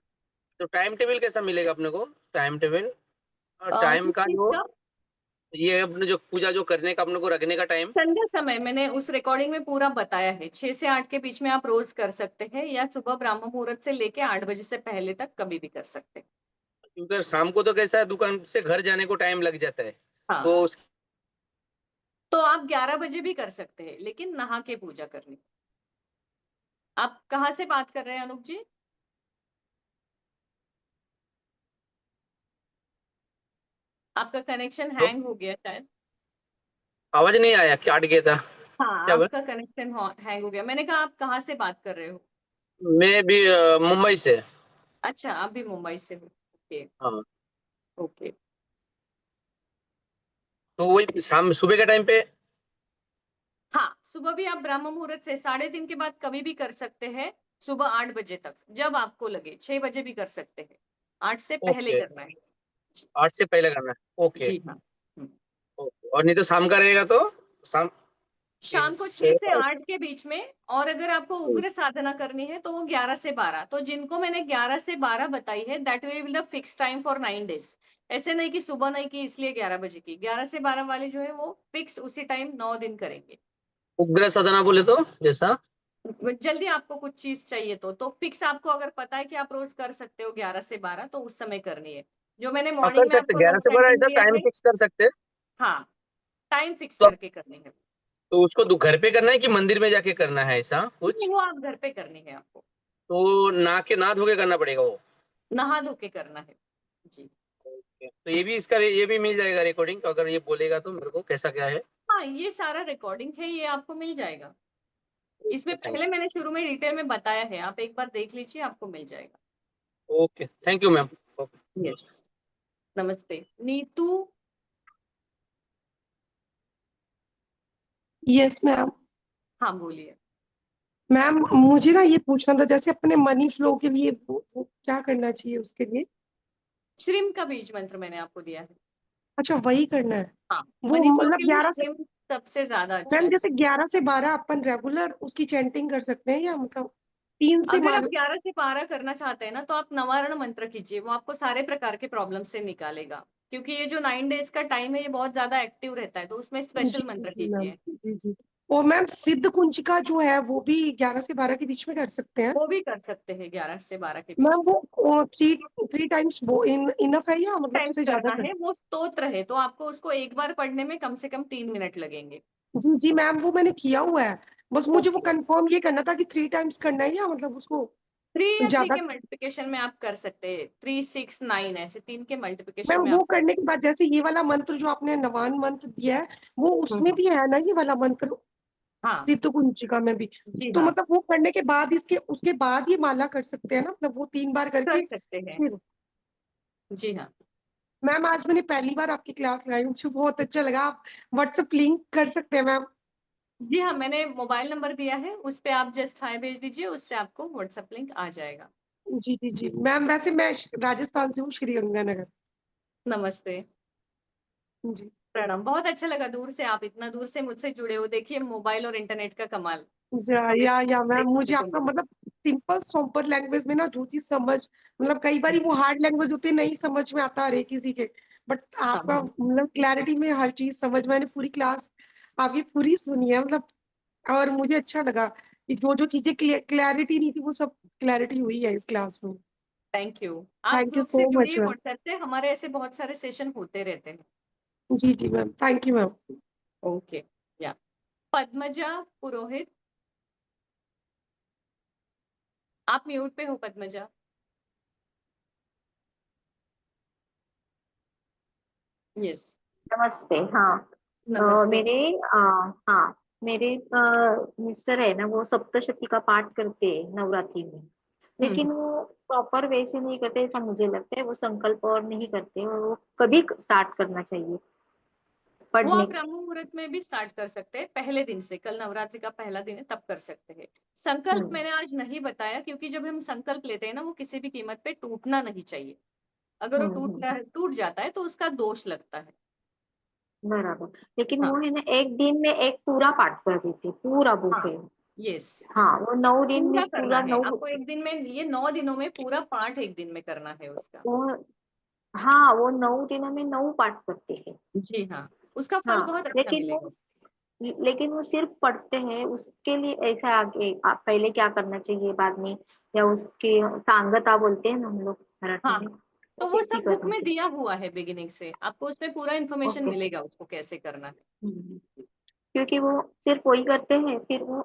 तो टाइम टेबल कैसा मिलेगा अपने को? टाइम टेबल और टाइम किस का चीज जो, का? ये अपने जो पूजा जो करने का अपने को रखने का टाइम? संध्या समय मैंने उस रिकॉर्डिंग में पूरा बताया है, 6 से 8 के बीच में आप रोज कर सकते हैं, या सुबह ब्राह्म मुहूर्त से लेके 8 बजे से पहले तक कभी भी कर सकते हैं। क्योंकि शाम को तो कैसा है, दुकान से घर जाने को टाइम लग जाता है, हाँ, तो उस तो आप 11 बजे भी कर सकते हैं, लेकिन नहा के पूजा करनी। आप कहाँ से बात कर रहे हैं अनूप जी? आपका कनेक्शन तो हैंग हो गया शायद। आवाज नहीं आया, क्या अट गया था? हाँ, क्या बोल? आपका कनेक्शन हैंग हो गया। मैंने कहा आप कहाँ से बात कर रहे हो? मैं भी मुंबई से। अच्छा, आप भी मुंबई से हो। ओके। हाँ, ओके। तो वही शाम सुबह के टाइम पे? हाँ, सुबह भी आप ब्रह्म मुहूर्त से 3:30 के बाद कभी भी कर सकते हैं, सुबह 8 बजे तक, जब आपको लगे। 6 बजे भी कर सकते हैं, 8 से पहले ओके, करना है। 8 से पहले करना है। ओके। जी हाँ। ओके, और नहीं तो शाम का रहेगा तो शाम शाम को 6 से से 8 के बीच में, और अगर आपको उग्र साधना करनी है तो वो 11 से 12। तो जिनको मैंने 11 से 12 बताई है, that will the fix time for 9 days. ऐसे नहीं कि सुबह नहीं की इसलिए 11 बजे की, 11 से 12 वाले जो है वो फिक्स उसी टाइम 9 दिन करेंगे। उग्र साधना बोले तो जैसा? जल्दी आपको कुछ चीज चाहिए तो फिक्स आपको अगर पता है कि आप रोज कर सकते हो 11 से 12, तो उस समय करनी है। जो मैंने हाँ कर मॉर्निंग में सकते, आपको 11 रोज से 12 सेशन ऐसा दिया टाइम है। फिक्स कर सकते। हाँ, टाइम फिक्स तो करके करनी है। तो उसको घर पे करना है कि मंदिर में जाके करना है ऐसा कुछ? नहीं, वो आप घर पे करनी है आपको, तो नहा धो के करना पड़ेगा वो? नहा धो के करना है जी। तो ये भी मिल जाएगा रिकॉर्डिंग, अगर ये बोलेगा तो मेरे को कैसा क्या है? हाँ, ये सारा रिकॉर्डिंग है, ये आपको मिल जाएगा। इसमें थैंक पहले मैंने शुरू में डिटेल में बताया है, आप एक बार देख लीजिए, आपको मिल जाएगा। You. Okay, thank you ma'am. Yes, नमस्ते। नीतू। Yes ma'am. हाँ, बोलिए। मैम मुझे ना ये पूछना था, जैसे अपने मनी फ्लो के लिए वो क्या करना चाहिए उसके लिए? श्रीम का बीज मंत्र मैंने आपको दिया है। अच्छा, वही करना है। हाँ, वो मनी फ्लो मतलब के लिए 11 से श्रीम सबसे ज्यादा अच्छा मैम, है। जैसे 11 से 12 अपन रेगुलर उसकी चैंटिंग कर सकते हैं, या मतलब 3 से अगर आप मान 11 से 12 करना चाहते हैं ना, तो आप नवारण मंत्र कीजिए, वो आपको सारे प्रकार के प्रॉब्लम से निकालेगा। क्योंकि ये जो 9 डेज का टाइम है, ये बहुत ज्यादा एक्टिव रहता है, तो उसमें जी स्पेशल मंत्र जी मैम, कीजिए। जी जी। और मैम सिद्ध कुंजिका जो है वो भी 11 से 12 के बीच में कर सकते हैं? वो भी कर सकते हैं 11 से 12 के बीच मैम में। वो थ्री टाइम्स वो इनफ है, या मतलब टाइम्स उससे ज्यादा करना कर? है, वो स्तोत्र है, तो आपको उसको एक बार पढ़ने में कम से कम 3 मिनट लगेंगे। जी जी मैम, वो मैंने किया हुआ है, बस मुझे वो ओके, कंफर्म ये करना था कि 3 टाइम्स करना है, या मतलब उसको 3 या 3 ज्यादा? के मल्टीप्लिकेशन में आप कर सकते हैं, 3, 6, 9 ऐसे 3 के मल्टीप्लिकेशन मैम में वो आप कर करने सकते के बाद, जैसे ये वाला मंत्र जो आपने नवान मंत्र दिया है, वो उसमें भी है ना ये वाला मंत्र, हाँ सिद्ध कुंजिका में भी? जी, तो हाँ मतलब वो करने के बाद उसके बाद ये माला कर सकते हैं ना, मतलब वो 3 बार कर करके सकते हैं। फिर? जी हाँ मैम आज मैंने पहली बार आपकी क्लास लगाई, मुझे बहुत अच्छा लगा। आप व्हाट्सएप लिंक कर सकते हैं मैम? जी हाँ, मैंने मोबाइल नंबर दिया है, उस पे आप जस्ट हाय भेज दीजिए, उससे आपको व्हाट्सएप लिंक आ जाएगा। जी जी जी मैम, वैसे मैं राजस्थान से हूँ, श्री गंगानगर। नमस्ते, जी प्रणाम। बहुत अच्छा लगा, दूर से आप इतना दूर से मुझसे जुड़े हो, देखिए मोबाइल और इंटरनेट का कमाल हमें या मैम, देखने मुझे को आपका मिला। मतलब सिंपल सोपर लैंग्वेज में ना जो चीज समझ, मतलब कई बार वो हार्ड लैंग्वेज होती है, नहीं समझ में आता हर एक किसी के, बट हाँ आपका हाँ मतलब क्लैरिटी में हर चीज समझ, मैंने पूरी क्लास आपकी पूरी सुनी है मतलब, और मुझे अच्छा लगा कि जो जो चीजें क्लैरिटी नहीं थी वो सब क्लैरिटी हुई है इस क्लास में। Thank you. आप थैंक यू ग्रुप से सो मच जुड़िए मैम। व्हाट्सएप से, हमारे ऐसे बहुत सारे सेशन होते रहते हैं। जी जी ma'am, thank you ma'am. Okay, या पद्मजा पुरोहित, आप म्यूट पे हो पद्मजा। यस, नमस्ते। हाँ, नमस्ते। मेरे हाँ, मेरे मिस्टर है ना, वो सप्तशती का पाठ करते हैं नवरात्रि में, लेकिन वो प्रॉपर वे से नहीं करते ऐसा मुझे लगता है। वो संकल्प और नहीं करते, और वो कभी स्टार्ट करना चाहिए वो पढ़ने? आप ब्रह्म मुहूर्त में भी स्टार्ट कर सकते हैं, पहले दिन से, कल नवरात्रि का पहला दिन है, तब कर सकते हैं। संकल्प मैंने आज नहीं बताया, क्योंकि जब हम संकल्प लेते हैं ना, वो किसी भी कीमत पे टूटना नहीं चाहिए। अगर वो टूट जाता है तो उसका दोष लगता है। बराबर। लेकिन हाँ वो है ना, एक दिन में एक पूरा पाठ कर देते, पूरा बुक हाँ, है। यस, हाँ, वो 9 दिन में पूरा करना पूरा है 9। आपको, एक दिन में, ये 9 दिनों में पूरा पाठ एक दिन में करना है उसका। वो हाँ, वो 9 दिनों में 9 पाठ करते हैं। जी हाँ, उसका फल हाँ, बहुत अच्छा मिलेगा। लेकिन वो सिर्फ पढ़ते हैं, उसके लिए ऐसा आगे आप पहले क्या करना चाहिए बाद में, या उसकी सांगता बोलते हैं ना हम लोग मराठी हाँ, में, तो वो वो कैसी सब बुक करनी में चाहिए? दिया हुआ है, बिगिनिंग से आपको उसमें पूरा इन्फॉर्मेशन ओके। मिलेगा उसको कैसे करना है। क्योंकि वो सिर्फ वही करते हैं, फिर वो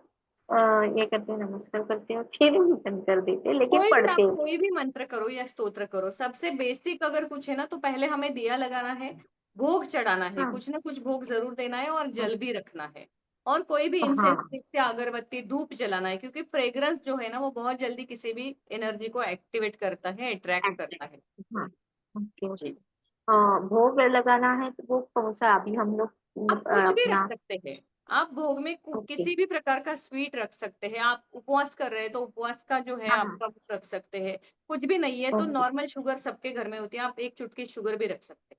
ये करते हैं, नमस्कार करते हैं, फिर वो बंद कर देते हैं, लेकिन कोई भी आप पढ़ते हैं। कोई भी मंत्र करो या स्तोत्र करो, सबसे बेसिक अगर कुछ है ना, तो पहले हमें दिया लगाना है, भोग चढ़ाना है, हाँ कुछ ना कुछ भोग जरूर देना है, और हाँ जल भी रखना है, और कोई भी इंसेंस हाँ से अगरबत्ती धूप जलाना है, क्योंकि फ्रेग्रेंस जो है ना, वो बहुत जल्दी किसी भी एनर्जी को एक्टिवेट करता है, अट्रैक्ट करता है। हाँ, ओके ओके। जी, भोग लगाना है तो वो कौन सा अभी हम लोग आप कुछ भी रख अपना? सकते हैं। आप भोग में ओके। किसी भी प्रकार का स्वीट रख सकते हैं। आप उपवास कर रहे हैं, तो उपवास का जो है हाँ हाँ, आपका वो रख सकते हैं। कुछ भी नहीं है तो ओके। नॉर्मल शुगर सबके घर में होती है, आप एक चुटकी शुगर भी रख सकते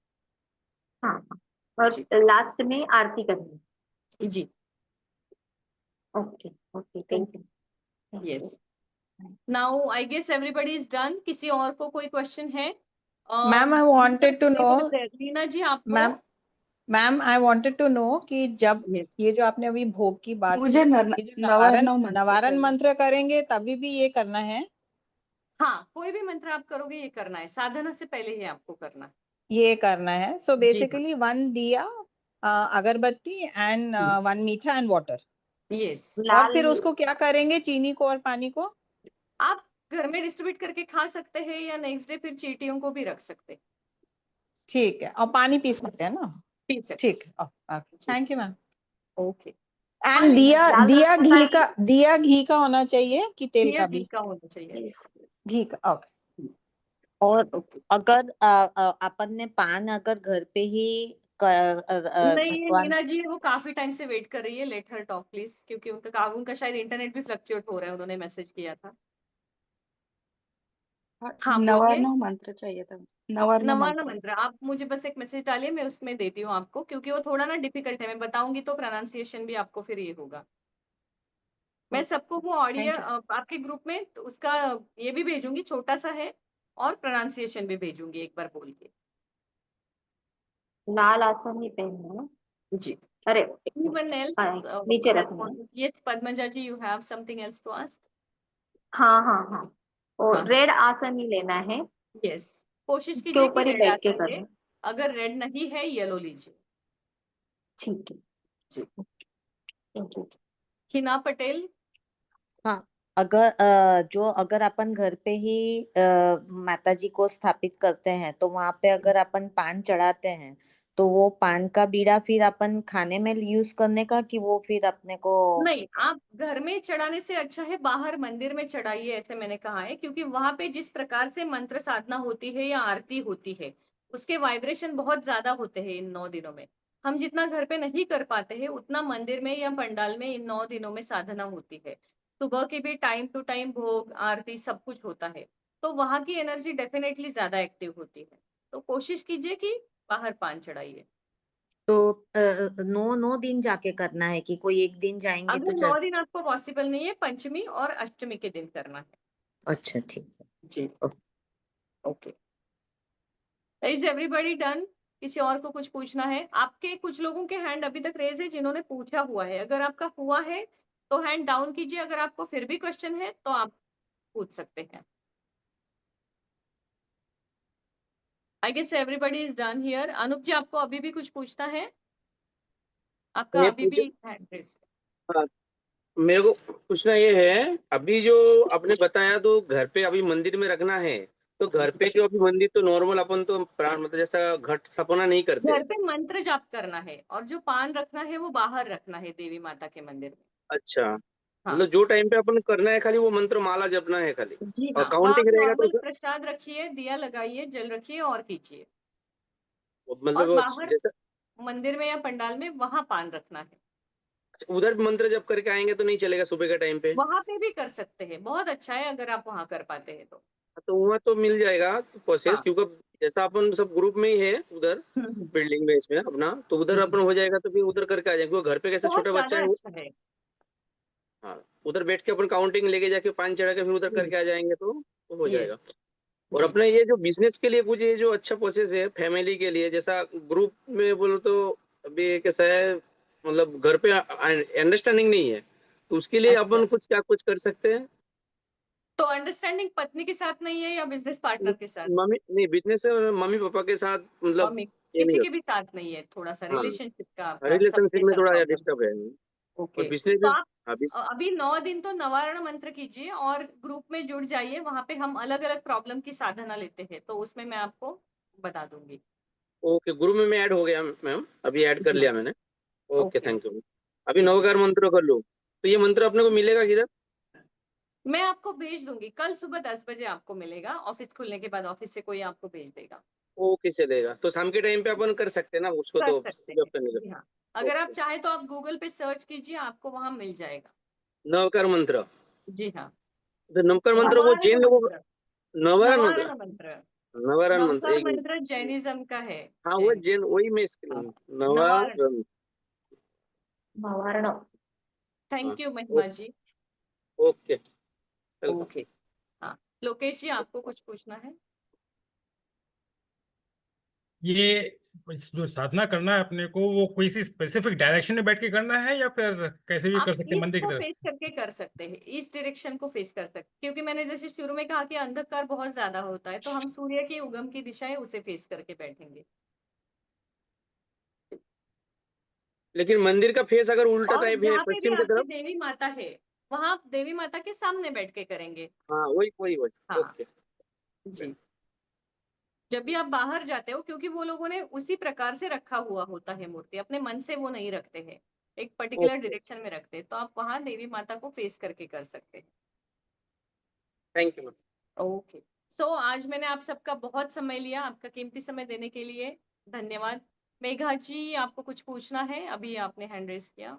हाँ हाँ, हैं। और जी लास्ट में आरती करनी है। जी, okay okay, thank you. Yes. Now I guess everybody is done. किसी और को कोई क्वेश्चन है? Ma'am I wanted to know, Reena ji आपको? Ma'am ma'am I wanted to know कि जब Yes. ये जो आपने अभी भोग की बात की, मुझे ये जो नवारण मंत्र मंत्र करेंगे तभी भी ये करना है? हाँ, कोई भी मंत्र आप करोगे ये करना है, साधना से पहले ही आपको करना है। ये करना है। सो जी हाँ, बेसिकली 1 दिया अगरबत्ती एंड 1 मीठा एंड वाटर। यस। और लाल फिर उसको क्या करेंगे, चीनी को और पानी को? आप घर में डिस्ट्रीब्यूट करके खा सकते हैं या नेक्स्ट डे फिर चींटियों को भी रख सकते हैं। ठीक है, और पानी पी सकते हैं ना? पी सकते। ठीक है, okay, thank you ma'am. Okay. And दिया याद दिया रखना घी कि का, दिया घी का होना चाहिए कि तेल घी का भी? का होना चाहिए। घी का, ओके। और ओके। अगर अपन ने पान अगर घर पे ही नहीं भगवान नीना जी, वो काफी टाइम से वेट कर रही है, लेट हर टॉक प्लीज, क्योंकि उनका शायद इंटरनेट भी फ्लक्चुएट हो रहा है, उन्होंने मैसेज किया था। हाँ बोलिए। नवार्णव मंत्र चाहिए था, नवार्णव नवार्णव मंत्र। मंत्र आप मुझे बस एक मैसेज डालिए, मैं उसमें देती हूँ आपको, क्योंकि वो थोड़ा ना डिफिकल्ट है, मैं बताऊंगी तो प्रोनाउंसिएशन भी आपको फिर ये होगा। मैं सबको वो ऑडियो थैंक यू। आपके ग्रुप में तो उसका ये भी भेजूंगी, छोटा सा है, और प्रोनाउंसिएशन भी भेजूंगी एक बार बोल के। लाल आसनी पहनना है। जी। अरे Anyone else नीचे who has रखना है। wanted? Yes, Padmaja ji, you have something else to ask? हाँ हाँ हाँ, और हाँ रेड आसन ही लेना है, यस, कोशिश उसके कीजिए कि ऊपर ही रेड बैठ के आसन ले, करना। अगर रेड नहीं है येलो लीजिए। ठीक है, जी। Thank you. हिना पटेल। हाँ, अगर अगर अपन घर पे ही माता जी को स्थापित करते हैं तो वहां पे अगर अपन पान चढ़ाते हैं तो वो पान का बीड़ा फिर अपन खाने में यूज करने का, कि वो फिर अपने को? नहीं, आप घर में चढ़ाने से अच्छा है बाहर मंदिर में चढ़ाइए, ऐसे मैंने कहा है, क्योंकि वहां पे जिस प्रकार से मंत्र साधना होती है या आरती होती है, उसके वाइब्रेशन बहुत ज्यादा होते हैं इन 9 दिनों में। हम जितना घर पे नहीं कर पाते हैं उतना मंदिर में या पंडाल में इन 9 दिनों में साधना होती है। सुबह के भी टाइम टू टाइम भोग आरती सब कुछ होता है, तो वहां की एनर्जी डेफिनेटली ज्यादा एक्टिव होती है। तो कोशिश कीजिए कि बाहर पान चढ़ाइए। तो 9 दिन जाके करना है कि कोई एक दिन जाएंगे तो अगर 9 चल? दिन आपको पॉसिबल नहीं है, पंचमी और अष्टमी के दिन करना है। अच्छा, ठीक है। जी। Okay, is everybody done? किसी और को कुछ पूछना है? आपके कुछ लोगों के हैंड अभी तक रेज है जिन्होंने पूछा हुआ है, अगर आपका हुआ है तो हैंड डाउन कीजिए, अगर आपको फिर भी क्वेश्चन है तो आप पूछ सकते हैं। I guess everybody is done here. Anup ji, आपको अभी भी कुछ पूछना है? आपका मैं अभी पूछ भी हैंड रेज। हाँ, मेरे को पूछना ये है, अभी जो आपने बताया तो घर पे अभी मंदिर में रखना है, तो घर पे जो अभी मंदिर तो नॉर्मल अपन तो प्राण मतलब जैसा घट स्थापना नहीं करते। घर पे मंत्र जाप करना है, और जो पान रखना है वो बाहर रखना है देवी माता के मंदिर में। अच्छा, हाँ मतलब जो टाइम पे अपन करना है खाली वो मंत्र माला जपना है खाली, जी और हाँ, वहाँ आप काउंटिंग रहेगा तो नॉर्मल प्रसाद रखिए, दिया लगाइए, जल रखिए और कीजिए, और मतलब वो बाहर जैसा मंदिर में या पंडाल में वहां पान रखना है। उधर मंत्र जप करके आएंगे तो नहीं चलेगा सुबह के टाइम पे? वहां पे भी कर सकते हैं, बहुत अच्छा है अगर आप वहां कर पाते हैं तो। तो वहाँ तो मिल जाएगा प्रोसेस, हाँ। क्योंकि जैसा अपन सब ग्रुप में ही है उधर हम्म, बिल्डिंग में इसमें अपना, तो उधर अपन हो जाएगा तो फिर उधर करके आ जाएंगे, क्योंकि घर पे कैसे बहुत छोटा बच्चा ज्यादा है अच्छा है। हाँ, उधर बैठ के अपन काउंटिंग लेके जाके पान चढ़ा के फिर उधर करके आ जाएंगे तो हो जाएगा। यस और जी। अपने ये जो बिजनेस के लिए कुछ ये जो अच्छा प्रोसेस है फैमिली के लिए, जैसा ग्रुप में बोलो तो अभी कैसा है, मतलब घर पे अंडरस्टैंडिंग नहीं है, तो उसके लिए अच्छा, अपन कुछ क्या कुछ कर सकते हैं? तो अंडरस्टैंडिंग पत्नी के साथ नहीं है या बिजनेस पार्टनर के साथ? मम्मी नहीं, बिजनेस है, मम्मी पापा के साथ मतलब मम्मी ये नहीं किसी के होता। भी साथ नहीं है, थोड़ा सा हाँ, रिलेशनशिप का आपका रिलेशनशिप में सबके थोड़ा प्रॉब्लम। डिस्टर्ब है। और ओके, बिजनेस तो में आप हाँ अभी 9 दिन तो नवारण मंत्र कीजिए और ग्रुप में जुड़ जाइए, वहां पे हम अलग अलग प्रॉब्लम की साधना लेते हैं, तो उसमें मैं आपको बता दूंगी। ओके, ग्रुप में मैं ऐड हो गया मैम, अभी ऐड कर जी हाँ। लिया मैंने। Okay, okay thank okay. You. अभी जी जी, नवकार मंत्र कर लूँ तो ये मंत्र अपने को मिलेगा किधर? मैं आपको भेज दूंगी, कल सुबह 10 बजे आपको मिलेगा, ऑफिस खुलने के बाद ऑफिस से कोई आपको भेज देगा। ओके, चलेगा, तो शाम के टाइम पे अपन कर सकते हैं ना उसको, कर तो सकते जब हैं करने जी का। हाँ, अगर आप ओके, चाहे तो आप गूगल पे सर्च कीजिए, आपको वहां मिल जाएगा। नवकार मंत्र, जी हाँ, तो नवकार मंत्र वो नवारण जैन लोगों का, मंत्र। नवारण मंत्र, नवारण मंत्र, नवारण मंत्र नवकार एक मंत्र मिनट। जैनिज्म का है। हाँ वो जैन, जैन, वही मैं हाँ, नवारण। नवारण। नवारण। हाँ, थैंक यू महिमा जी। Okay, welcome. ओके, हाँ लोकेश जी, आपको कुछ पूछना है? ये जो साधना करना है अपने को, वो कोई सी स्पेसिफिक डायरेक्शन में बैठ के करना है या फिर कैसे भी आप कर सकते हैं ईस्ट मंदिर की को तरफ? फेस करके कर सकते हैं, ईस्ट डायरेक्शन को फेस कर सकते हैं, क्योंकि मैंने जैसे शुरू में कहा कि अंधकार बहुत ज्यादा होता है, तो हम सूर्य की उगम की दिशा है उसे फेस करके बैठेंगे। लेकिन मंदिर का फेस अगर उल्टा और टाइप है जहाँ पे भी पश्चिम की आपकी तरफ। देवी माता है वहां आप देवी माता के सामने बैठ के करेंगे। हाँ वही वही वही। हाँ ओके। जी। जब भी आप बाहर जाते हो, क्योंकि वो लोगों ने उसी प्रकार से रखा हुआ होता है मूर्ति, अपने मन से वो नहीं रखते हैं, एक पर्टिकुलर ओके डायरेक्शन में रखते हैं, तो आप वहां देवी माता को फेस करके कर सकते हैं। Thank you ma'am. ओके। सो आज मैंने आप सबका बहुत समय लिया, आपका कीमती समय देने के लिए धन्यवाद। मेघा जी, आपको कुछ पूछना है? अभी आपने हैंड रेज किया।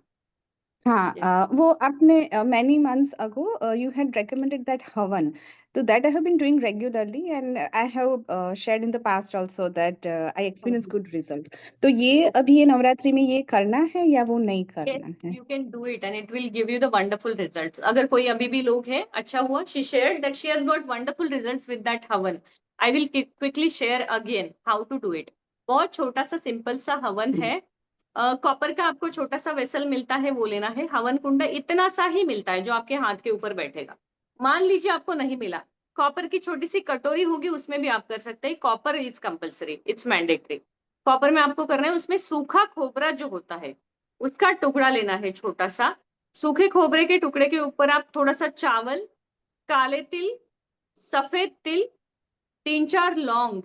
हाँ, वो आपने many months ago you had recommended that Havan. So that I have been doing regularly and I have shared in the past also that I experienced good results. तो ये अभी ये नवरात्रि में ये करना है या वो नहीं Yes, करना है? you can do it and it will give you the wonderful results. अगर कोई अभी भी लोग है, अच्छा हुआ she shared that she has got wonderful results with that हवन. I will quickly share again how to do it. बहुत छोटा सा सिंपल सा हवन है। कॉपर का आपको छोटा सा वेसल मिलता है, वो लेना है। हवन कुंड इतना सा ही मिलता है जो आपके हाथ के ऊपर बैठेगा। मान लीजिए आपको नहीं मिला, कॉपर की छोटी सी कटोरी होगी, उसमें भी आप कर सकते हैं। Copper is compulsory, it's mandatory. Copper में आपको करना है, उसमें सूखा खोबरा जो होता है उसका टुकड़ा लेना है छोटा सा। सूखे खोबरे के टुकड़े के ऊपर आप थोड़ा सा चावल, काले तिल, सफेद तिल, 3-4 लौंग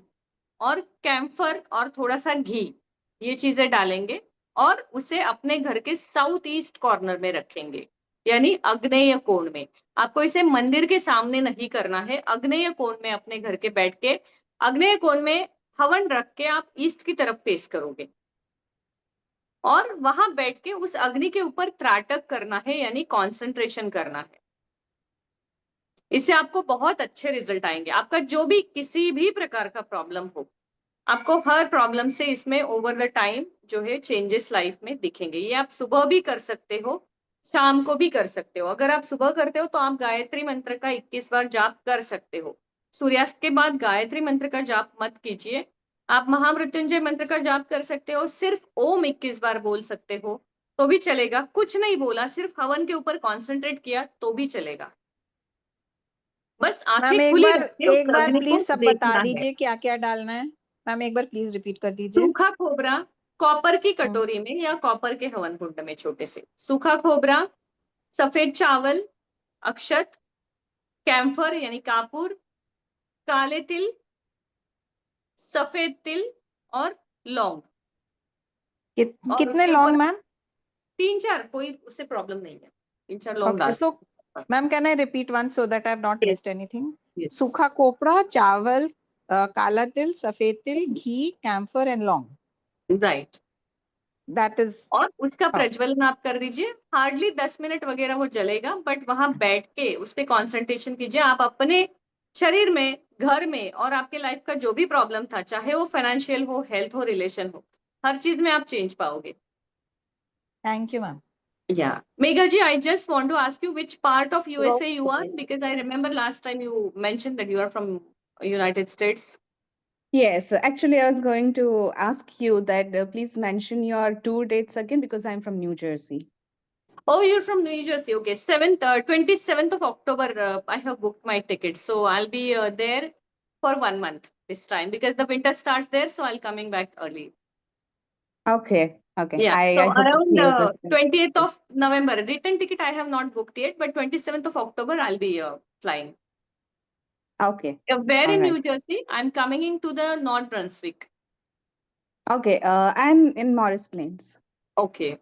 और कैम्फर और थोड़ा सा घी, ये चीजें डालेंगे और उसे अपने घर के साउथ ईस्ट कॉर्नर में रखेंगे, यानी आग्नेय कोण में। आपको इसे मंदिर के सामने नहीं करना है, आग्नेय कोण में अपने घर के बैठ के आग्नेय कोण में हवन रख के आप ईस्ट की तरफ फेस करोगे और वहां बैठ के उस अग्नि के ऊपर त्राटक करना है, यानी कॉन्सेंट्रेशन करना है। इससे आपको बहुत अच्छे रिजल्ट आएंगे। आपका जो भी किसी भी प्रकार का प्रॉब्लम हो, आपको हर प्रॉब्लम से इसमें ओवर द टाइम जो है चेंजेस लाइफ में दिखेंगे। ये आप सुबह भी कर सकते हो, शाम को भी कर सकते हो। अगर आप सुबह करते हो तो आप गायत्री मंत्र का 21 बार जाप कर सकते हो। सूर्यास्त के बाद गायत्री मंत्र का जाप मत कीजिए। आप महामृत्युंजय मंत्र का जाप कर सकते हो, सिर्फ ओम 21 बार बोल सकते हो तो भी चलेगा। कुछ नहीं बोला, सिर्फ हवन के ऊपर कॉन्सेंट्रेट किया तो भी चलेगा। बस मैम आंखें एक खुली बार रख के उस एक बार अग्नि को प्लीज सब बता देखना है। दीजिए क्या क्या डालना है। मैम एक बार प्लीज रिपीट कर दीजिए। सूखा खोबरा कॉपर की कटोरी में या कॉपर के हवन कुंड में छोटे से, सूखा खोबरा, सफेद चावल, अक्षत, कैम्फर यानी कापूर, काले तिल, सफेद तिल और लौंग। और कितने उसके लौंग ऊपर मैम? 3-4, कोई उससे प्रॉब्लम नहीं है, 3-4 लौंग ओके डाल so ma'am can I repeat one so that I have not Yes. Missed anything? Yes. सूखा कोपरा, चावल, काला तिल, सफेद तिल, घी, कैम्फर एंड लौंग। राइट। दैट इज और उसका प्रज्वलन आप कर दीजिए। हार्डली 10 मिनट वगैरह वो जलेगा, बट वहां बैठ के उस पर कॉन्सेंट्रेशन कीजिए। आप अपने शरीर में, घर में और आपके लाइफ का जो भी प्रॉब्लम था, चाहे वो फाइनेंशियल हो, हेल्थ हो, रिलेशन हो, हर चीज में आप चेंज पाओगे। Thank you ma'am. Yeah. Megha ji, I just want to ask you which part of USA you are, because I remember last time you mentioned that you are from United States. Yes, actually, I was going to ask you that please mention your tour dates again because I'm from New Jersey. Oh, you're from New Jersey. Okay, 27th of October, I have booked my ticket. So I'll be there for 1 month this time because the winter starts there. So I'll coming back early. Okay, okay. Yeah. I So hope to see you around this time. 20th of November, return ticket I have not booked yet, but 27th of October I'll be flying. Okay. Where All in New right. Jersey? I'm coming into the North Brunswick. Okay, I'm in Morris Plains. Okay.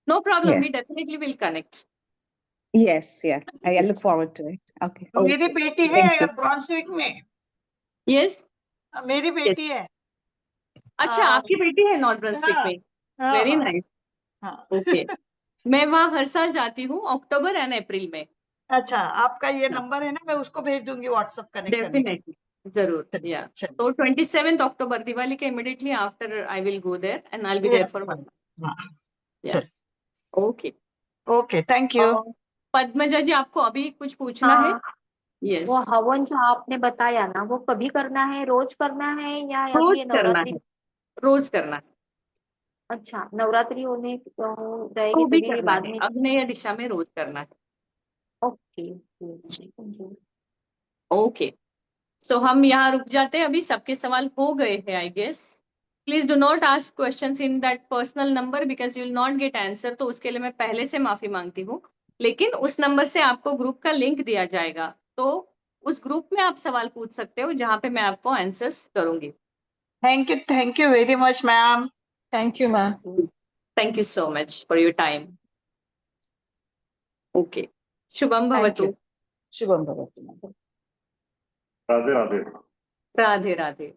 No problem. Yeah. We definitely will connect. Yes, yeah. I look forward to it. Okay. मेरी बेटी Thank है you. ब्रॉन्सविक में। Yes. मेरी बेटी है। अच्छा, आपकी बेटी है नॉर्थ ब्रंसविक हाँ, में? हाँ, वेरी हाँ, नाइस। हाँ। ओके। मैं वहाँ हर साल जाती हूँ, अक्टूबर एंड अप्रैल में। अच्छा, आपका ये नंबर है ना, मैं उसको भेज दूंगी व्हाट्सएप कनेक्ट करने के लिए। डेफिनेटली, जरूर। या तो 27th अक्टूबर, दिवाली के immediately after I will go there and I will be there for 1 month. हाँ, या okay. Okay, thank you. Padmaja ji, आपको अभी कुछ पूछना है? हाँ, यस। वो हवन जो आपने बताया ना, वो कभी करना है, रोज करना है या रोज अभी ये करना नवरात्रि? है, रोज करना है। अच्छा, नवरात्रि होने हो तो जाएगी भी तभी करना बाद है, में? आग्नेय दिशा में रोज करना है। Okay, thank you. ओके। सो हम यहाँ रुक जाते हैं, अभी सबके सवाल हो गए हैं I guess. Please do not ask questions in that personal number because you will not get answer. तो उसके लिए मैं पहले से माफी मांगती हूँ, लेकिन उस नंबर से आपको ग्रुप का लिंक दिया जाएगा, तो उस ग्रुप में आप सवाल पूछ सकते हो जहाँ पे मैं आपको आंसर्स करूंगी। Thank you very much ma'am. Thank you ma'am. Thank you so much for your time. Okay, Shubham भवतु। शुभम भवतु। राधे राधे। राधे राधे।